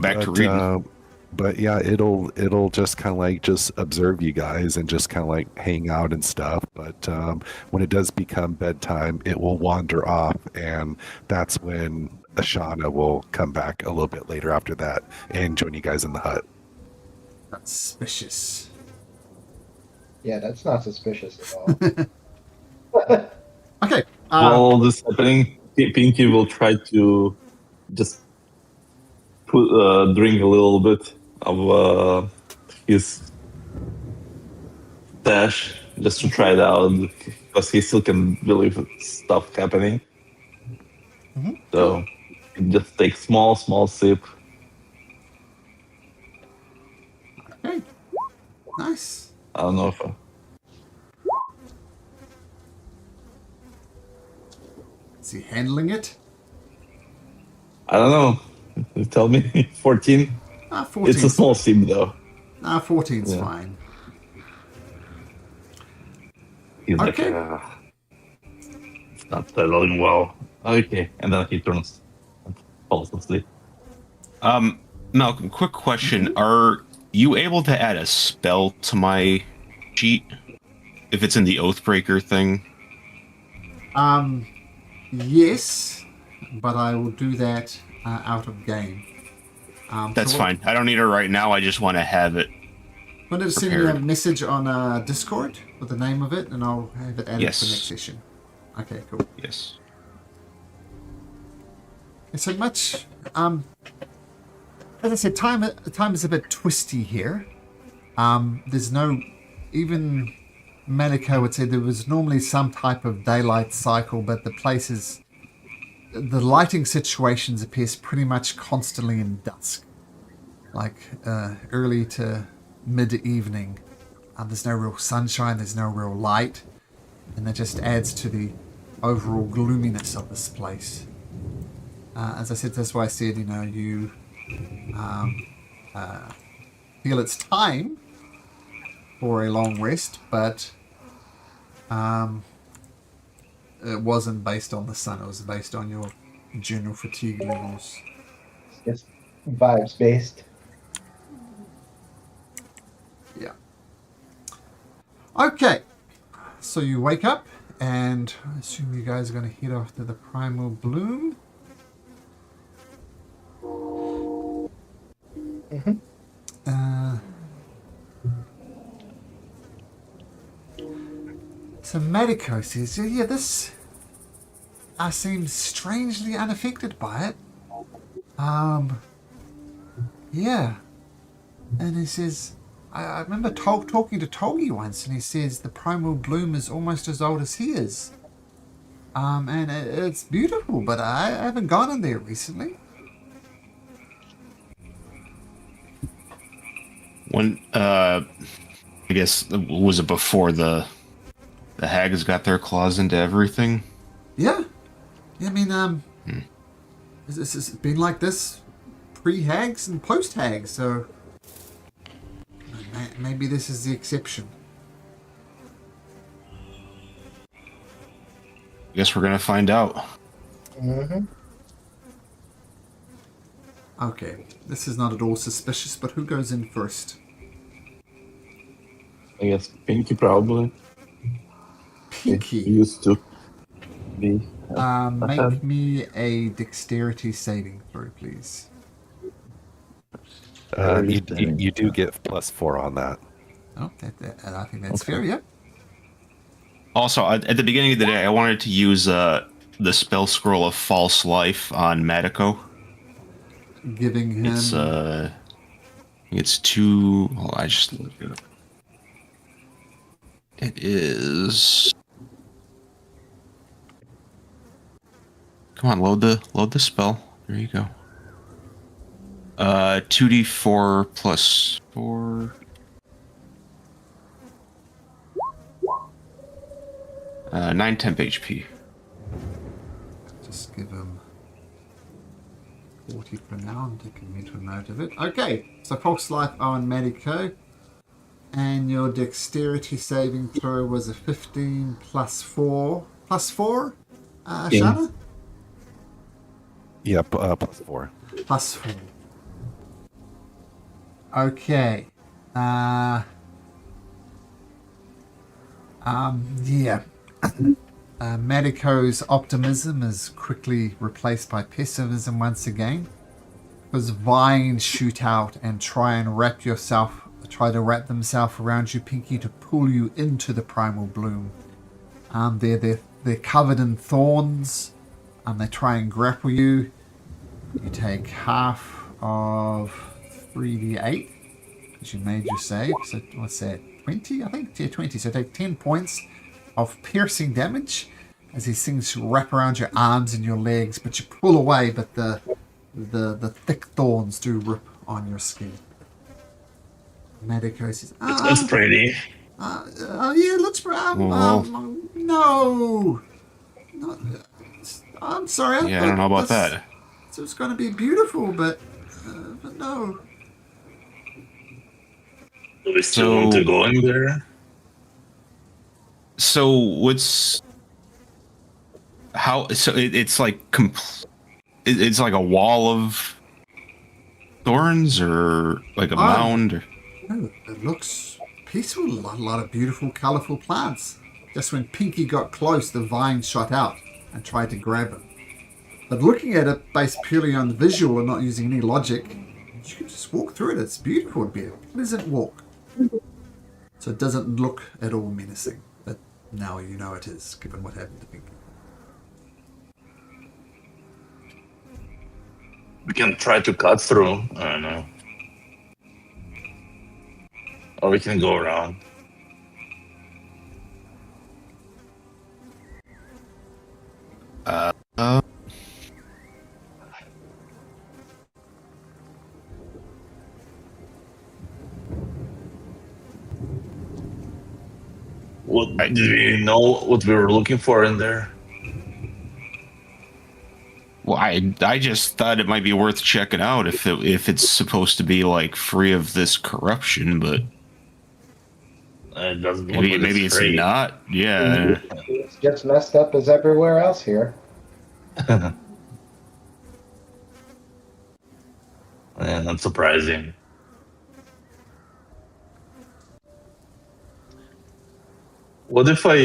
Back to reading. But yeah, it'll just kind of like just observe you guys and just kind of like hang out and stuff. But when it does become bedtime, it will wander off, and that's when Ashana will come back a little bit later after that and join you guys in the hut. That's suspicious. Yeah, that's not suspicious at all. Okay. While all this happening, Pinky will try to just drink a little bit of his stash just to try it out because he still can believe stuff happening. Mm-hmm. So just take small sip. Okay. Nice. I don't know if Is he handling it? I don't know. You tell me. 14. 14. It's a small sip though. 14's fine. He's Okay. like, it's not settling well. Okay, and then he turns and falls asleep. Malcolm, quick question. Are you able to add a spell to my sheet? If it's in the Oathbreaker thing? Yes, but I will do that out of game. That's fine. I don't need it right now. I just want to have it. I'm going to send you a message on Discord with the name of it, and I'll have it added for next session. Okay, cool. Yes. So much. As I said, time is a bit twisty here. There's no, even Malika would say there was normally some type of daylight cycle, but the lighting situations appears pretty much constantly in dusk, like early to mid-evening. There's no real sunshine, there's no real light, and that just adds to the overall gloominess of this place. As I said, that's why I said, you feel it's time for a long rest, but it wasn't based on the sun, it was based on your general fatigue levels. It's vibes based. Yeah. Okay. So you wake up, and I assume you guys are going to head off to the Primal Bloom. So Medico says, yeah, this seems strangely unaffected by it. Yeah. And he says, I remember talking to Togi once, and he says the Primal Bloom is almost as old as he is. And it's beautiful, but I haven't gone in there recently. When, I guess, was it before the hags got their claws into everything? Yeah. I mean, it's been like this pre-hags and post-hags, so maybe this is the exception. Guess we're gonna find out. Mm-hmm. Okay, this is not at all suspicious, but who goes in first? I guess Pinky probably. Pinky. He used to be. Make me a dexterity saving throw, please. You do get +4 on that. Oh, I think that's fair, yeah. Also, at the beginning of the day, I wanted to use the spell scroll of false life on Medico. Giving him... It's 2... Oh, I just looked it up. It is... Come on, load the spell. There you go. 2d4 plus 4. 9 temp HP. Just give him 40 for now. I'm taking a mental note of it. Okay, so false life on Medico. And your dexterity saving throw was a 15 plus 4. Plus 4, Shana? Yep, +4. Plus 4. Okay. Yeah. Medico's optimism is quickly replaced by pessimism once again. Because vines shoot out and try to wrap themselves around you, Pinky, to pull you into the primal bloom. They're covered in thorns. They try and grapple you. You take half of 3d8 because you made your save. So what's that? 20, I think? Yeah, 20. So take 10 points of piercing damage as these things wrap around your arms and your legs, but you pull away, but the thick thorns do rip on your skin. Medico says, That's pretty. yeah, it looks pretty. No. I'm sorry. Yeah, I don't know about that. So it's going to be beautiful, but no. Do we still want to go in there? So what's how? So it's like it's like a wall of thorns, or like a mound. Or... No, it looks peaceful. A lot of beautiful, colourful plants. Just when Pinky got close, the vine shot out and tried to grab him. But looking at it based purely on the visual and not using any logic, you can just walk through it. It's beautiful. It'd be a pleasant walk. So it doesn't look at all menacing. But now you know it is, given what happened to Pinky. We can try to cut through. I don't know. Or we can go around. Do you know what we were looking for in there? Well, I just thought it might be worth checking out if it's supposed to be like free of this corruption, but It doesn't maybe it's free. not. Yeah. It's just messed up as everywhere else here. Yeah, not surprising. What if I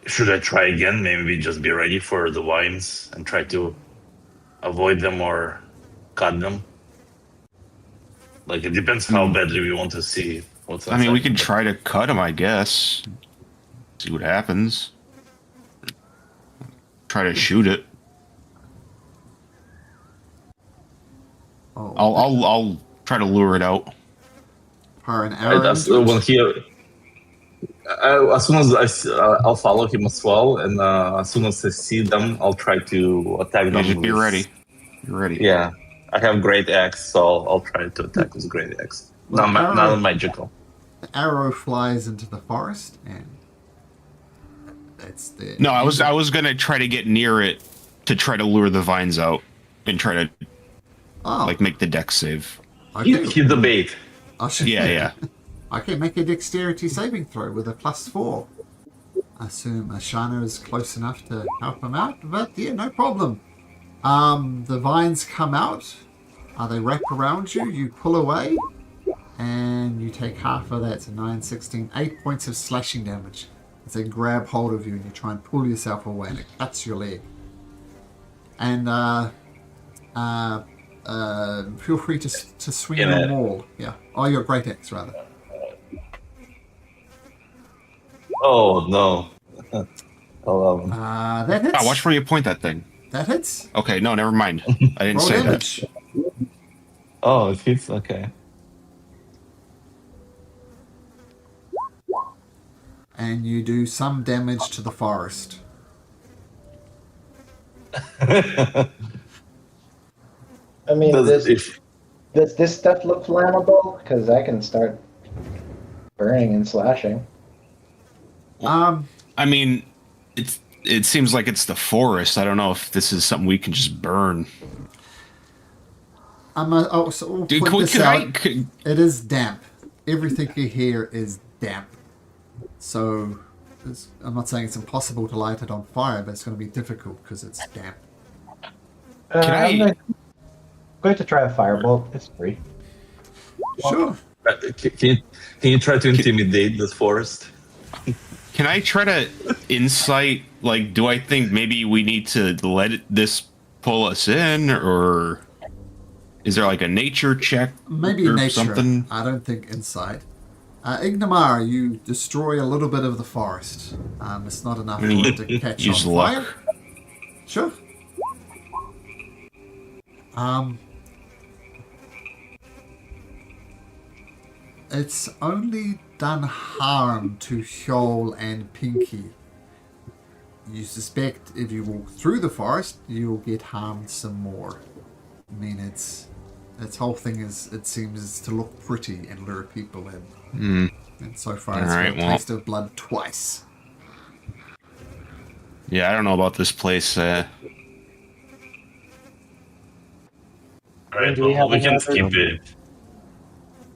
should I try again? Maybe just be ready for the vines and try to avoid them or cut them. Like, it depends how badly we want to see what's I mean, we inside. can try to cut him, I guess. See what happens. Try to shoot it. Oh, I'll try to lure it out. fire an arrow. That's into it. when he. As soon as I'll follow him as well, and as soon as I see them, I'll try to attack them. Just be with- ready. You're ready. Yeah, I have great axe, so I'll try to attack with great axe. Well, Not magical. The arrow flies into the forest, and that's the. No, I was gonna try to get near it to try to lure the vines out and try to make the deck save. Okay. Hit the bait. Yeah. Okay, make a dexterity saving throw with a +4. I assume Ashana is close enough to help him out, but yeah, no problem. The vines come out. They wrap around you. You pull away, and you take half of that. So 9, 16, 8 points of slashing damage as they grab hold of you and you try and pull yourself away and it cuts your leg. And feel free to swing Yeah. your maul. Yeah. Oh, your great axe, rather. Oh no. That hits. Watch where you point that thing. That hits. Okay, no, never mind. I didn't Roll say damage. Oh, it hits. Okay. And you do some damage to the forest. I mean, Does- if does this stuff look flammable? Because I can start burning and slashing. I mean, it seems like it's the forest. I don't know if this is something we can just burn. So we'll Dude, point this out. could- It is damp. Everything you hear is damp. So I'm not saying it's impossible to light it on fire, but it's going to be difficult because it's damp. Can I'm going to try a firebolt. It's free. Sure. can you try to intimidate this forest? Can I try to insight? Like, do I think maybe we need to let this pull us in, or is there like a nature check? Maybe or nature. something? I don't think insight. Ignamar, you destroy a little bit of the forest. It's not enough for it to catch Use on luck. fire. Sure. It's only done harm to Shoal and Pinky. You suspect if you walk through the forest, you'll get harmed some more. I mean, its whole thing is, it seems, is to look pretty and lure people in. And so far, it's Alright, got a taste of blood twice. Yeah, I don't know about this place. Alright, Do we have we can another- skip it.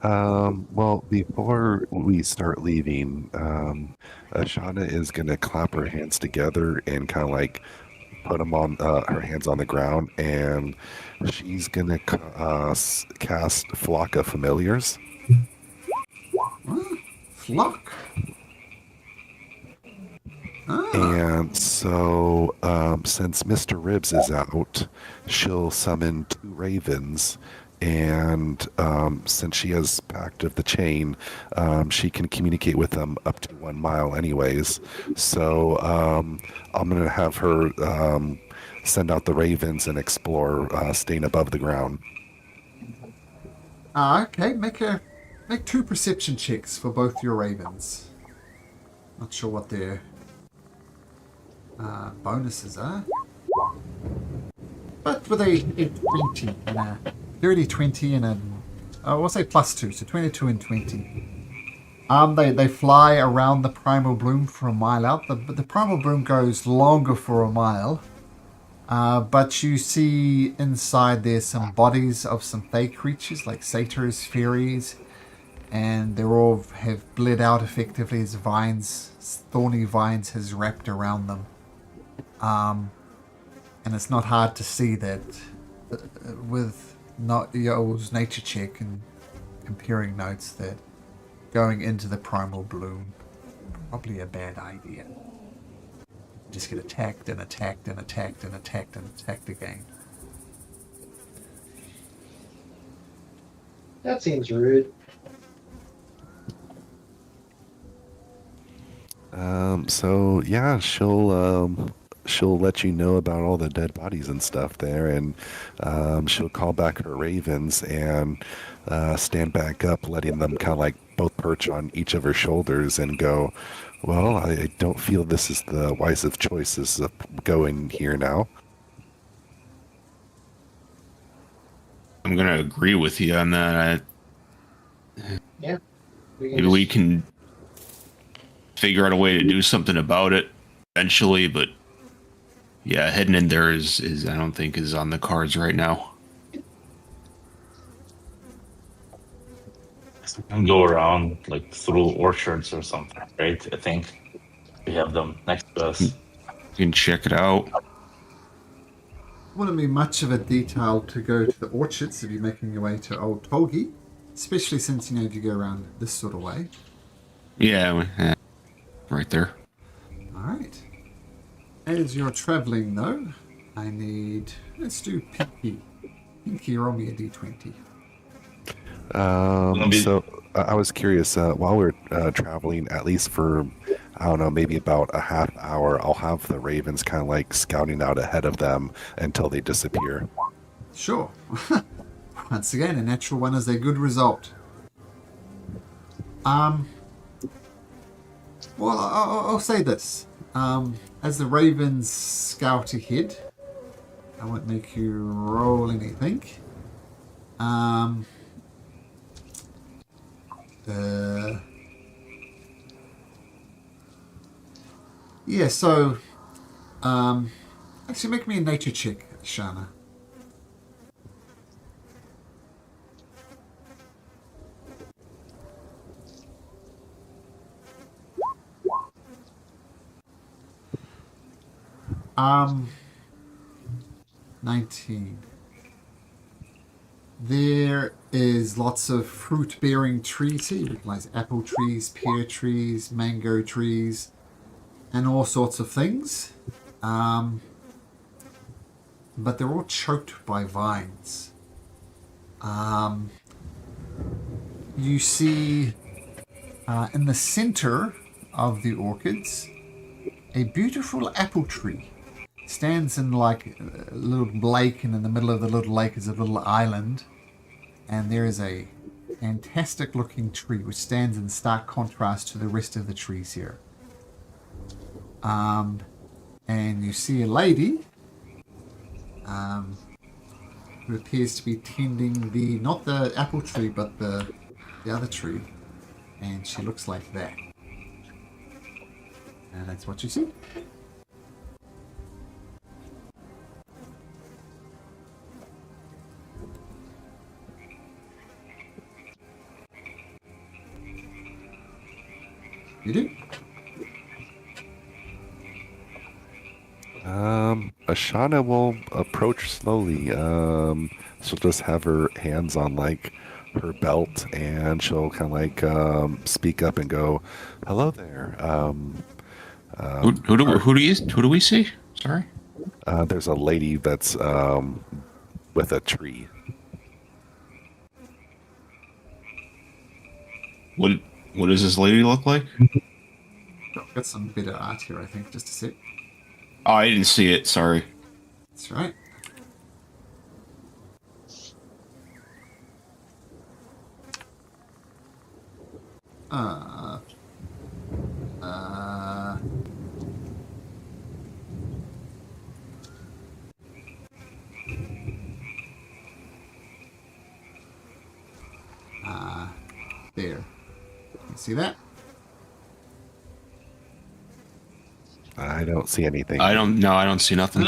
Well, before we start leaving, Ashana is gonna clap her hands together and kind of like put them on her hands on the ground, and she's gonna cast Flock of Familiars. Flock. And so, since Mr. Ribs is out, she'll summon 2 ravens. And since she has Pact of the Chain, she can communicate with them up to 1 mile anyways. So I'm going to have her send out the ravens and explore, staying above the ground. Okay, make 2 perception checks for both your ravens. Not sure what their bonuses are. But with a 20 and a dirty 20 and we'll say +2, so 22 and 20. They fly around the primal bloom for a mile out. The primal bloom goes longer for a mile. But you see inside there some bodies of some fey creatures like satyrs, fairies, and they all have bled out effectively as thorny vines has wrapped around them. And it's not hard to see that with not Yo's nature check and comparing notes that going into the primal bloom probably a bad idea. Just get attacked and attacked and attacked and attacked and attacked again. That seems rude. So yeah, she'll let you know about all the dead bodies and stuff there, and she'll call back her ravens and stand back up, letting them kind of like both perch on each of her shoulders and go, well, I don't feel this is the wisest choices of going here now. I'm gonna agree with you on that. Yeah. Maybe we can figure out a way to do something about it eventually, but yeah, heading in there is I don't think is on the cards right now. We can go around like through orchards or something, right? I think we have them next to us. You can check it out. Wouldn't be much of a detail to go to the orchards if you're making your way to Old Tolgi, especially since if you go around this sort of way. Yeah, right there. Alright. As you're traveling, though, I need... Let's do Pinky. Pinky, roll me a d20. So I was curious, while we're traveling, at least for, I don't know, maybe about a half hour, I'll have the ravens kind of like scouting out ahead of them until they disappear. Sure. Once again, a natural one is a good result. Well, I'll say this. As the ravens scout ahead, I won't make you roll anything. Yeah, so actually make me a nature check, Shana. Um, 19. There is lots of fruit-bearing trees here. You recognize apple trees, pear trees, mango trees, and all sorts of things. But they're all choked by vines. You see in the center of the orchids a beautiful apple tree. It stands in like a little lake, and in the middle of the little lake is a little island. And there is a fantastic looking tree which stands in stark contrast to the rest of the trees here. And you see a lady who appears to be tending the, not the apple tree, but the other tree. And she looks like that. And that's what you see. You do? Ashana will approach slowly. She'll just have her hands on like her belt, and she'll kind of like speak up and go, "Hello there." Who do we see? Sorry. There's a lady that's with a tree. What does this lady look like? I've got some better art here, I think. Just a sec. Oh, I didn't see it. Sorry. That's right. There. You see that? I don't see anything. I don't see nothing.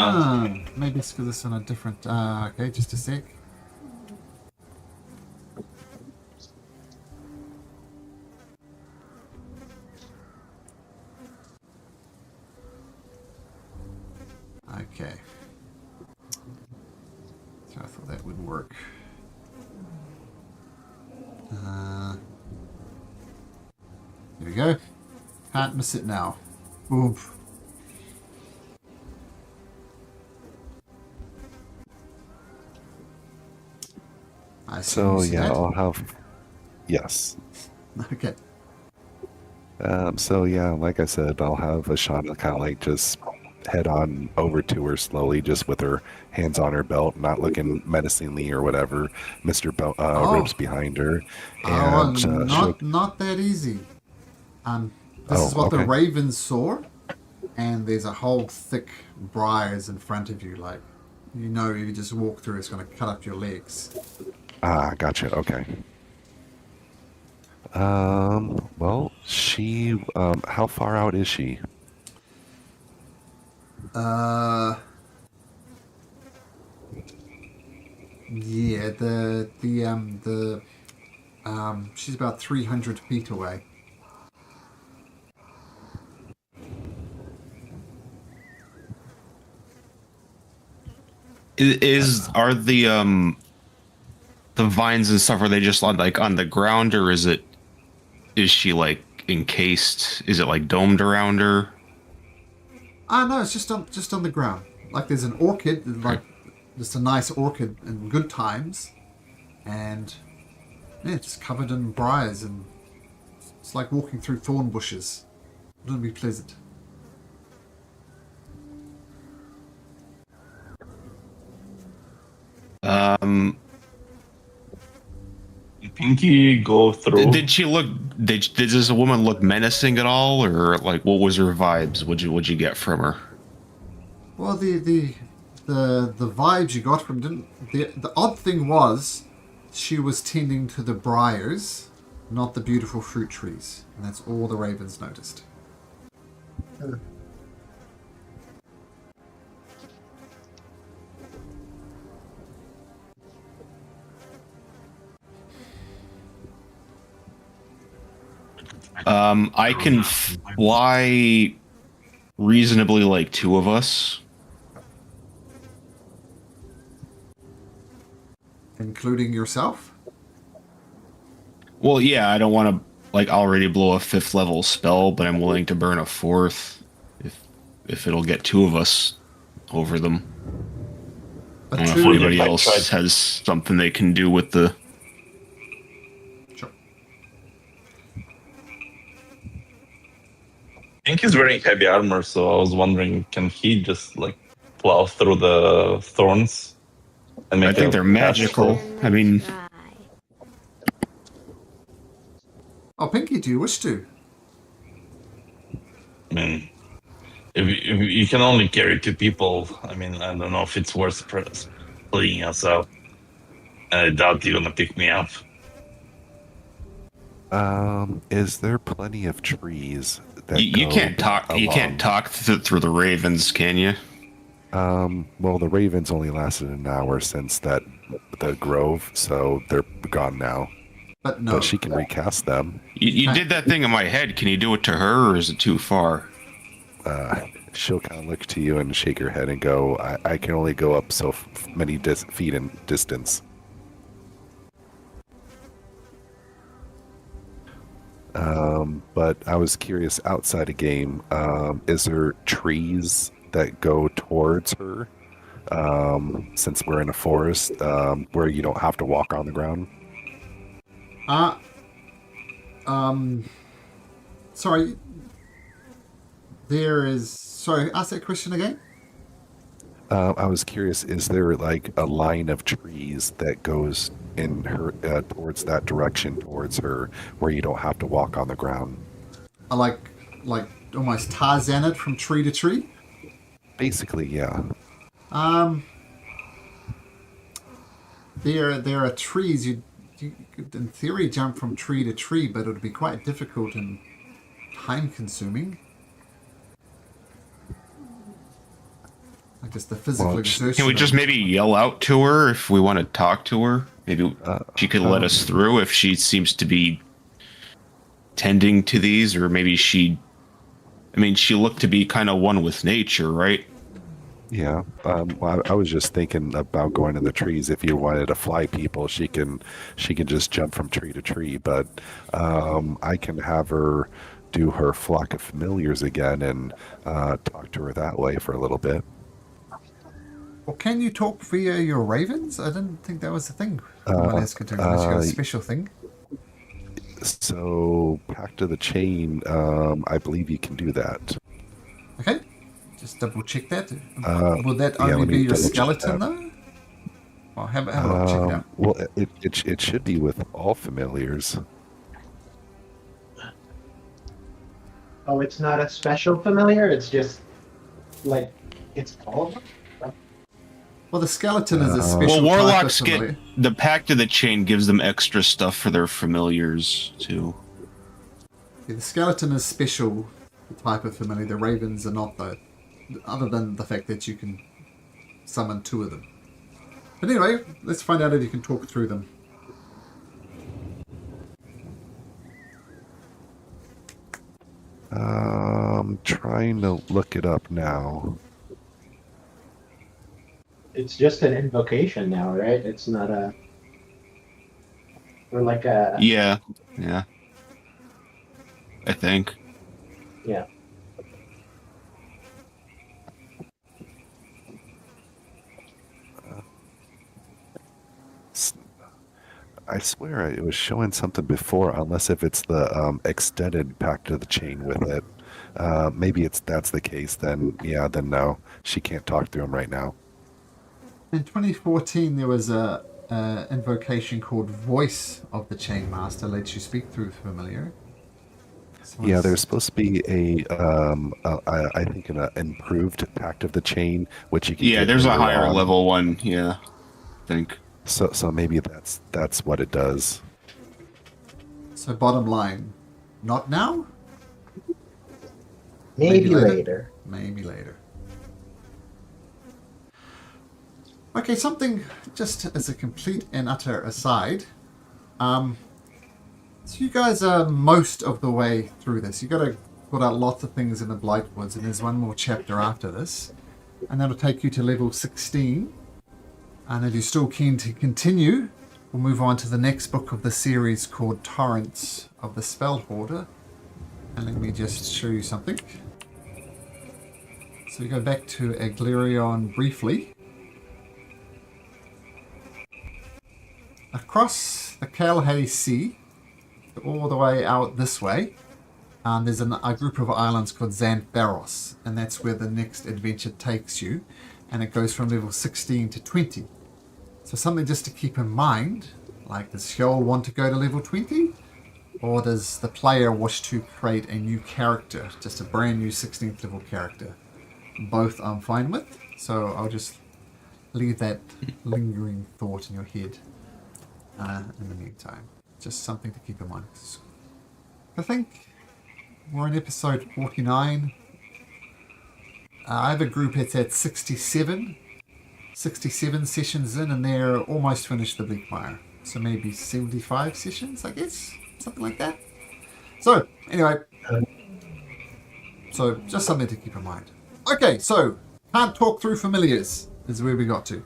Maybe it's because it's on a different... okay, just a sec. Okay. So I thought that would work. There we go. Can't miss it now. Boom. So yeah, I'll have. Yes. Okay. So yeah, like I said, I'll have Ashana kind of like just head on over to her slowly, just with her hands on her belt, not looking menacingly or whatever. Mr. Ribs behind her, and not that easy. This is what the ravens saw, and there's a whole thick briars in front of you. Like, you know, if you just walk through, it's going to cut up your legs. Gotcha. Okay. Well, she. How far out is she? Yeah, she's about 300 feet away. Are the vines and stuff, are they just like on the ground, or is she like encased? Is it like domed around her? Ah, no, it's just on the ground. Like there's an orchid, like just a nice orchid in good times, and yeah, just covered in briars, and it's like walking through thorn bushes. Wouldn't be pleasant. Um, Pinky go through. did she look? Did this woman look menacing at all, or like what was her vibes? What'd you get from her? Well, the vibes you got from didn't. The odd thing was, she was tending to the briars, not the beautiful fruit trees, and that's all the ravens noticed. I can fly reasonably like two of us. Including yourself? Well, yeah, I don't want to like already blow a 5th level spell, but I'm willing to burn a 4th if it'll get two of us over them. I don't know if anybody else has something they can do with the. Sure. Pinky's wearing heavy armor, so I was wondering, can he just like plow through the thorns? And make I think they're magical. I mean, Oh, Pinky, do you wish to? I mean, if you can only carry 2 people, I mean, I don't know if it's worth splitting us out. And I doubt you're gonna pick me up. Is there plenty of trees that you go can't talk. You along? can't talk through the ravens, can you? Well, the ravens only lasted an hour since the grove, so they're gone now. But no. But she can recast them. You did that thing in my head. Can you do it to her, or is it too far? She'll kind of look to you and shake her head and go, I can only go up so many feet in distance. But I was curious, outside a game, is there trees that go towards her? Since we're in a forest, where you don't have to walk on the ground? Sorry. There is... Sorry, ask that question again? I was curious, is there like a line of trees that goes in her towards that direction towards her where you don't have to walk on the ground? Like almost Tarzan it from tree to tree? Basically, yeah. There are trees you could in theory jump from tree to tree, but it would be quite difficult and time consuming. Like just the physical exertion. Can we just maybe yell out to her if we want to talk to her? Maybe she could let us through if she seems to be tending to these, or maybe she looked to be kind of one with nature, right? Yeah. Well, I was just thinking about going to the trees. If you wanted to fly people, she can just jump from tree to tree. But I can have her do her flock of familiars again and talk to her that way for a little bit. Well, can you talk via your ravens? I didn't think that was a thing. Unless you got a special thing. So, Pact of the Chain, I believe you can do that. Okay. Just double check that. Will that only be your skeleton, though? Well, have a look, check it out. Well, it should be with all familiars. Oh, it's not a special familiar? It's just, like, it's all of them? Well, the skeleton is a special Well, type warlocks of get familiar. the Pact of the Chain gives them extra stuff for their familiars too. Yeah, the skeleton is special type of familiar. The ravens are not, though. Other than the fact that you can summon 2 of them. But anyway, let's find out if you can talk through them. Trying to look it up now. It's just an invocation now, right? It's not a... Or like a... Yeah. I think. Yeah. I swear it was showing something before, unless if it's the extended pact of the chain with it. Maybe that's the case. Then yeah, then no, she can't talk through him right now. In 2014, there was a invocation called Voice of the Chain Master, lets you speak through familiar. Yeah, there's supposed to be I think an improved pact of the chain, which you can. Yeah, get there's a later higher on. level one. Yeah, I think. So maybe that's what it does. So bottom line, not now? Maybe later. Maybe later. Okay, something just as a complete and utter aside. So you guys are most of the way through this. You got to put out lots of things in the Blightwoods, and there's one more chapter after this, and that'll take you to level 16. And if you're still keen to continue, we'll move on to the next book of the series called Torrents of the Spell Hoarder. And let me just show you something. So we go back to Aglerion briefly. Across the Kalhay Sea, all the way out this way, there's a group of islands called Xantharos, and that's where the next adventure takes you, and it goes from level 16 to 20. So something just to keep in mind, like does Hjoll want to go to level 20? Or does the player wish to create a new character, just a brand new 16th level character? Both I'm fine with, so I'll just leave that lingering thought in your head in the meantime. Just something to keep in mind. I think we're in episode 49. I have a group that's at 67 sessions in, and they're almost finished the Bleak Mire. So maybe 75 sessions, I guess. Something like that. So, anyway. So, just something to keep in mind. Okay, so, can't talk through familiars is where we got to.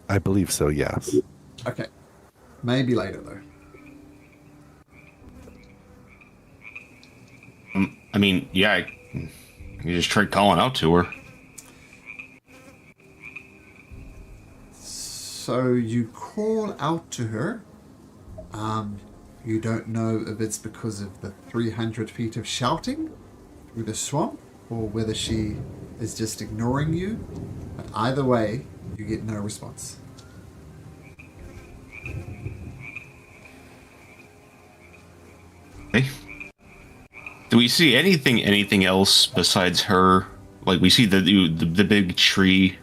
I believe so, yes. Okay. Maybe later, though. I mean, yeah, you just tried calling out to her. So you call out to her. You don't know if it's because of the 300 feet of shouting through the swamp, or whether she is just ignoring you. But either way, you get no response. Okay. Do we see anything else besides her? Like we see the big tree,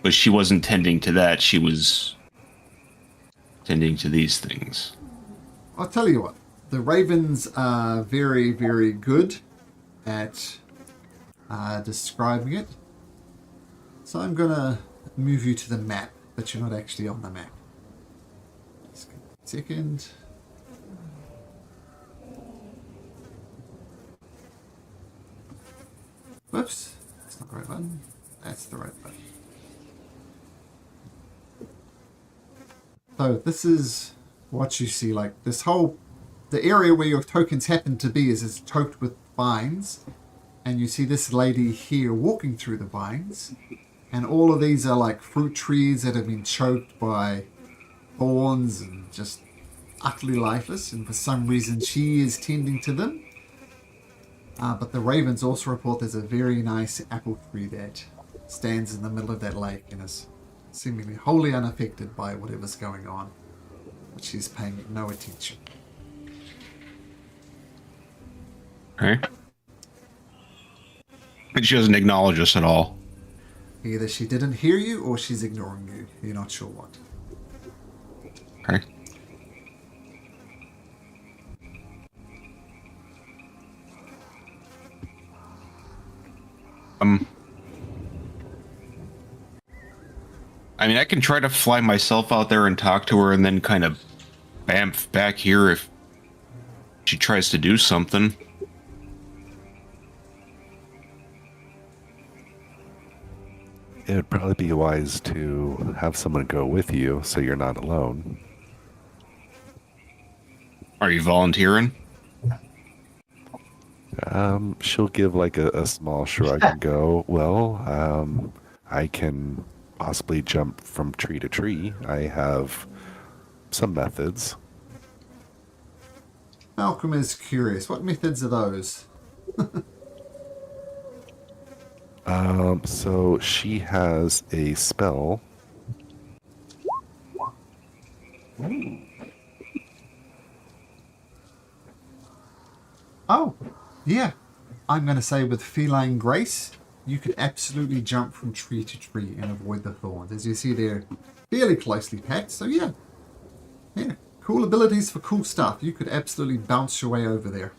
but she wasn't tending to that. She was tending to these things. I'll tell you what. The ravens are very, very good at describing it. So I'm going to move you to the map, but you're not actually on the map. Just give me a second. Whoops, that's not the right button. That's the right button. So this is what you see, like this whole, the area where your tokens happen to be is choked with vines. And you see this lady here walking through the vines. And all of these are like fruit trees that have been choked by thorns and just utterly lifeless. And for some reason she is tending to them. But the ravens also report there's a very nice apple tree that stands in the middle of that lake and is seemingly wholly unaffected by whatever's going on. But she's paying no attention. Okay. And she doesn't acknowledge us at all. Either she didn't hear you or she's ignoring you. You're not sure what. Okay. I mean, I can try to fly myself out there and talk to her and then kind of bamf back here if she tries to do something. It would probably be wise to have someone go with you so you're not alone. Are you volunteering? She'll give like a small shrug and go, well, I can possibly jump from tree to tree. I have some methods. Malcolm is curious. What methods are those? So she has a spell. Oh, yeah. I'm going to say with Feline Grace, you could absolutely jump from tree to tree and avoid the thorns. As you see, they're fairly closely packed. So yeah. Yeah. Cool abilities for cool stuff. You could absolutely bounce your way over there.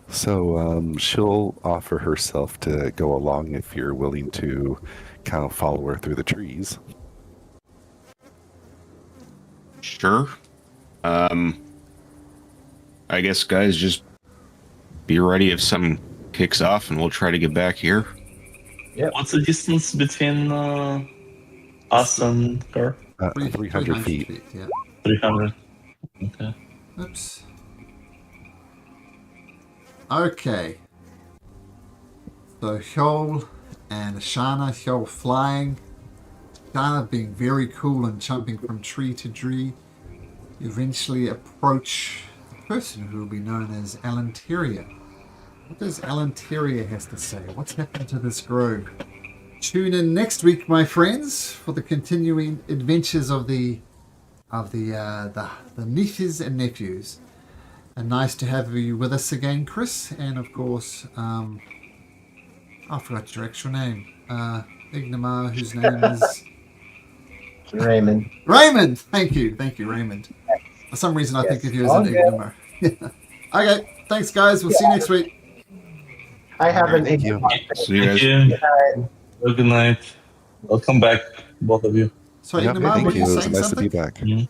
So she'll offer herself to go along if you're willing to kind of follow her through the trees. Sure. I guess, guys, just be ready if something kicks off, and we'll try to get back here. What's the distance between us and her? 300 feet. Yeah. 300. Okay. Oops. Okay. So Hjol and Ashana, Hjol flying. Ashana being very cool and jumping from tree to tree. Eventually approach the person who will be known as Alanteria. What does Alanteria has to say? What's happened to this grove? Tune in next week, my friends, for the continuing adventures of the Nephews and Nephews. And nice to have you with us again, Chris. And of course, I forgot your actual name. Ignamar, whose name is Raymond. Raymond. Thank you, Raymond. For some reason, I think of you as an Ignamar. Okay, thanks, guys. We'll see you next week. I have an Thank you. See you guys. Thank you. Good night. Welcome back, both of you. So, Yeah, Ignamar, thank were you. you It was saying nice something? to be back. Mhm.